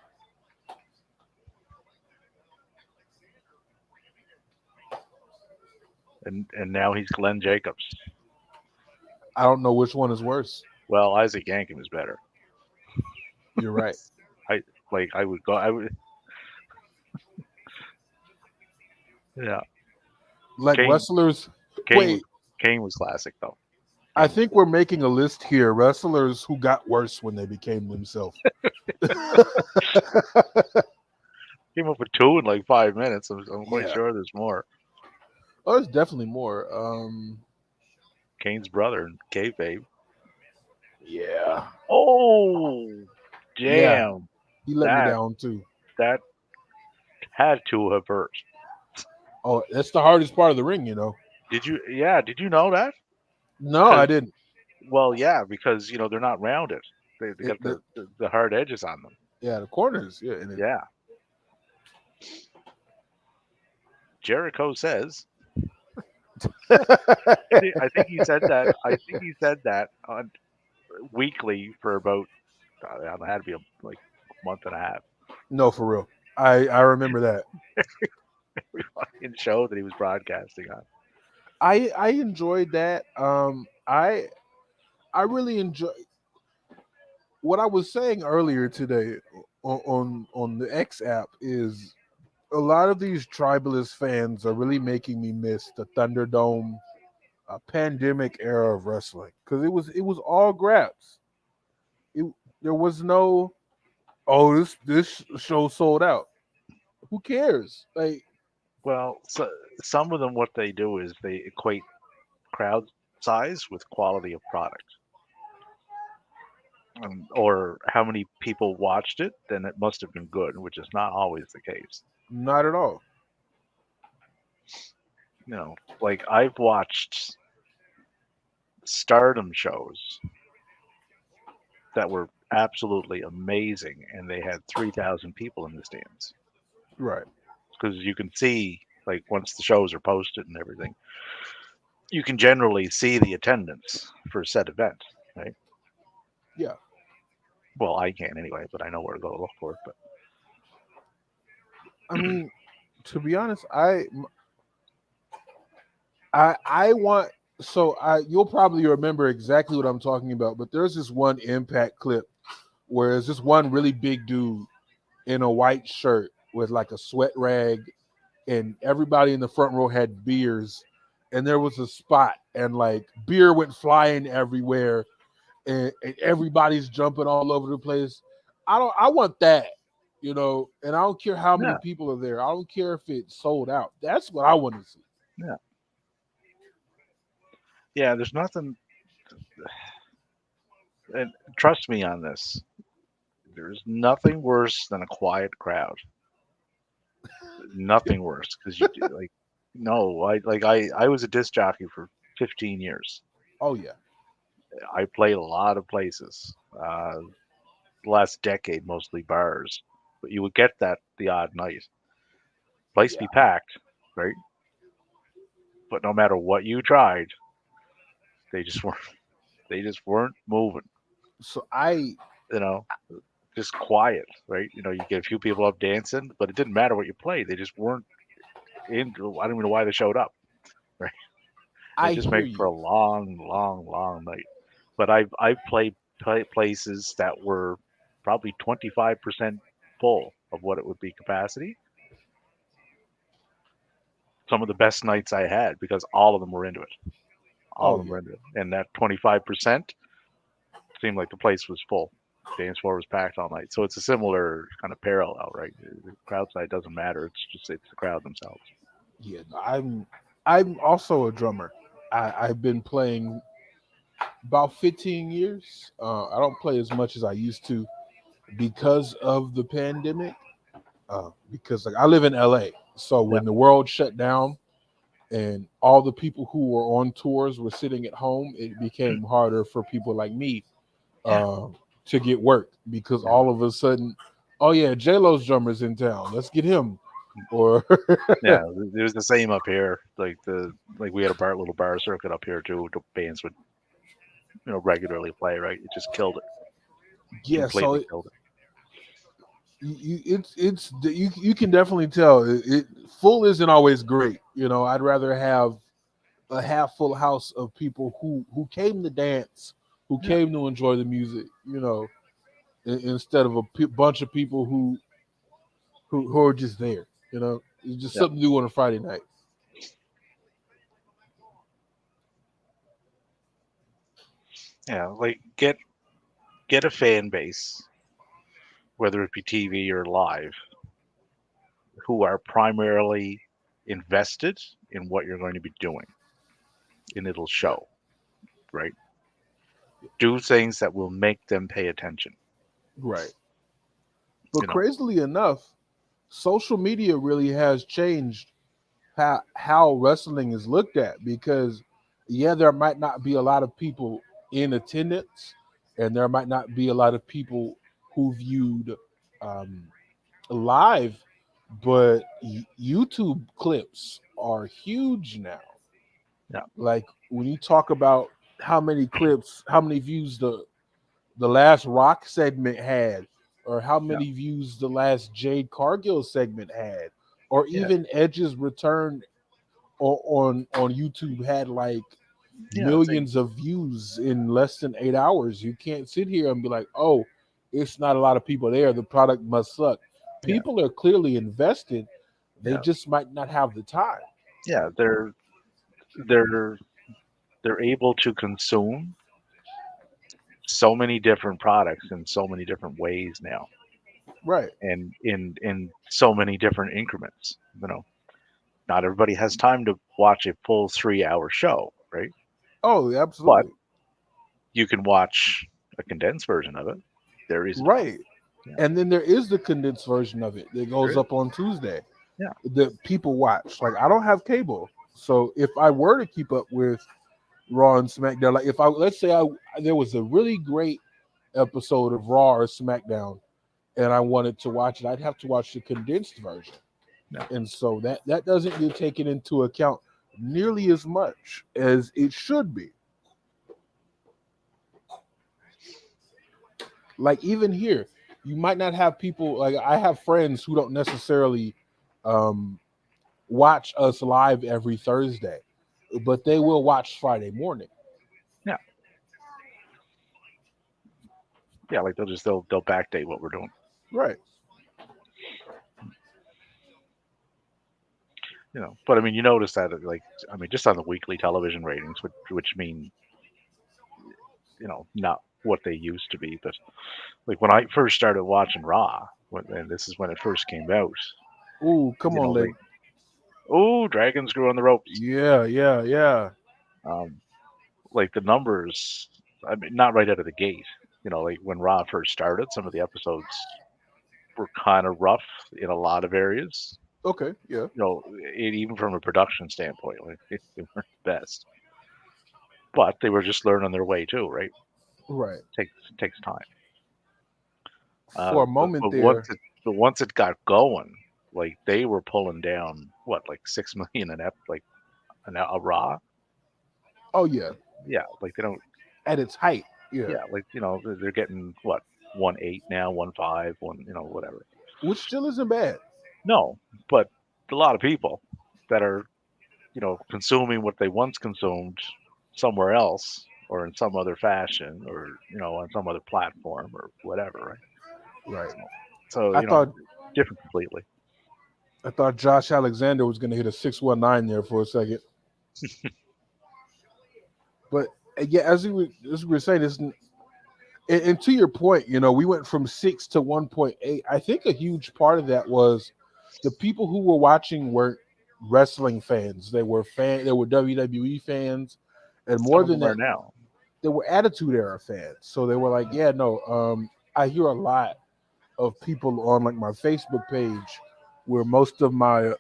And now he's Glenn Jacobs. I don't know which one is worse. Well, Isaac Yankum is better. You're right. I would go. I would. Yeah. Like Kane. wrestlers. Kane was Wait, Kane was classic though. I think we're making a list here. Wrestlers who got worse when they became themselves. Came up with two in like 5 minutes. I'm quite Yeah. sure there's more. Oh, there's definitely more. Kane's brother and kayfabe. Yeah. Oh, Yeah. damn! He let me That down too. that had to have hurt. Oh, that's the hardest part of the ring, you know. Did you? Yeah. Did you know that? No, I Because didn't. well, yeah, because they're not rounded. They got It, the, the hard edges on them. yeah, the corners. Yeah. And Yeah. Jericho says. I think he said that. I think he said that on weekly for about it had to be like month and a half. no, for real. I remember that. Every fucking show that he was broadcasting on. I enjoyed that. I really enjoy what I was saying earlier today on the X app is a lot of these tribalist fans are really making me miss the Thunderdome pandemic era of wrestling because it was all grabs. It there was no this show sold out. Who cares? Like Well, so some of them, what they do is they equate crowd size with quality of product, or how many people watched it. Then it must have been good, which is not always the case. not at all. Like I've watched Stardom shows that were absolutely amazing, and they had 3,000 people in the stands Right. because you can see, like, once the shows are posted and everything, you can generally see the attendance for a set event, right? Yeah. Well, I can anyway, but I know where to go look for it. But I mean, to be honest, I want so I you'll probably remember exactly what I'm talking about, but there's this one Impact clip where it's this one really big dude in a white shirt with like a sweat rag, and everybody in the front row had beers, and there was a spot, and like beer went flying everywhere, and everybody's jumping all over the place. I want that, and I don't care how many yeah, people are there. I don't care if it's sold out. That's what I want to see. yeah, yeah. There's nothing, and trust me on this. There's nothing worse than a quiet crowd. Nothing worse because you like. No, I was a disc jockey for 15 years. Oh yeah. I played a lot of places. Last decade, mostly bars, but you would get that the odd night. Place Yeah. be packed, right? But no matter what you tried, they just weren't. They just weren't moving. So I You know, just quiet, right? You get a few people up dancing, but it didn't matter what you played. They just weren't into. I don't even know why they showed up, right? It I just hear made for you. a long, long, long night. But I've played places that were probably 25% full of what it would be capacity. Some of the best nights I had because all of them were into it. All of Oh them yeah. were into it, and that 25% seemed like the place was full. Dance floor was packed all night, so it's a similar kind of parallel, right? The crowd side doesn't matter; it's the crowd themselves. Yeah. I'm also a drummer. I've been playing about 15 years. I don't play as much as I used to because of the pandemic. Because like I live in LA, so Yeah, when the world shut down and all the people who were on tours were sitting at home, it became harder for people like me yeah, uh, to get work because yeah, all of a sudden, oh yeah, J Lo's drummer's in town. Let's get him. Or yeah. It was the same up here. Like we had a little bar circuit up here too. The bands would regularly play. Right, it just killed it. yeah, Completely killed it. you can definitely tell full isn't always great. I'd rather have a half full house of people who came to dance, who Yeah, came to enjoy the music. Instead of a bunch of people who are just there. It's just yeah, something to do on a Friday night. yeah. Like get a fan base, whether it be TV or live, who are primarily invested in what you're going to be doing, and it'll Yeah, show, right? Do things that will make them pay attention. right. But You know, crazily enough, social media really has changed how wrestling is looked at because yeah, there might not be a lot of people in attendance, and there might not be a lot of people who viewed um, live, but YouTube clips are huge now. yeah, Like when you talk about how many clips, how many views the last Rock segment had, or how yeah, many views the last Jade Cargill segment had, or yeah, even Edge's return on YouTube had like yeah. millions of views in less than 8 hours. You can't sit here and be like, oh, it's not a lot of people there. The product must suck. Yeah, People are clearly invested. They yeah, just might not have the time. yeah. They're they're able to consume so many different products in so many different ways now, Right. and in so many different increments. Not everybody has time to watch a full 3 hour show, right? Oh, But absolutely. you can watch a condensed version of it. There is a Right. yeah, And then there is the condensed version of it that there goes is. up on Tuesday. Yeah. that people watch. Like I don't have cable, so if I were to keep up with Raw and SmackDown, like if I let's say I there was a really great episode of Raw or SmackDown, and I wanted to watch it, I'd have to watch the condensed version, Yeah. and so that doesn't get taken into account nearly as much as it should be. Like even here, you might not have people like I have friends who don't necessarily um, watch us live every Thursday, but they will watch Friday morning. Yeah. Yeah. Like they'll backdate what we're doing. Right. But I mean, you notice that like I mean, just on the weekly television ratings, which mean not what they used to be, but like when I first started watching Raw, and this is when it first came out, Ooh, come on, like Leg. oh, dragons grew on the ropes. Yeah, yeah, yeah. Um, like the numbers, I mean, not right out of the gate. Like when Raw first started, some of the episodes were kind of rough in a lot of areas. Okay, yeah. Even from a production standpoint, like they weren't the best, but they were just learning their way too, right? Right. Takes time. For a But moment but once there. it but once it got going, like they were pulling down what like 6 million like a Raw. Oh yeah. Yeah, like they don't. At its height. Yeah. Yeah, like they're getting what 1.8 now, 1.5, whatever. Which still isn't bad. No, but a lot of people that are consuming what they once consumed somewhere else or in some other fashion or on some other platform or whatever, right? Right. So I thought different completely. I thought Josh Alexander was gonna hit a 619 there for a second. But yeah, as we were saying, this and to your point, we went from 6 to 1.8. I think a huge part of that was the people who were watching weren't wrestling fans. They were WWE fans, and Some more of than them are that, now. they were Attitude Era fans. So they were like, yeah, no. I hear a lot of people on like my Facebook page where most of my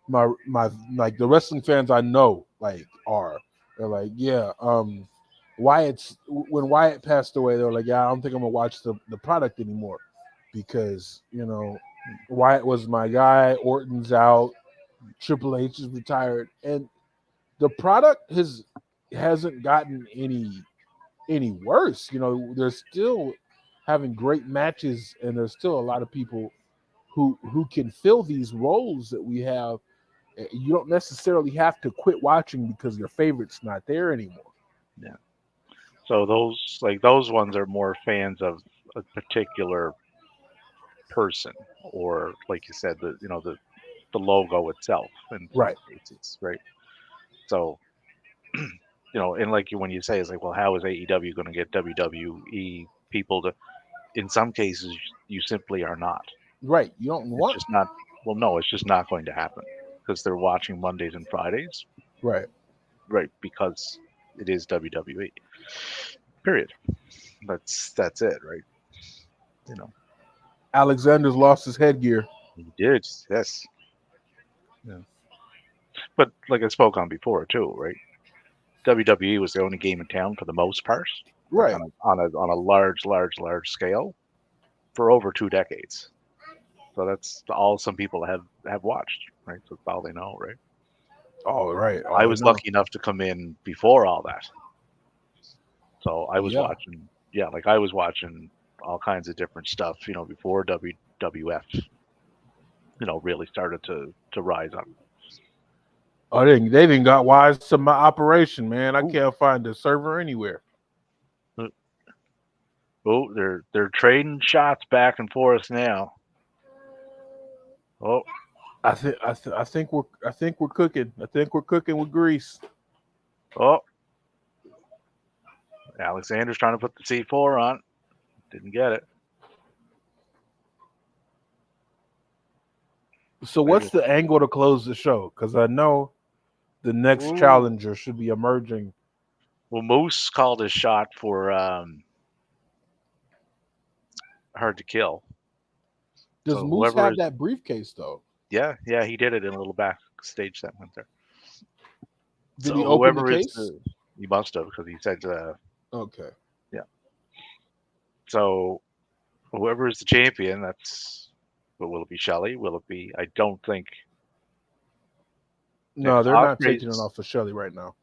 like the wrestling fans I know like are they're like yeah Wyatt's when Wyatt passed away they were like yeah I don't think I'm gonna watch the product anymore because Wyatt was my guy. Orton's out, Triple H is retired, and the product hasn't gotten any worse. They're still having great matches, and there's still a lot of people who can fill these roles that we have. You don't necessarily have to quit watching because your favorite's not there anymore. Yeah. So those ones are more fans of a particular person, or like you said, the logo itself in some Right. cases, right? So and like when you say it's like, well, how is AEW going to get WWE people to? In some cases, you simply are not. Right. You don't It's want. just not. Well, no, it's just not going to happen because they're watching Mondays and Fridays, Right. right? Because it is WWE. Period. That's it, right? You know, Alexander's lost his headgear. he did. Yes. Yeah. But like I spoke on before too, right? WWE was the only game in town for the most part, like Right. on a large scale for over 2 decades. So that's all some people have watched, right? So that's all they know, right? Oh, right. I Oh, was no. lucky enough to come in before all that, so I was Yeah. watching. Yeah, like I was watching all kinds of different stuff, before WWF, really started to rise up. Oh, they didn't got wise to my operation, man. I Ooh, can't find the server anywhere. uh, oh, they're trading shots back and forth now. Oh, I think we're cooking. I think we're cooking with grease. oh, Alexander's trying to put the C4 on. Didn't get it. So what's Maybe. the angle to close the show? Because I know the next Ooh. challenger should be emerging. Well, Moose called his shot for Hard to Kill. Does So Moose whoever have is, that briefcase though? yeah, he did it in a little backstage segment there. Did he So open the whoever is case? he must have because he said, Okay. yeah. So whoever is the champion, that's. But will it be Shelley? Will it be? I don't think. No, they're not taking it Osprey's off for Shelly right now.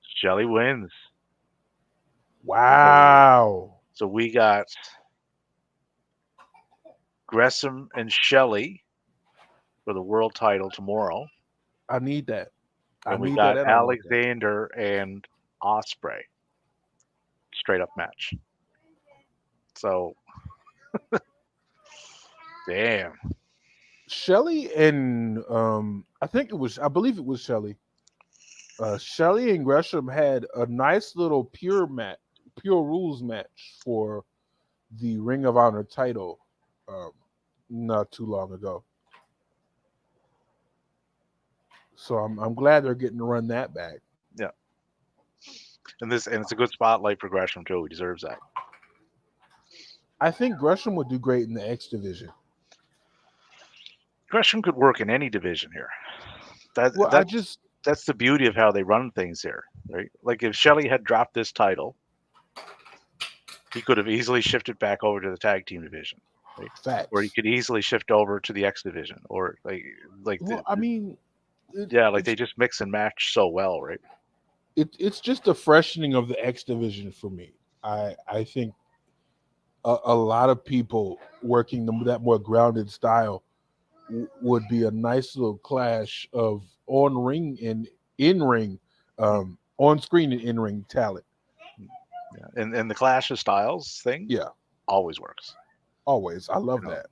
Shelley wins. So Wow. so we got Gresham and Shelley for the world title tomorrow, I need that. I and we need that got and I want that. Alexander and Osprey straight up match. So damn. Shelly and I believe it was Shelly. Shelly and Gresham had a nice little pure rules match for the Ring of Honor title um, not too long ago. So I'm glad they're getting to run that back. Yeah. And it's a good spotlight for Gresham too. He deserves that. I think Gresham would do great in the X division. Gresham could work in any division here. That Well, that's the beauty of how they run things here, right? Like if Shelley had dropped this title, he could have easily shifted back over to the tag team division, right? Or he facts. could easily shift over to the X division, or Well, I mean, yeah, like it's they just mix and match so well, right? it's just a freshening of the X division for me. I think a lot of people working that more grounded style would be a nice little clash of on ring and in ring, on screen and in ring talent. Yeah. And the clash of styles thing Yeah, always works. always. I You love know, that.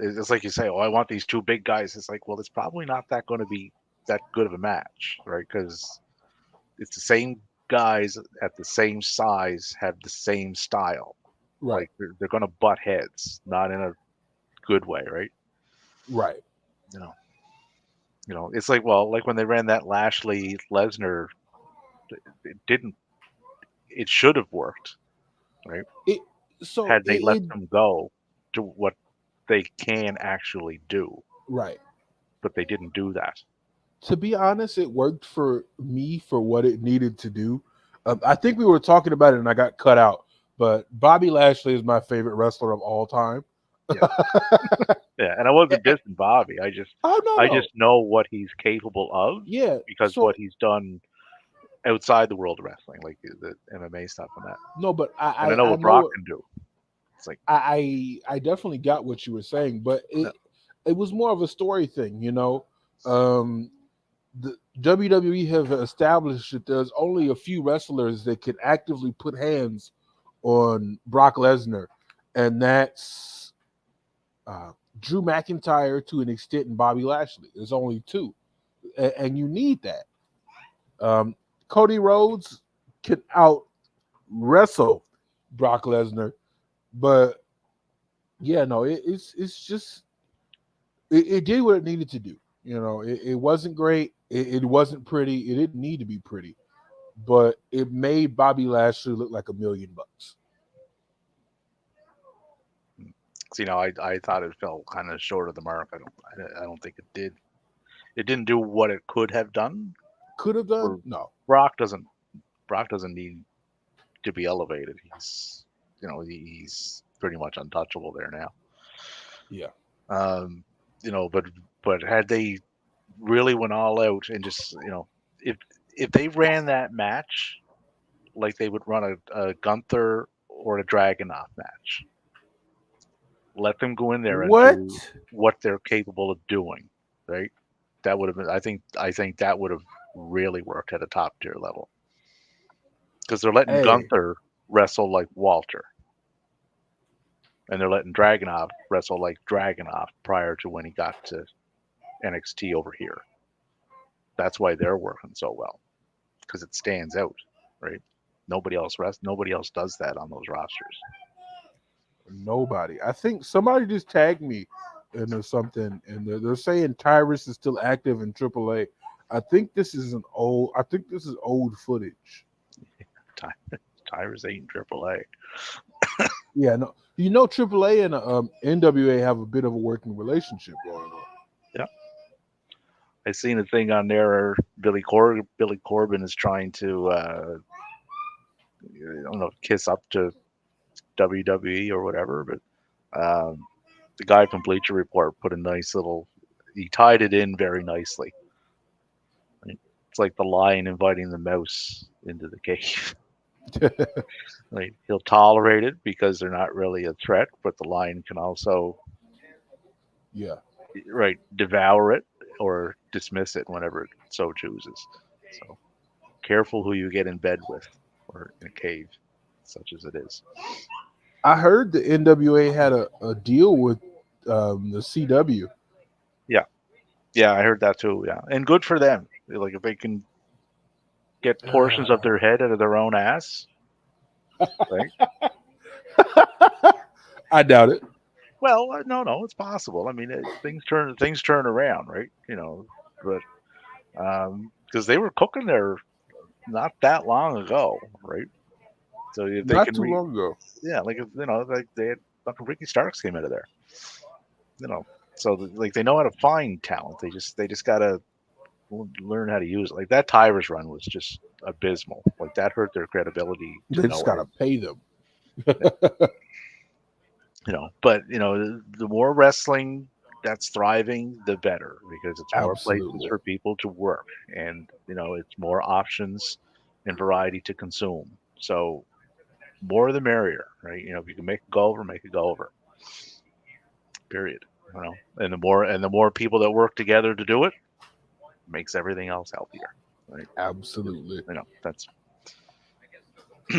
it's like you say, oh, I want these two big guys. It's like, well, it's probably not that going to be that good of a match, right? Because it's the same guys at the same size have the same style. Right, Like they're going to butt heads, not in a good way, right? right. You know, it's like, well, like when they ran that Lashley Lesnar, it didn't. It should have worked, right? It so Had they let it them go to what they can actually do, right. but they didn't do that. To be honest, it worked for me for what it needed to do. I think we were talking about it and I got cut out. But Bobby Lashley is my favorite wrestler of all time. Yeah, yeah. And I wasn't dissing Bobby. Oh no, I no, just know what he's capable of yeah. because what So he's done outside the world of wrestling, like the MMA stuff and that. no, but And I know I what Brock know can do. It's like, I definitely got what you were saying, but no, it was more of a story thing, you know. Um, the WWE have established that there's only a few wrestlers that can actively put hands on Brock Lesnar, and that's Drew McIntyre to an extent and Bobby Lashley. There's only two, and you need that. Cody Rhodes can out wrestle Brock Lesnar, but yeah, no, it's just it did what it needed to do. You know, it wasn't great. It wasn't pretty. It didn't need to be pretty, but it made Bobby Lashley look like $1,000,000. I thought it fell kind of short of the mark. I don't think it did. It didn't do what it could have done. Could have done Or no. Brock doesn't need to be elevated. He's pretty much untouchable there now. Yeah, Um, but had they really went all out and just if they ran that match like they would run a Gunther or a Dragunov match, let them go in there and what? do what they're capable of doing, right? That would have been. I think that would have really worked at a top tier level because they're letting Hey, Gunther wrestle like Walter, and they're letting Dragunov wrestle like Dragunov prior to when he got to NXT over here. That's why they're working so well because it stands out, right? Nobody else does that on those rosters. nobody. I think somebody just tagged me and there's something, and they're saying Tyrus is still active in AAA. I think this is old footage. Tyrus ain't in AAA. Yeah, no, AAA and NWA have a bit of a working relationship going on. Yeah, I seen a thing on there. Where Billy Corbin is trying to, I don't know, kiss up to WWE or whatever, but the guy from Bleacher Report put a nice little. He tied it in very nicely. Right? It's like the lion inviting the mouse into the cave. Like he'll tolerate it because they're not really a threat, but the lion can also Yeah, right devour it or dismiss it whenever it so chooses. So careful who you get in bed with or in a cave, such as it is. I heard the NWA had a deal with the CW. Yeah, yeah, I heard that too. Yeah, and good for them. Like if they can get portions of their head out of their own ass, right? I doubt it. Well, no, no, it's possible. I mean, things turn around, right? But because they were cooking there not that long ago, right? So if they Not can too long ago. yeah, like if, like they had fucking Ricky Starks came out of there, you know. So like they know how to find talent. They just gotta learn how to use it. Like that Tyrus run was just abysmal. Like that hurt their credibility to They just no gotta end. pay them. But the more wrestling that's thriving, the better because it's more places Absolutely. for people to work, and it's more options and variety to consume. So more the merrier, right? If you can make it go over, make it go over. Period. And the more people that work together to do it makes everything else healthier, right? Absolutely. That's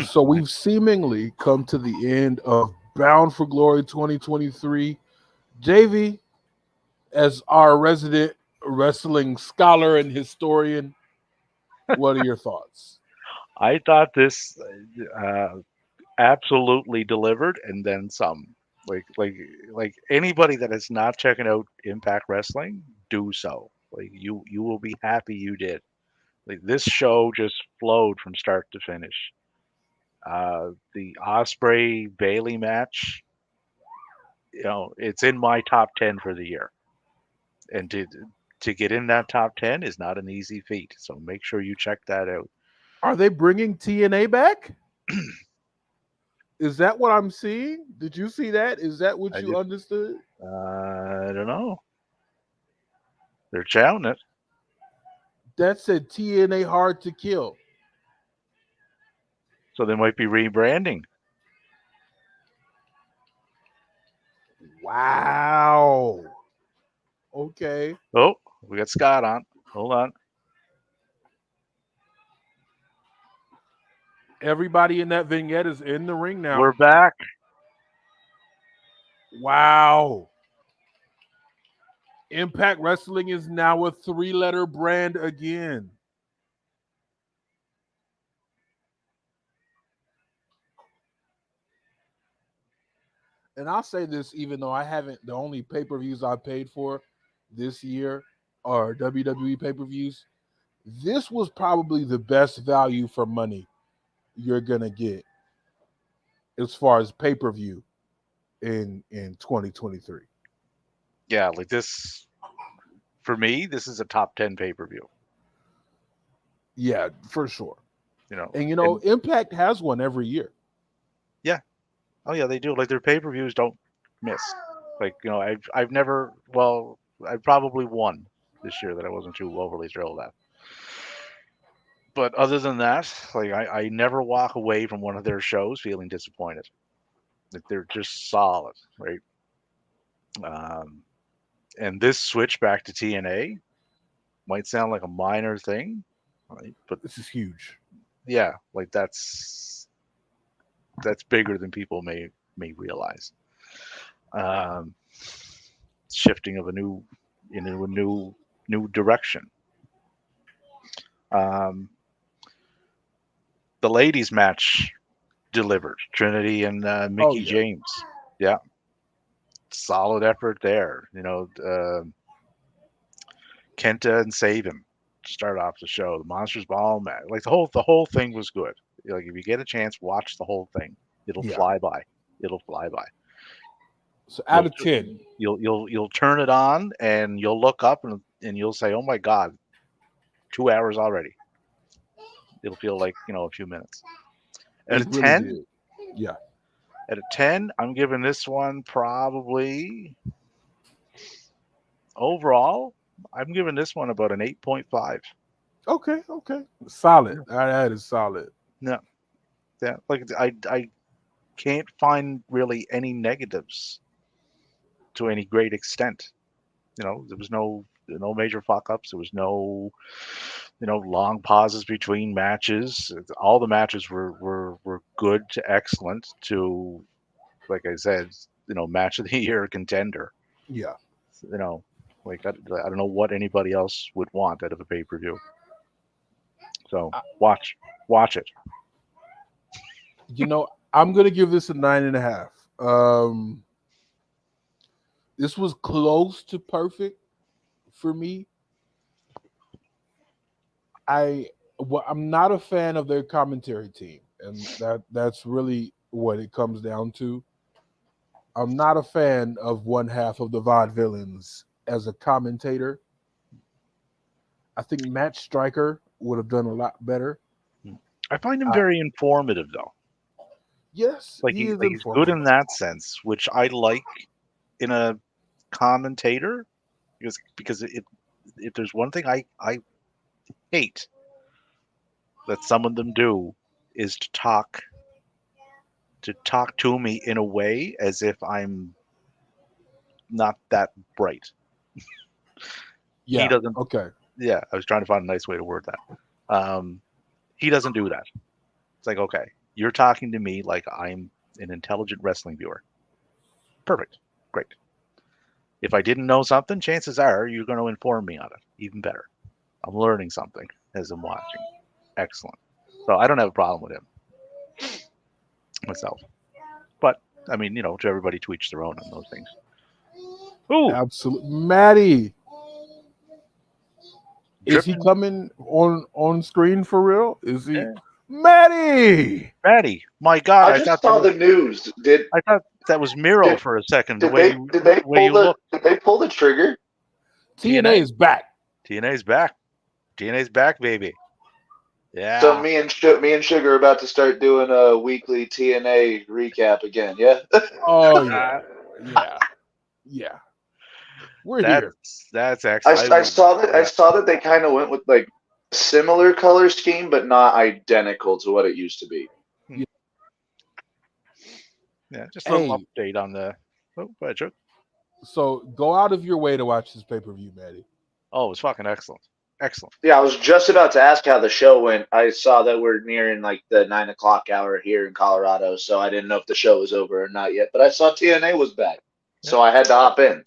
So we've seemingly come to the end of Bound for Glory 2023. JV, as our resident wrestling scholar and historian, what are your thoughts? I thought this uh, absolutely delivered and then some. Like anybody that is not checking out Impact Wrestling, do so. Like you will be happy you did. Like this show just flowed from start to finish. The Osprey Bailey match, it's in my top 10 for the year, and to get in that top 10 is not an easy feat. So make sure you check that out. Are they bringing TNA back? Is that what I'm seeing? Did you see that? Is that what I you just understood? I don't know. They're shouting it, That said TNA hard to kill. so they might be rebranding. Wow. Okay. Oh, we got Scott on. Hold on. Everybody in that vignette is in the ring now. We're back. Wow. Impact Wrestling is now a three-letter brand again. And I'll say this, even though I haven't, the only pay-per-views I paid for this year are WWE pay-per-views. This was probably the best value for money you're gonna get as far as pay-per-view in 2023. Yeah, like this for me. This is a top 10 pay per view. Yeah, for sure. You know, And and Impact has one every year. yeah, oh yeah, they do. Like their pay per views don't miss. Like I've never. Well, I probably won this year that I wasn't too overly thrilled at. But other than that, like I never walk away from one of their shows feeling disappointed. Like they're just solid, right? Um, and this switch back to TNA might sound like a minor thing, right? But This is huge. yeah, like that's bigger than people may realize. Um, Shifting of a new into a new direction. Um, the ladies match delivered. Trinity and Oh Mickey yeah. James. Yeah, solid effort there. Kenta and Saban start off the show. The Monsters Ball match, like the whole thing was good. Like if you get a chance, watch the whole thing. It'll Yeah. fly by. it'll fly by. So out of 10. You'll turn it on and you'll look up and you'll say, "Oh my God, 2 hours already." It'll feel like a few minutes. At a It really 10, did. Yeah. I'm giving this one probably overall. I'm giving this one about an 8.5. Okay. Okay. Solid. That is solid. No, yeah, like I can't find really any negatives to any great extent. There was no major fuck ups. There was no long pauses between matches. All the matches were good to excellent to, like I said, match of the year contender. Yeah. You know, like I don't know what anybody else would want out of a pay per view. So I- watch it. I'm gonna give this a 9.5. This was close to perfect for me. I'm not a fan of their commentary team, and that's really what it comes down to. I'm not a fan of one half of the Vaudevillains as a commentator. I think Matt Stryker would have done a lot better. I find him I, very informative though. yes, Like he is he's good informative. in that sense, which I like in a commentator because if there's one thing I hate that some of them do is to talk to me in a way as if I'm not that bright. He Yeah. doesn't. Okay. Yeah, I was trying to find a nice way to word that. He doesn't do that. It's like, okay, you're talking to me like I'm an intelligent wrestling viewer. Perfect, great. If I didn't know something, chances are you're going to inform me on it. Even better. I'm learning something as I'm watching. Excellent. So I don't have a problem with him myself. But I mean, to everybody to each their own on those things. Ooh, Absolutely. Maddie, is he dripping. coming on screen for real? Is he Yeah. Maddie? Maddie, my God, I I just thought that saw was the news. I thought that was Miro Did for a second. The did way they you did they way pull you the look. did they pull the trigger? TNA TNA, is back. TNA's back. TNA's back, baby. So Yeah. me and Sugar are about to start doing a weekly TNA recap again. Yeah. Oh Uh, yeah. Yeah. Yeah. We're here. that's I, excellent. I saw that I Yeah, saw that they kind of went with like similar color scheme, but not identical to what it used to be. hmm, Yeah. yeah. Just a little Hey, update on the. Oh, go ahead, Chuck. so go out of your way to watch this pay-per-view, Maddie. Oh, it's fucking excellent. Excellent. Yeah, I was just about to ask how the show went. I saw that we're nearing like the 9 o'clock hour here in Colorado, so I didn't know if the show was over or not yet. But I saw TNA was back, Yeah. so I had to hop in.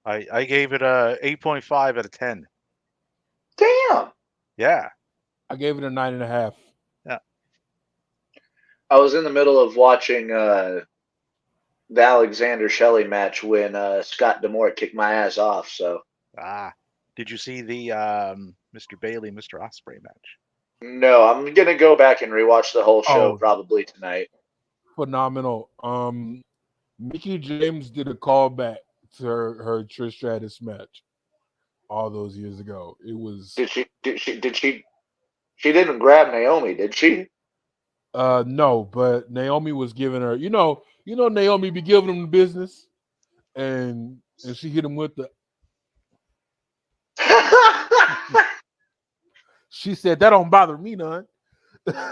I gave it a 8.5 out of 10. Damn! Yeah. I gave it a 9.5. Yeah. I was in the middle of watching the Alexander Shelley match when Scott Demore kicked my ass off. So Ah. Did you see the Mr. Bailey, Mr. Osprey match? no, I'm gonna go back and rewatch the whole show Oh, probably tonight. phenomenal. Mickey James did a callback to her Trish Stratus match all those years ago. It was Did she? Did she? Did she? She didn't grab Naomi, did she? no, but Naomi was giving her, Naomi be giving him the business, and she hit him with the. She said that don't bother me none.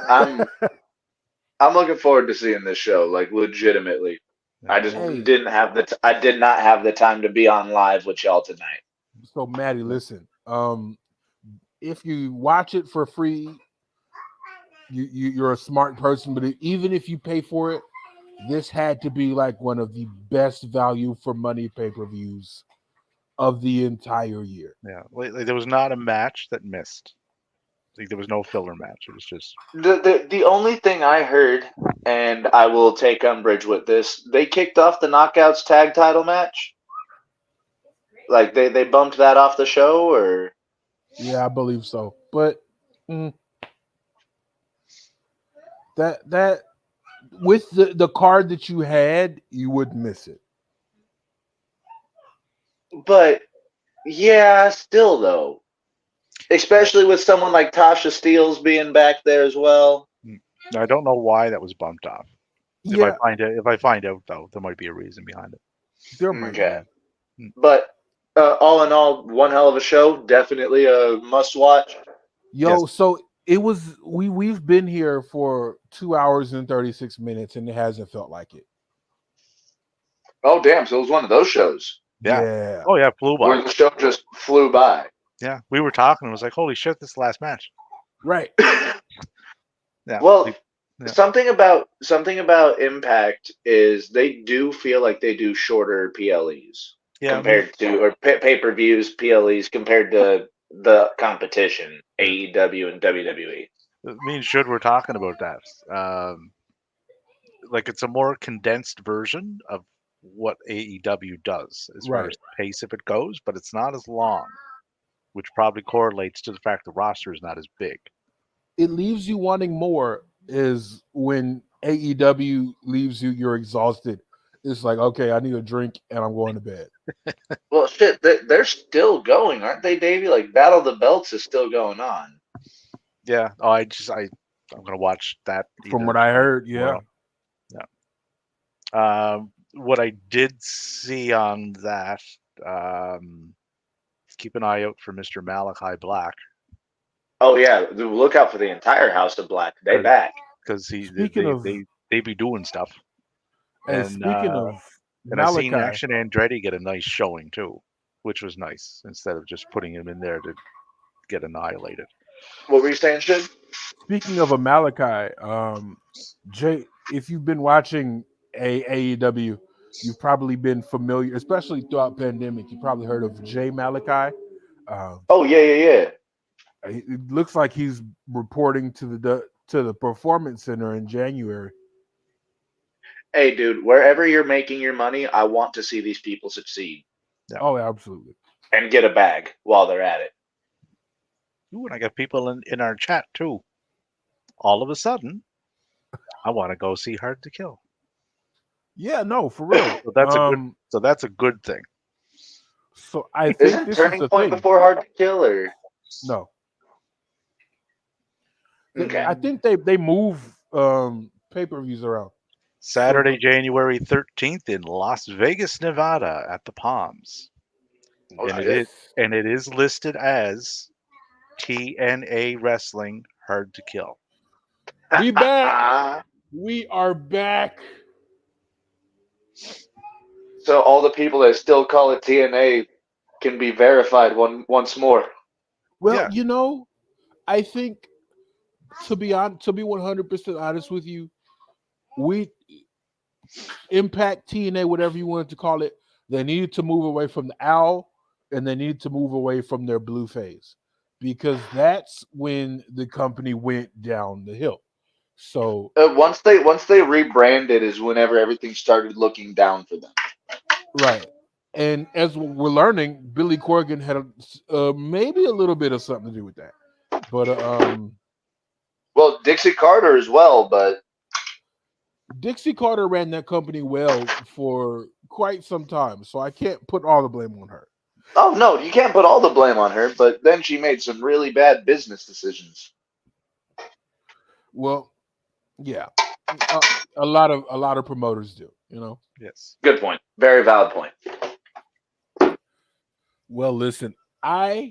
I'm I'm looking forward to seeing this show, like legitimately. Yeah. I just Well, Hey, I did not have the time to be on live with y'all tonight. so Maddie, listen. If you watch it for free, you're a smart person. But even if you pay for it, this had to be like one of the best value for money pay-per-views of the entire year. yeah. There was not a match that missed. Like there was no filler match. It was just The only thing I heard, and I will take umbrage with this, they kicked off the Knockouts tag title match. Like they bumped that off the show, or Yeah, I believe so. But mm, that with the card that you had, you wouldn't miss it. But yeah, still though, especially with someone like Tasha Steeles being back there as well. I don't know why that was bumped off. Yeah, If I find out though, there might be a reason behind it. there might Okay, be. Mm. but all in all, one hell of a show. Definitely a must watch. Yes. Yo, so it was we've been here for 2 hours and 36 minutes and it hasn't felt like it. Oh damn! So it was one of those shows Yeah. Yeah. Oh yeah, flew by. where the show just flew by. Yeah, we were talking. It was like, holy shit, this is the last match. Right. Yeah. Well, Yeah. something about Impact is they do feel like they do shorter PLEs Yeah. compared to or pay per views PLEs compared to the competition Yeah. AEW and WWE. Me and Should were talking about that. Like it's a more condensed version of what AEW does as far Right. as the pace if it goes, but it's not as long, which probably correlates to the fact the roster is not as big. It leaves you wanting more is when AEW leaves you, you're exhausted. It's like, okay, I need a drink and I'm going to bed. Well, shit, they're still going, aren't they, Davey? Like Battle of the Belts is still going on. Yeah. Oh, I'm gonna watch that From either what I tonight or heard, yeah. tomorrow. What I did see on that, um, keep an eye out for Mr. Malachi Black Oh yeah, look out for the entire House of Black. They back. because Speaking of they be doing stuff, and and speaking of I seen Malachi, Action Andretti get a nice showing too, which was nice instead of just putting him in there to get annihilated. What were you saying, Shid? speaking of a Malachi, Jay, if you've been watching AEW, you've probably been familiar, especially throughout pandemic. You probably heard of Jay Malachi. Um, Oh yeah. it looks like he's reporting to the performance center in January. Hey, dude, wherever you're making your money, I want to see these people succeed Yeah. Oh, absolutely. and get a bag while they're at it. Ooh, and I got people in our chat too. All of a sudden, I want to go see Hard to Kill. Yeah, no, for real. So that's a good thing. So I think Isn't this is Turning the Point thing. before Hard to Kill or No, okay? I think they move pay-per-views around. Saturday, January 13th in Las Vegas, Nevada at the Palms. Oh, And shit. it is listed as TNA Wrestling Hard to Kill. We back. We are back. So all the people that still call it TNA can be verified once more. Well, Yeah. I think to be 100% honest with you, we Impact TNA, whatever you wanted to call it, they needed to move away from the owl and they needed to move away from their blue phase because that's when the company went down the hill. So Once they rebranded is whenever everything started looking down for them. right, and as we're learning, Billy Corgan had maybe a little bit of something to do with that, but Well, Dixie Carter as well, but Dixie Carter ran that company well for quite some time, so I can't put all the blame on her. oh no, you can't put all the blame on her. But then she made some really bad business decisions. Well, yeah, a lot of promoters do, Yes. Good point. Very valid point. Well, listen, I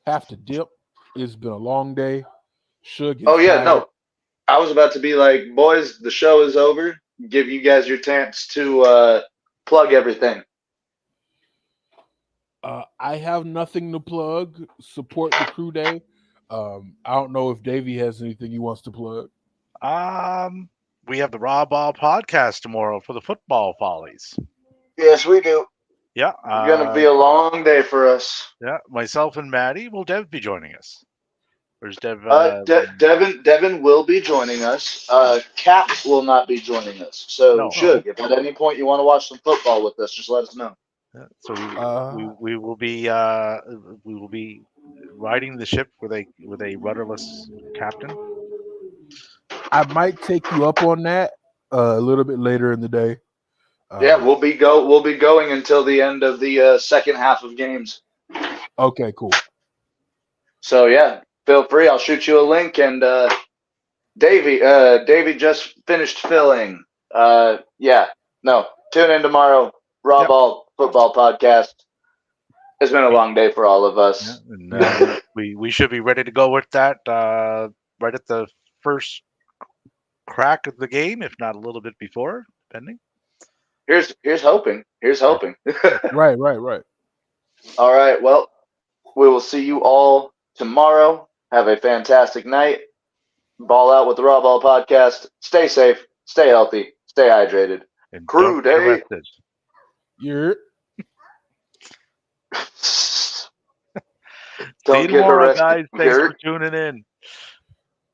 have to dip. It's been a long day. Suge Oh is yeah, tired. no. I was about to be like, boys, the show is over. Give you guys your chance to plug everything. I have nothing to plug. Support the crew day. I don't know if Davey has anything he wants to plug. We have the Raw Ball podcast tomorrow for the football follies. Yes, we do. Yeah. It's gonna be a long day for us. Yeah. Myself and Maddie. Will Dev be joining us? Where's Dev? Devin will be joining us. Cap will not be joining us. So, No. Shug, if at any point you want to watch some football with us, just let us know. Yeah, so we will be riding the ship with a rudderless captain. I might take you up on that. a little bit later in the day. Yeah, we'll be going until the end of the second half of games. Okay, cool. So yeah, feel free. I'll shoot you a link. And Davey just finished filling. Yeah, no, tune in tomorrow. Raw Yep. Ball Football Podcast. It's been a long day for all of Yeah, us. and we should be ready to go with that right at the first crack of the game, if not a little bit before, depending. Here's hoping. Here's hoping. Right. All right. Well, we will see you all tomorrow. Have a fantastic night. Ball out with the Raw Ball Podcast. Stay safe. Stay healthy. Stay hydrated. And Crew don't get day. arrested. You're See Don't you get tomorrow, arrested. guys. Thanks for tuning in.